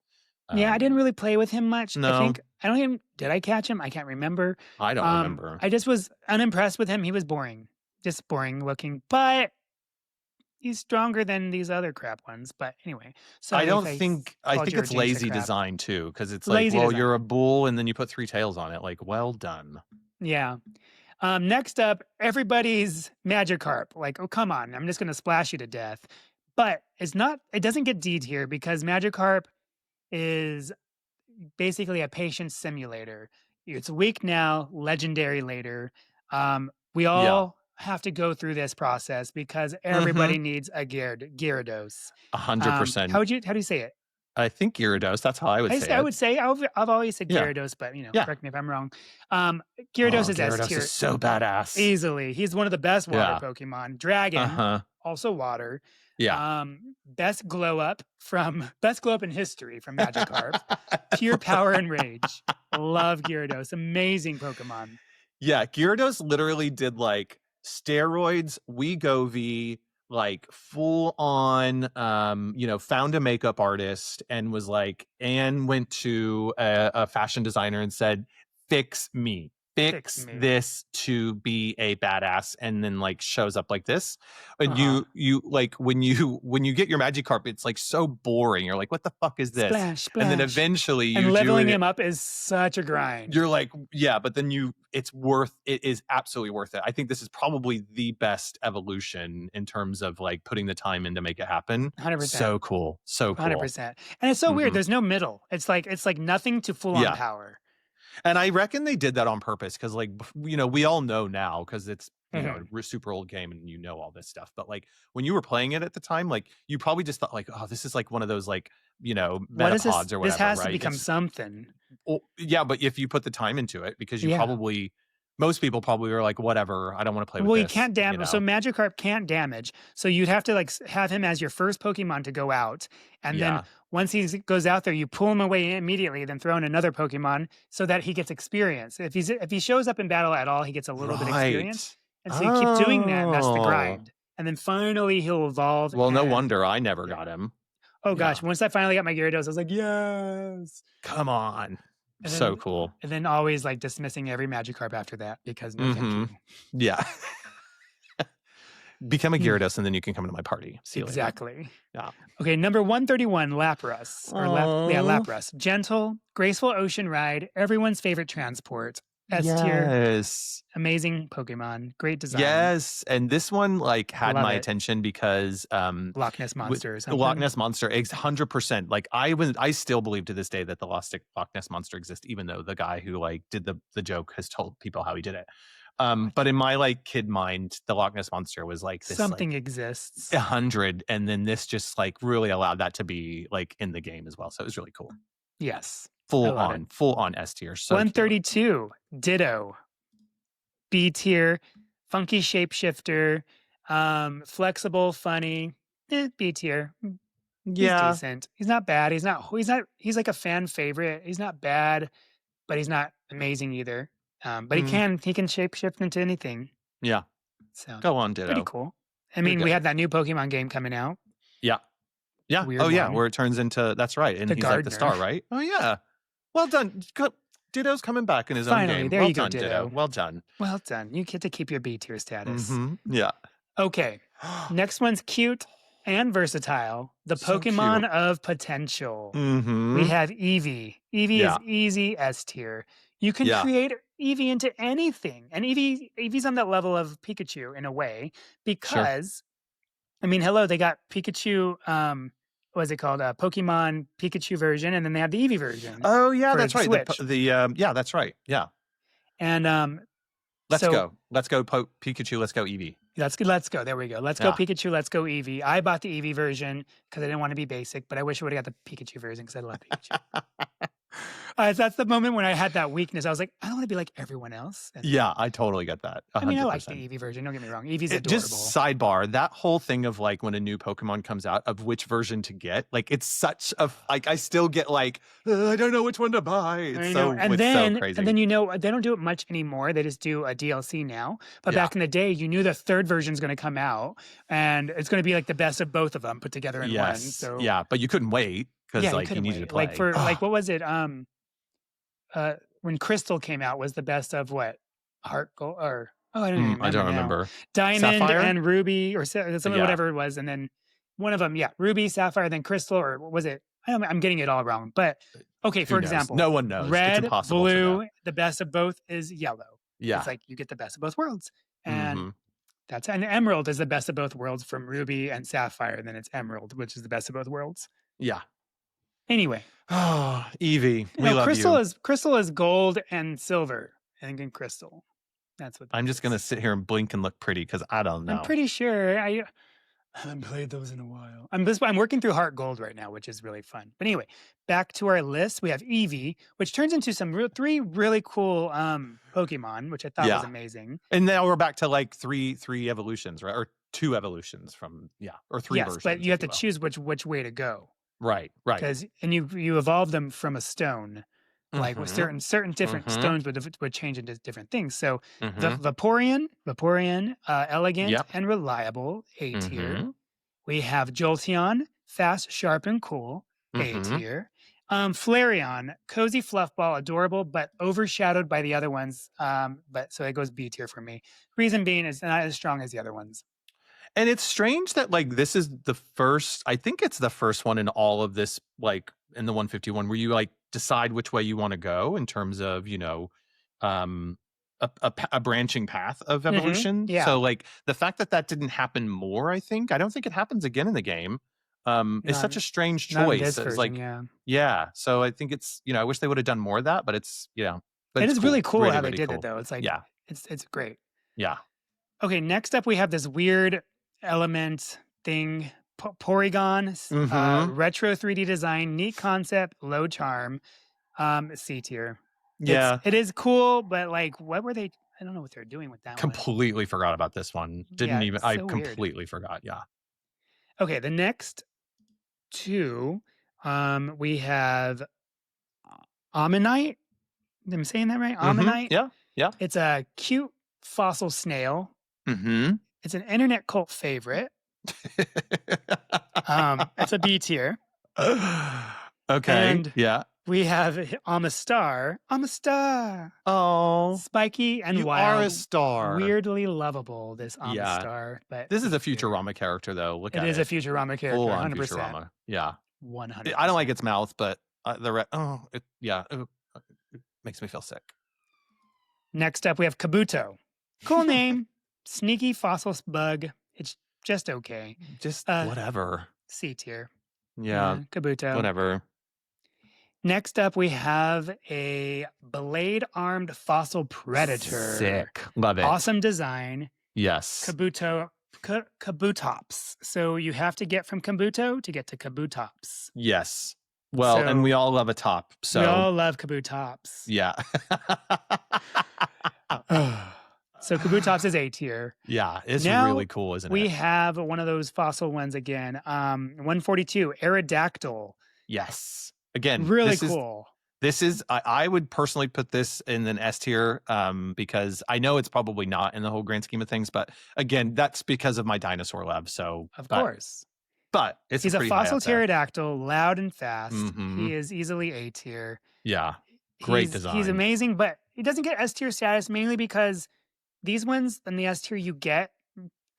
Yeah, I didn't um, really play with him much. no, I don't even did I catch him? I can't remember. I don't remember. I just was unimpressed with him. He was boring. Just boring looking. But he's stronger than these other crap ones. But anyway, I sorry if don't I think I called think your it's James a lazy crap. design too, because it's like, Lazy well, you're a design. bull and then you put three tails on it. Like, well done. Yeah. Next up, everybody's Magikarp. Like, oh, come on. I'm just going to splash you to death. But it doesn't get D tier because Magikarp is basically a patient simulator. It's weak now, legendary later. We Yeah. all have to go through this process because Mm-hmm. everybody needs a Gyarados. A hundred percent. How do you say it? I think Gyarados, that's how I would say I it. would say I've always said Yeah, Gyarados, but yeah. correct me if I'm wrong. Gyarados Oh, is S Gyarados is tier so badass. easily. He's one of the best water Yeah. Pokemon. Dragon, Uh-huh. also water. Yeah. Best glow up in history from Magikarp. Pure power and rage. Love Gyarados. Amazing Pokemon. Yeah, Gyarados literally did, like, steroids, Wegovy, like, full on, found a makeup artist and was like and went to a fashion designer and said, "Fix me. Fix Fix me. this to be a badass," and then, like, shows up like this. And Uh-huh. you like, when you get your Magikarp, it's, like, so boring. You're like, "What the fuck is this?" Splash, And then splash. eventually And you do leveling it. him up is such a grind. You're like, yeah, but then it is absolutely worth it. I think this is probably the best evolution in terms of like putting the time in to make it happen. 100%. So cool. So cool. 100%. And it's so weird. Hmm. There's no middle. It's like nothing to full on Yeah. power. And I reckon they did that on purpose because, like, we all know now because it's, Mhm. a super old game and all this stuff. But like when you were playing it at the time, like you probably just thought like, oh, this is like one of those like, What is this? metapods or This whatever, has to right? become something. Yeah, but if you put the time into it, because Yeah. most people probably are like, whatever, I don't want to play with Well, he this, can't damage. So Magikarp can't damage. So you'd have to have him as your first Pokemon to go out, and then Yeah. once he goes out there, you pull him away immediately, then throw in another Pokemon so that he gets experience. If he shows up in battle at all, he gets a little bit of experience, Right. and so you keep doing that, and that's the Oh. grind. And then finally he'll evolve. Well, no And wonder I never yeah. got him. Oh Yeah. gosh, once I finally got my Gyarados, I was like, yes. Come on. And So then cool. always like dismissing every Magikarp after that because no, thank Mhm. you. Yeah. Become a Mm, Gyarados and then you can come to my party. See you later. exactly. Yeah. Okay, number 131, Lapras. Oh. Lapras. Gentle, graceful ocean ride, everyone's favorite transport. S tier, Yes. amazing Pokemon, great design. Yes. And this one like had Love my it. attention because Loch Ness Monster or the Loch something. Ness Monster, 100%. Like I still believe to this day that the Loch Ness Monster exists, even though the guy who like did the joke has told people how he did it. But in my like kid mind, the Loch Ness Monster was like this like Something exists. 100, and then this just like really allowed that to be like in the game as well. So it was really cool. Yes. I Full love it. on S tier. So cute. 132, Ditto. B tier, funky shapeshifter, flexible, funny. B tier. He's Yeah. decent. He's not bad. He's like a fan favorite. He's not bad, but he's not amazing either. But Mm, he can shapeshift into anything. yeah. So Go on, pretty Ditto. cool. I You're mean, we good. had that new Pokemon game coming out. Yeah. Yeah. Weird Oh yeah, one. where it turns into, that's right. And The he's like the gardener. star, right? Oh yeah. Well done. Ditto's coming back in his own Finally, game. there Well you go, done, Ditto. Ditto. Well done. Well done. You get to keep your B tier status. Mm-hmm. Yeah. Okay. Next one's cute. and versatile, the So cute. Pokemon of potential. We Mm-hmm. have Eevee. Eevee is Yeah. easy S tier. You can Yeah. create Eevee into anything. And Eevee's on that level of Pikachu in a way Sure. because I mean, hello, they got Pikachu what is it called? Pokemon Pikachu version and then they have the Eevee version Oh yeah, for that's the right. Switch. Yeah, that's right. Yeah. And Let's so go. Let's go Pikachu. Let's go Eevee. let's go. There we go. Let's go Yeah. Pikachu. Let's go Eevee. I bought the Eevee version because I didn't want to be basic, but I wish I would have got the Pikachu version because I love Pikachu. That's the moment when I had that weakness. I was like, I don't want to be like everyone else. And Yeah, I totally get that. I mean, I like the 100%. Eevee version. Don't get me wrong. Eevee's It adorable. just sidebar, that whole thing of like when a new Pokemon comes out of which version to get, like it's such a like I still get like I don't know which one to buy. I know. It's so And then crazy. you know they don't do it much anymore. They just do a DLC now. But Yeah. back in the day, you knew the third version's going to come out and it's going to be like the best of both of them put together in one. Yes. So Yeah, but you couldn't wait because yeah, you like you couldn't needed to wait. Like play. for like Ah, what was it? When Crystal came out was the best of what? Heart Gold or oh, I don't even I remember don't now. remember. Diamond Sapphire? and Ruby or something, Yeah. whatever it was, and then one of them, yeah, Ruby, Sapphire, then Crystal, or what was it? I'm getting it all wrong. But okay, Who for knows? example, No one knows. It's red, impossible to know. blue, the best of both is yellow. It's Yeah. like you get the best of both worlds, and Mhm. that's and Emerald is the best of both worlds from Ruby and Sapphire. And then it's Emerald, which is the best of both worlds. Yeah. Anyway, Oh, Evie, we no, love you. Crystal is gold and silver, and again Crystal. That's what that I'm just is. gonna sit here and blink and look pretty because I don't I'm know. pretty sure I haven't played those in a while. I'm working through Heart Gold right now, which is really fun. But anyway, back to our list. We have Eevee, which turns into three really cool Pokemon, which I thought was Yeah. amazing. And now we're back to like three evolutions, right? Or two evolutions from or three Yes, but versions, you have if you to will. choose which way to go Right, right. because and you evolve them from a stone. Like with Mhm. certain different Mhm. stones would change into different things. So the Mhm. Vaporeon, elegant Yep. and reliable, A tier. Mhm. We have Jolteon, fast, sharp, and cool, A Mhm. tier. Flareon, cozy fluffball, adorable, but overshadowed by the other ones. But so it goes B tier for me. Reason being is not as strong as the other ones. And it's strange that like this is the first, I think it's the first one in all of this, like in the 151, where you like decide which way you want to go in terms of, um, a branching path of evolution. Yeah, So like the fact that that didn't happen more, I think, I don't think it happens again in the game. Is not such a strange not in choice. this It's version. like, Yeah, yeah. So I think it's, I wish they would have done more of that, but but it it's is really cool. cool Really, how they really did it cool. though. It's like Yeah. it's great. Yeah. Okay, next up we have this weird element thing, Porygon, Mm-hmm. retro 3D design, neat concept, low charm, C tier. Yeah. It is cool, but like, what were they? I don't know what they're doing with that one. Completely forgot about this one. Didn't Yeah, even it's I so weird. completely forgot, yeah. Okay, the next two, we have Ammonite. Am I saying that right? Mhm. Ammonite. Yeah, yeah. It's a cute fossil snail. Mhm. It's an internet cult favorite. It's a B tier. Okay, And yeah. we have Amistar. Amistar! Oh, Spiky and you are a wild, star. weirdly lovable, this Yeah. Amistar, but This is B a tier. Futurama character, though, look It at is a it. Futurama Full character, on 100%. Futurama, yeah. I don't like 100%. its mouth, but, the re oh, it yeah, ooh, it makes me feel sick. Next up, we have Kabuto. Cool name, sneaky fossil bug. It's just okay. Just Uh, whatever. C tier. Yeah, Yeah, Kabuto. whatever. Next up, we have a blade armed fossil predator. Sick. Love it. Awesome design. Yes. Kabutops. So you have to get from Kabuto to get to Kabutops. Yes. Well, and we So all love a top, we so all love Kabutops. yeah. So Kabutops is A tier. Yeah, it's Now really cool, isn't we it? have one of those fossil ones again. 142, Aerodactyl. Yes. Again, Really cool. I would personally put this in an S tier, because I know it's probably not in the whole grand scheme of things, but again, that's because of my dinosaur love. So, Of course. but it's He's a pretty high fossil up there. pterodactyl, loud and fast. Mhm. He is easily A tier. Yeah. Great He's design. amazing, but he doesn't get S tier status mainly because these ones in the S tier you get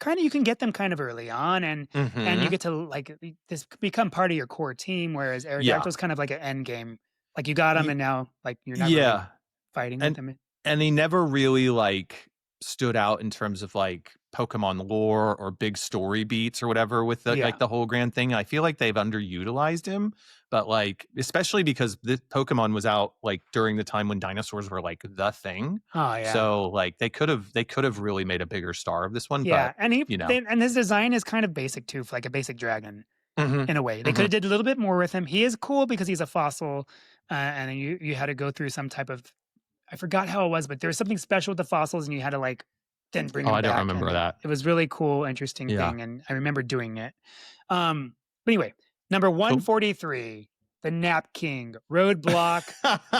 kinda you can get them kind of early on, and you Mhm. get to, like, this become part of your core team, whereas Yeah. Aerodactyl's kind of like an end game. Like, you got 'em, Ye and now, like, you're not really yeah. fighting with And them. and he never really, like, stood out in terms of, like, Pokemon lore or big story beats or whatever with the like, Yeah. the whole grand thing. I feel like they've underutilized him, but, like, especially because this Pokemon was out, like, during the time when dinosaurs were, like, the thing. Oh, yeah. So, like, they could've really made a bigger star of this one, Yeah, but, and you know. his design is kind of basic too, for like a basic dragon Mhm. in a way. They coulda Mhm. did a little bit more with him. He is cool because he's a fossil, and then you had to go through some type of, I forgot how it was, but there was something special with the fossils, and you had to, like, then bring Oh, him I don't back, remember and that. it was really cool, interesting Yeah. thing, and I remember doing it. But anyway, number Cool. 143, the Nap King, roadblock,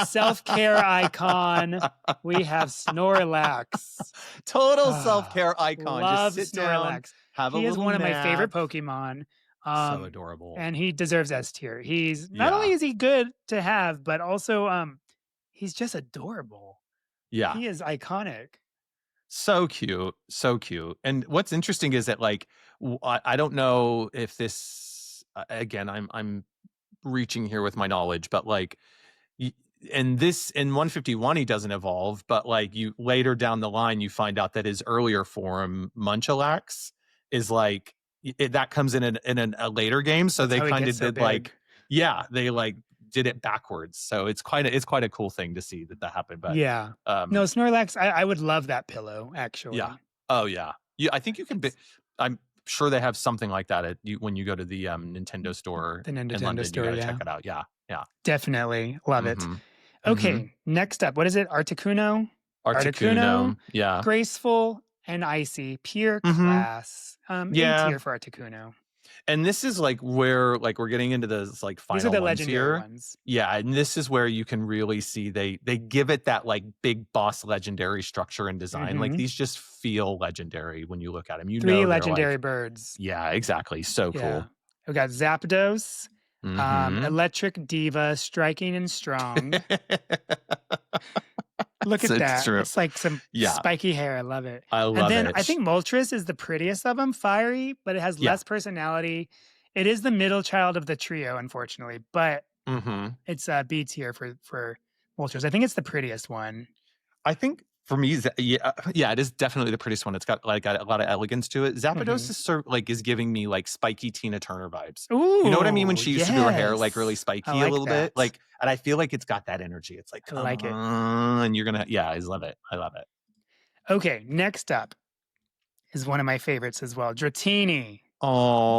self-care icon. We have Snorlax. Total Ah, self-care icon. Just love sit down, Snorlax. have a He is little one of my favorite nap. Pokemon, So adorable. and he deserves S tier. He's not only Yeah. is he good to have, but also, he's just adorable. Yeah. He is iconic. So cute. So cute. And what's interesting is that, like, I don't know if this again, I'm reaching here with my knowledge, but, like, y and this in 151, he doesn't evolve, but, like, you later down the line, you find out that his earlier form, Munchlax, is, like, that comes in a later game, so That's they how he kinda gets so did, big. like, yeah, they, like, did it backwards, so it's quite a cool thing to see that that happened, but, Yeah. No, um, Snorlax, I would love that pillow, yeah. actually. Oh, yeah. Yeah, I think you can be It's I'm sure they have something like that at you when you go to the, Nintendo store the in Nintendo London, you store, gotta check yeah. it out, yeah, yeah. Definitely. Love it. Mhm. Mhm. Okay, next up, what is it? Articuno? Articuno, Articuno, yeah. graceful and icy, pure Mhm. class. A Yeah, tier for Articuno. and this is, like, where, like, we're getting into those, like, These are final the ones legendary here. ones. Yeah, and this is where you can really see they give it that, like, big boss legendary structure and design, like, Mhm. these just feel legendary when you look at them. You 3 know they're legendary like birds. yeah, exactly, so Yeah. cool. We got Zapdos, Mhm. Electric Diva, striking and strong. Look at It's that. true. It's like some Yeah, spiky hair. I love it. I And love then it. I think Moltres is the prettiest of them, fiery, but it has Yeah. less personality. It is the middle child of the trio, unfortunately, but Mhm. it's a B tier for Moltres. I think it's the prettiest one. I think for me, yeah, it is definitely the prettiest one. It's got, like, got a lot of elegance to it. Zapdos Mhm. is like, is giving me, like, spiky Tina Turner vibes. You know what I mean? When Ooh, she used to do her hair, like, really yes. I spiky a like little bit? that. Like, and I feel like it's got that energy. It's like, I "Come like it. on," and you're gonna yeah, I love it. I love it. Okay, next up is one of my favorites as well, Dratini.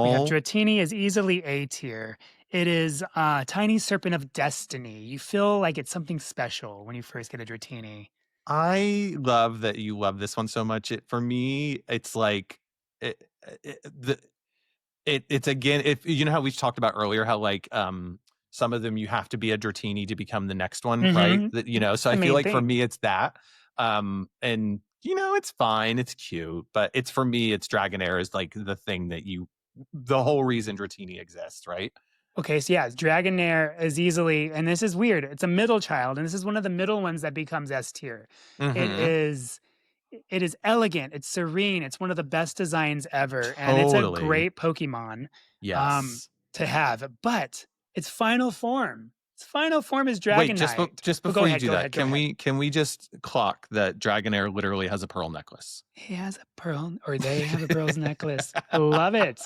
We have Oh, Dratini is easily A tier. It is a tiny serpent of destiny. You feel like it's something special when you first get a Dratini. I love that you love this one so much. For me, it's like, it the it's again, if you know how we've talked about earlier, how, like, some of them you have to be a Dratini to become the next one, right? Mhm. That, It's so the I feel main like for thing. me it's that. And it's fine, it's cute, but it's for me, it's Dragonair is like the thing that the whole reason Dratini exists, right? Okay, so yeah, Dragonair is easily, and this is weird. It's a middle child, and this is one of the middle ones that becomes S tier. It Mm-hmm. is it is elegant, it's serene, it's one of the best designs ever, and it's a Totally. great Pokemon Yes. to have. But its final form is Wait, Dragonite. just But go before you ahead, do go that, ahead, go can ahead. we just clock that Dragonair literally has a pearl necklace? He has a pearl, or they have a pearl's necklace. I love it.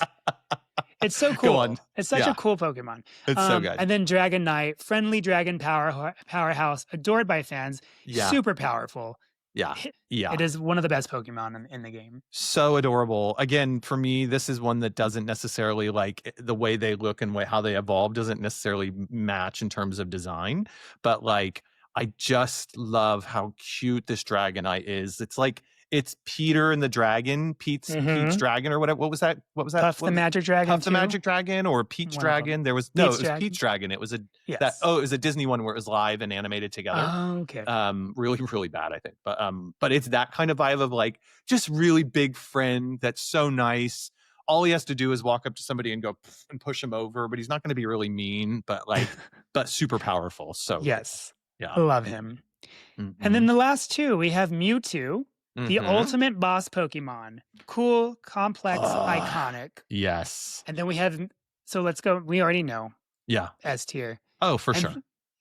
It's so Go on. cool. It's such a Yeah, cool Pokemon. it's so good. And then Dragonite, friendly dragon powerhouse, adored by fans, Yeah. super powerful. Yeah. It Yeah. is one of the best Pokemon in the game. So adorable. Again, for me, this is one that doesn't necessarily, like, the way they look and how they evolve doesn't necessarily match in terms of design, but, like, I just love how cute this Dragonite is. It's like it's Peter and the Dragon, Pete's Mhm. Dragon or whatever. What was that? What was that? Puff the What was Magic Dragon Puff the too. Magic Dragon or Peach One of them. Dragon? There was no, Pete's it was Peach Dragon. Dragon. It was a that Yes. oh, it was a Disney one where it was live and animated together. Oh, okay. Really, really bad, I think. But it's that kind of vibe of, like, just really big friend that's so nice. All he has to do is walk up to somebody and go "Pff," and push him over, but he's not going to be really mean, but super powerful. So cool. Yes. Yeah. I love him. And then Hmm. the last two, we have Mewtwo. The Mhm. ultimate boss Pokemon. Cool, complex, Ah, iconic. yes. And then we have so let's go we already know Yeah. S tier. Oh, for And sure.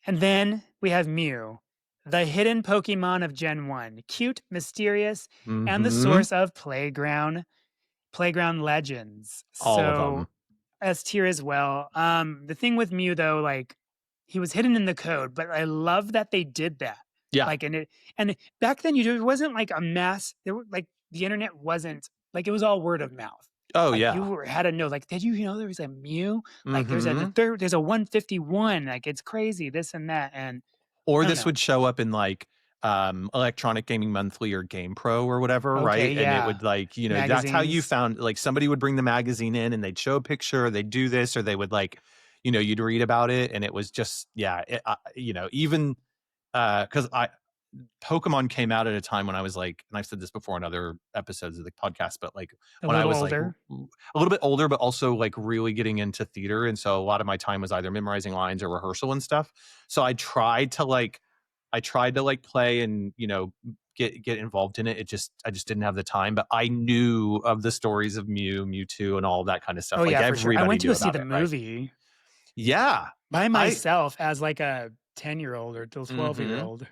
and then we have Mew, the hidden Pokemon of Gen 1. Cute, mysterious, and the Mhm. source of playground legends. All of So them. S tier as well. The thing with Mew though, like he was hidden in the code, but I love that they did that. Yeah. Like, and back then there wasn't like a mass. There were like the internet wasn't like it was all word of mouth. Oh, Like yeah. had to know. Like, did you know there was a Mew? Like, Mhm. there's a 151. Like, it's crazy. This and that. And Or I don't this know. would show up in, like, Electronic Gaming Monthly or GamePro or whatever, Okay, right? And it yeah, would, like, that's how you magazines. found like, somebody would bring the magazine in and they'd show a picture, or they'd do this, or they would, like, you'd read about it, and it was just yeah, even, because I Pokemon came out at a time when I was like, and I've said this before in other episodes of the podcast, but like A when I little was like older. a little bit older, but also like really getting into theater. And so a lot of my time was either memorizing lines or rehearsal and stuff. So I tried to like play and, get involved in it. I just didn't have the time, but I knew of the stories of Mewtwo and all that kind of stuff. Oh Like yeah, for sure. I everybody went to knew go see about the it, right? movie Yeah. by I myself as like a 10-year-old or 12-year mhm. old,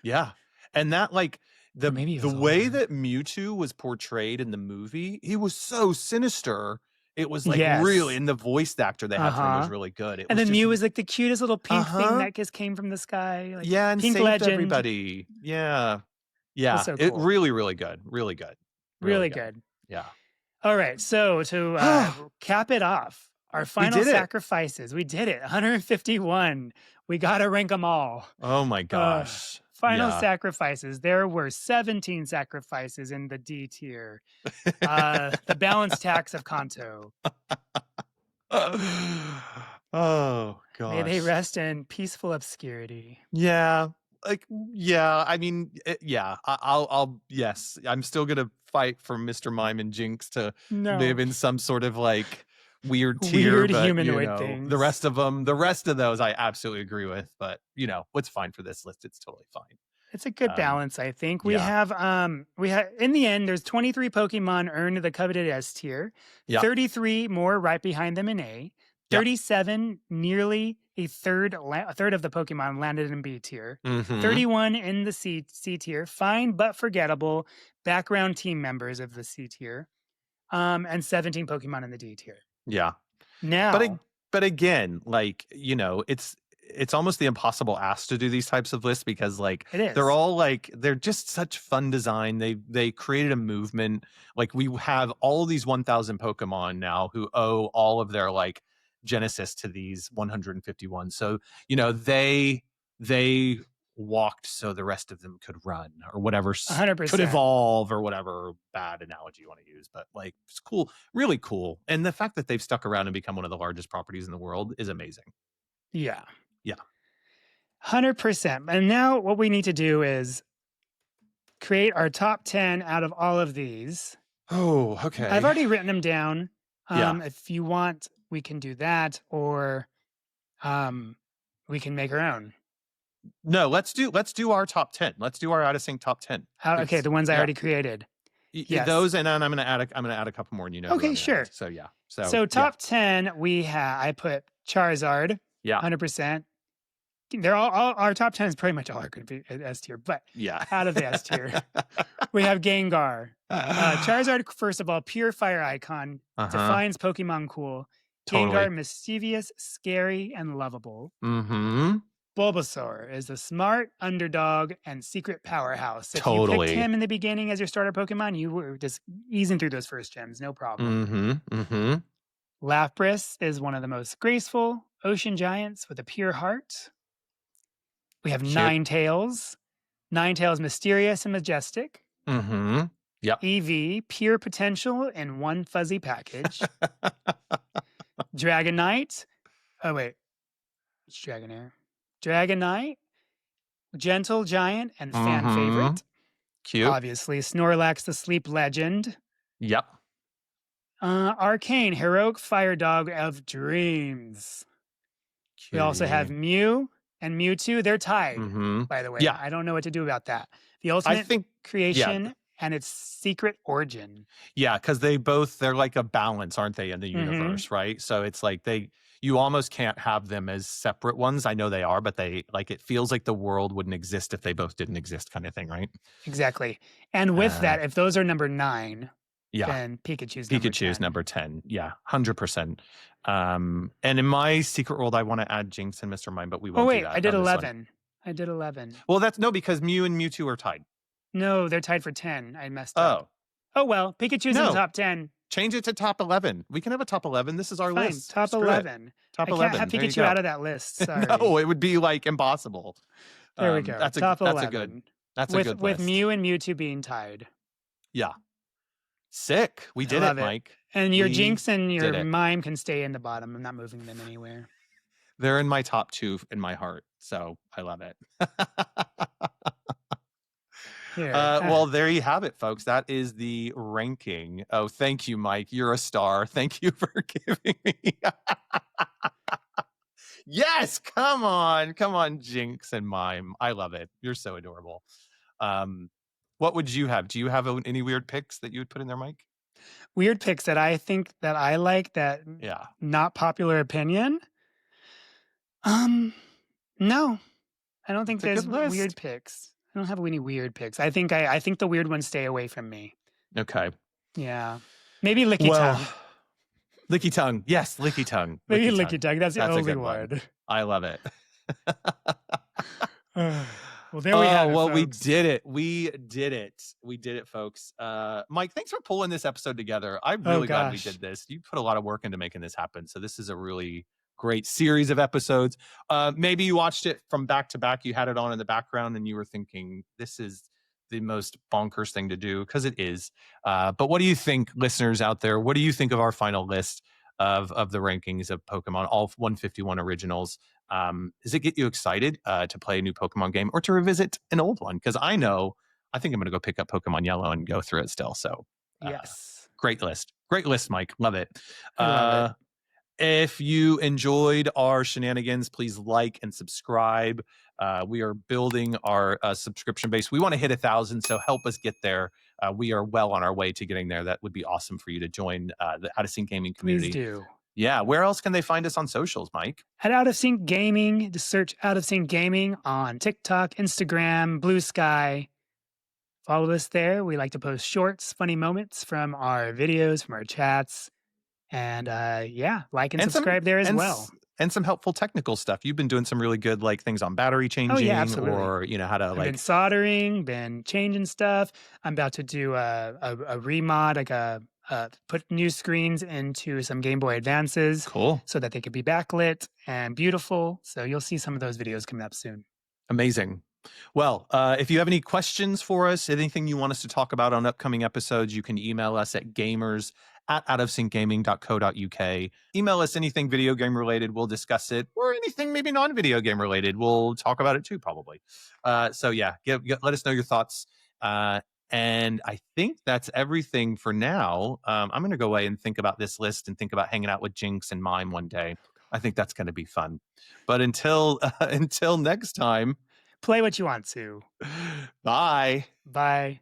Yeah. And that like or maybe it the was way older. that Mewtwo was portrayed in the movie, he was so sinister. It was like really, Yes. and the voice actor they had for him was Uh-huh. really good. It And was then just Mew was like the cutest little pink thing uh-huh. that just came from the sky, like Yeah, and pink saved legend. everybody. Yeah. Was Yeah. so It cool. really, really good. Really good. Really Really good. good. Yeah. All right, so to cap it off, our We final did it. sacrifices. We did it. 151. We got to rank them all. Oh my Uh, gosh. Final Yeah. sacrifices. There were 17 sacrifices in the D tier. The balance tax of Kanto. Oh May they gosh. rest in peaceful obscurity. Yeah, like, yeah, I mean, yeah, yes, I'm still gonna fight for Mr. Mime and Jinx to live No. in some sort of, like, weird tier, Weird but, humanoid things. the rest of those I absolutely agree with, but, what's fine for this list, it's totally fine. It's a good Um, balance, I think. yeah, We have in the end, there's 23 Pokemon earned the coveted S tier, yeah, 33 more right behind them in A, yeah, 37 nearly a third of the Pokemon landed in B tier, mhm, 31 in the C tier, fine but forgettable background team members of the C tier, and 17 Pokemon in the D tier. yeah. But ag Now but again, like, it's almost the impossible ask to do these types of lists because, like, it is they're just such fun design. They created a movement. Like, we have all of these 1,000 Pokemon now who owe all of their, like, genesis to these 151. So, they walked so the rest of them could run or whatever could 100%. evolve or whatever bad analogy you want to use. But, like, it's cool, really cool. And the fact that they've stuck around and become one of the largest properties in the world is amazing. Yeah. Yeah. 100%. And now what we need to do is create our top 10 out of all of these. Oh, I've okay. already written them down. Yeah. If you want, we can do that, or um, we can make our own. No, let's do our top 10. Let's do our out of sync top 10, Okay, please. the ones I Yeah. already created. Yes. Those, and then I'm gonna add a couple more, and you know who Okay, I'm gonna add. sure. So yeah. So So yeah. top 10, I put Charizard, Yeah. 100%. They're all our top 10 is pretty much all are going to be at S tier, but Yeah. out of the S tier, we have Gengar. Charizard, first of all, pure fire icon, Uh-huh. defines Pokemon cool. Gengar, Totally. mischievous, scary, and lovable. Mhm. Bulbasaur is a smart underdog and secret powerhouse. If you picked Totally. him in the beginning as your starter Pokemon, you were just easing through those first gems, no problem. Mhm. Mhm. Lapras is one of the most graceful ocean giants with a pure heart. We have Cute. Ninetales. Ninetales, mysterious and majestic. Mhm. Yep. EV, pure potential in one fuzzy package. Dragonite. Oh, wait. It's Dragonair. Dragonite, gentle giant and fan Mhm. favorite. Cute. Obviously, Snorlax, the sleep legend. Yep. Arcane, heroic fire dog of dreams. We also have Cutie. Mew and Mewtwo. They're tied, Mhm. by the way. Yeah. I don't know what to do about that. The I ultimate think yeah. creation and its secret origin. Yeah, because they're like a balance, aren't they, in the Hmm. universe, right? So it's like you almost can't have them as separate ones. I know they are, but they like it feels like the world wouldn't exist if they both didn't exist, kind of thing, right? Exactly. And with Uh, that, if those are number 9, yeah, then Pikachu's number Pikachu is 10. number 10. Yeah, 100%. And in my secret world, I want to add Jinx and Mr. Mime, but we Oh, won't do wait, I that did on this one. 11. I did 11. Well, that's no, because Mew and Mewtwo are tied. No, they're tied for 10. I messed up. Oh, Oh, well, Pikachu's in the no, top 10. change it to top 11. We can have a top 11. This is our Fine, list. top Screw it. 11. Top I can't have 11. There you Pikachu go. out of that list, No, sorry. it would be like impossible. There we go, top That's a good 11 good with list. Mew and Mewtwo being tied. Yeah. Sick. We I did it, love it. Mike. And your We Jinx and your did it. Mime can stay in the bottom. I'm not moving them anywhere. They're in my top 2 in my heart. So I love it. Here, Well, there you have it, folks. That is the ranking. Oh, thank you, Mike. You're a star. Thank you for giving me. Yes, come on. Come on, Jinx and Mime. I love it. You're so adorable. Um, what would you have? Do you have any weird picks that you would put in there, Mike? weird picks that I think that I like that Yeah. not popular opinion? Um, no. I don't think It's a good there's weird list. picks. I don't have any weird picks. I think the weird ones stay away from me. Okay. Yeah. Maybe Licky Well, Tongue. licky tongue. Yes, licky tongue. Maybe Licky Licky tongue. Tongue. That's the That's a only good one. one. I love it. Well, there we Oh, have it, well, we folks. did it. We did it. We did it, folks. Mike, thanks for pulling this episode together. I'm Oh really glad we gosh. did this. You put a lot of work into making this happen. So this is a really great series of episodes. Maybe you watched it from back to back. You had it on in the background and you were thinking, this is the most bonkers thing to do, because it is. But what do you think, listeners out there? What do you think of our final list of the rankings of Pokemon, all 151 originals? Does it get you excited to play a new Pokemon game or to revisit an old one? Because I think I'm going to go pick up Pokemon Yellow and go through it still. So, Yes. great list, Mike. Love it. I love it. If you enjoyed our shenanigans, please like and subscribe. We are building our subscription base. We want to hit 1,000, so help us get there. We are well on our way to getting there. That would be awesome for you to join the Out of Sync Gaming Please community. do. Yeah, where else can they find us on socials, Mike? At Out of Sync Gaming, just search Out of Sync Gaming on TikTok, Instagram, Blue Sky. Follow us there. We like to post shorts, funny moments from our videos, from our chats. And yeah, like and And some subscribe there as and well. s- and some helpful technical stuff. You've been doing some really good like things on battery Oh yeah, changing, absolutely. or how to I've been like soldering, been changing stuff. I'm about to do a remod, like put new screens into some Game Boy Advances cool. so that they could be backlit and beautiful. So you'll see some of those videos coming up soon. Amazing. Well, if you have any questions for us, anything you want us to talk about on upcoming episodes, you can email us at gamers@outofsyncgaming.co.uk. Email us anything video game related. We'll discuss it, or anything maybe non-video game related. We'll talk about it too, probably. So yeah, let us know your thoughts. And I think that's everything for now. I'm going to go away and think about this list and think about hanging out with Jinx and Mime one day. I think that's going to be fun. But until until next time, Play what you want to. bye. Bye.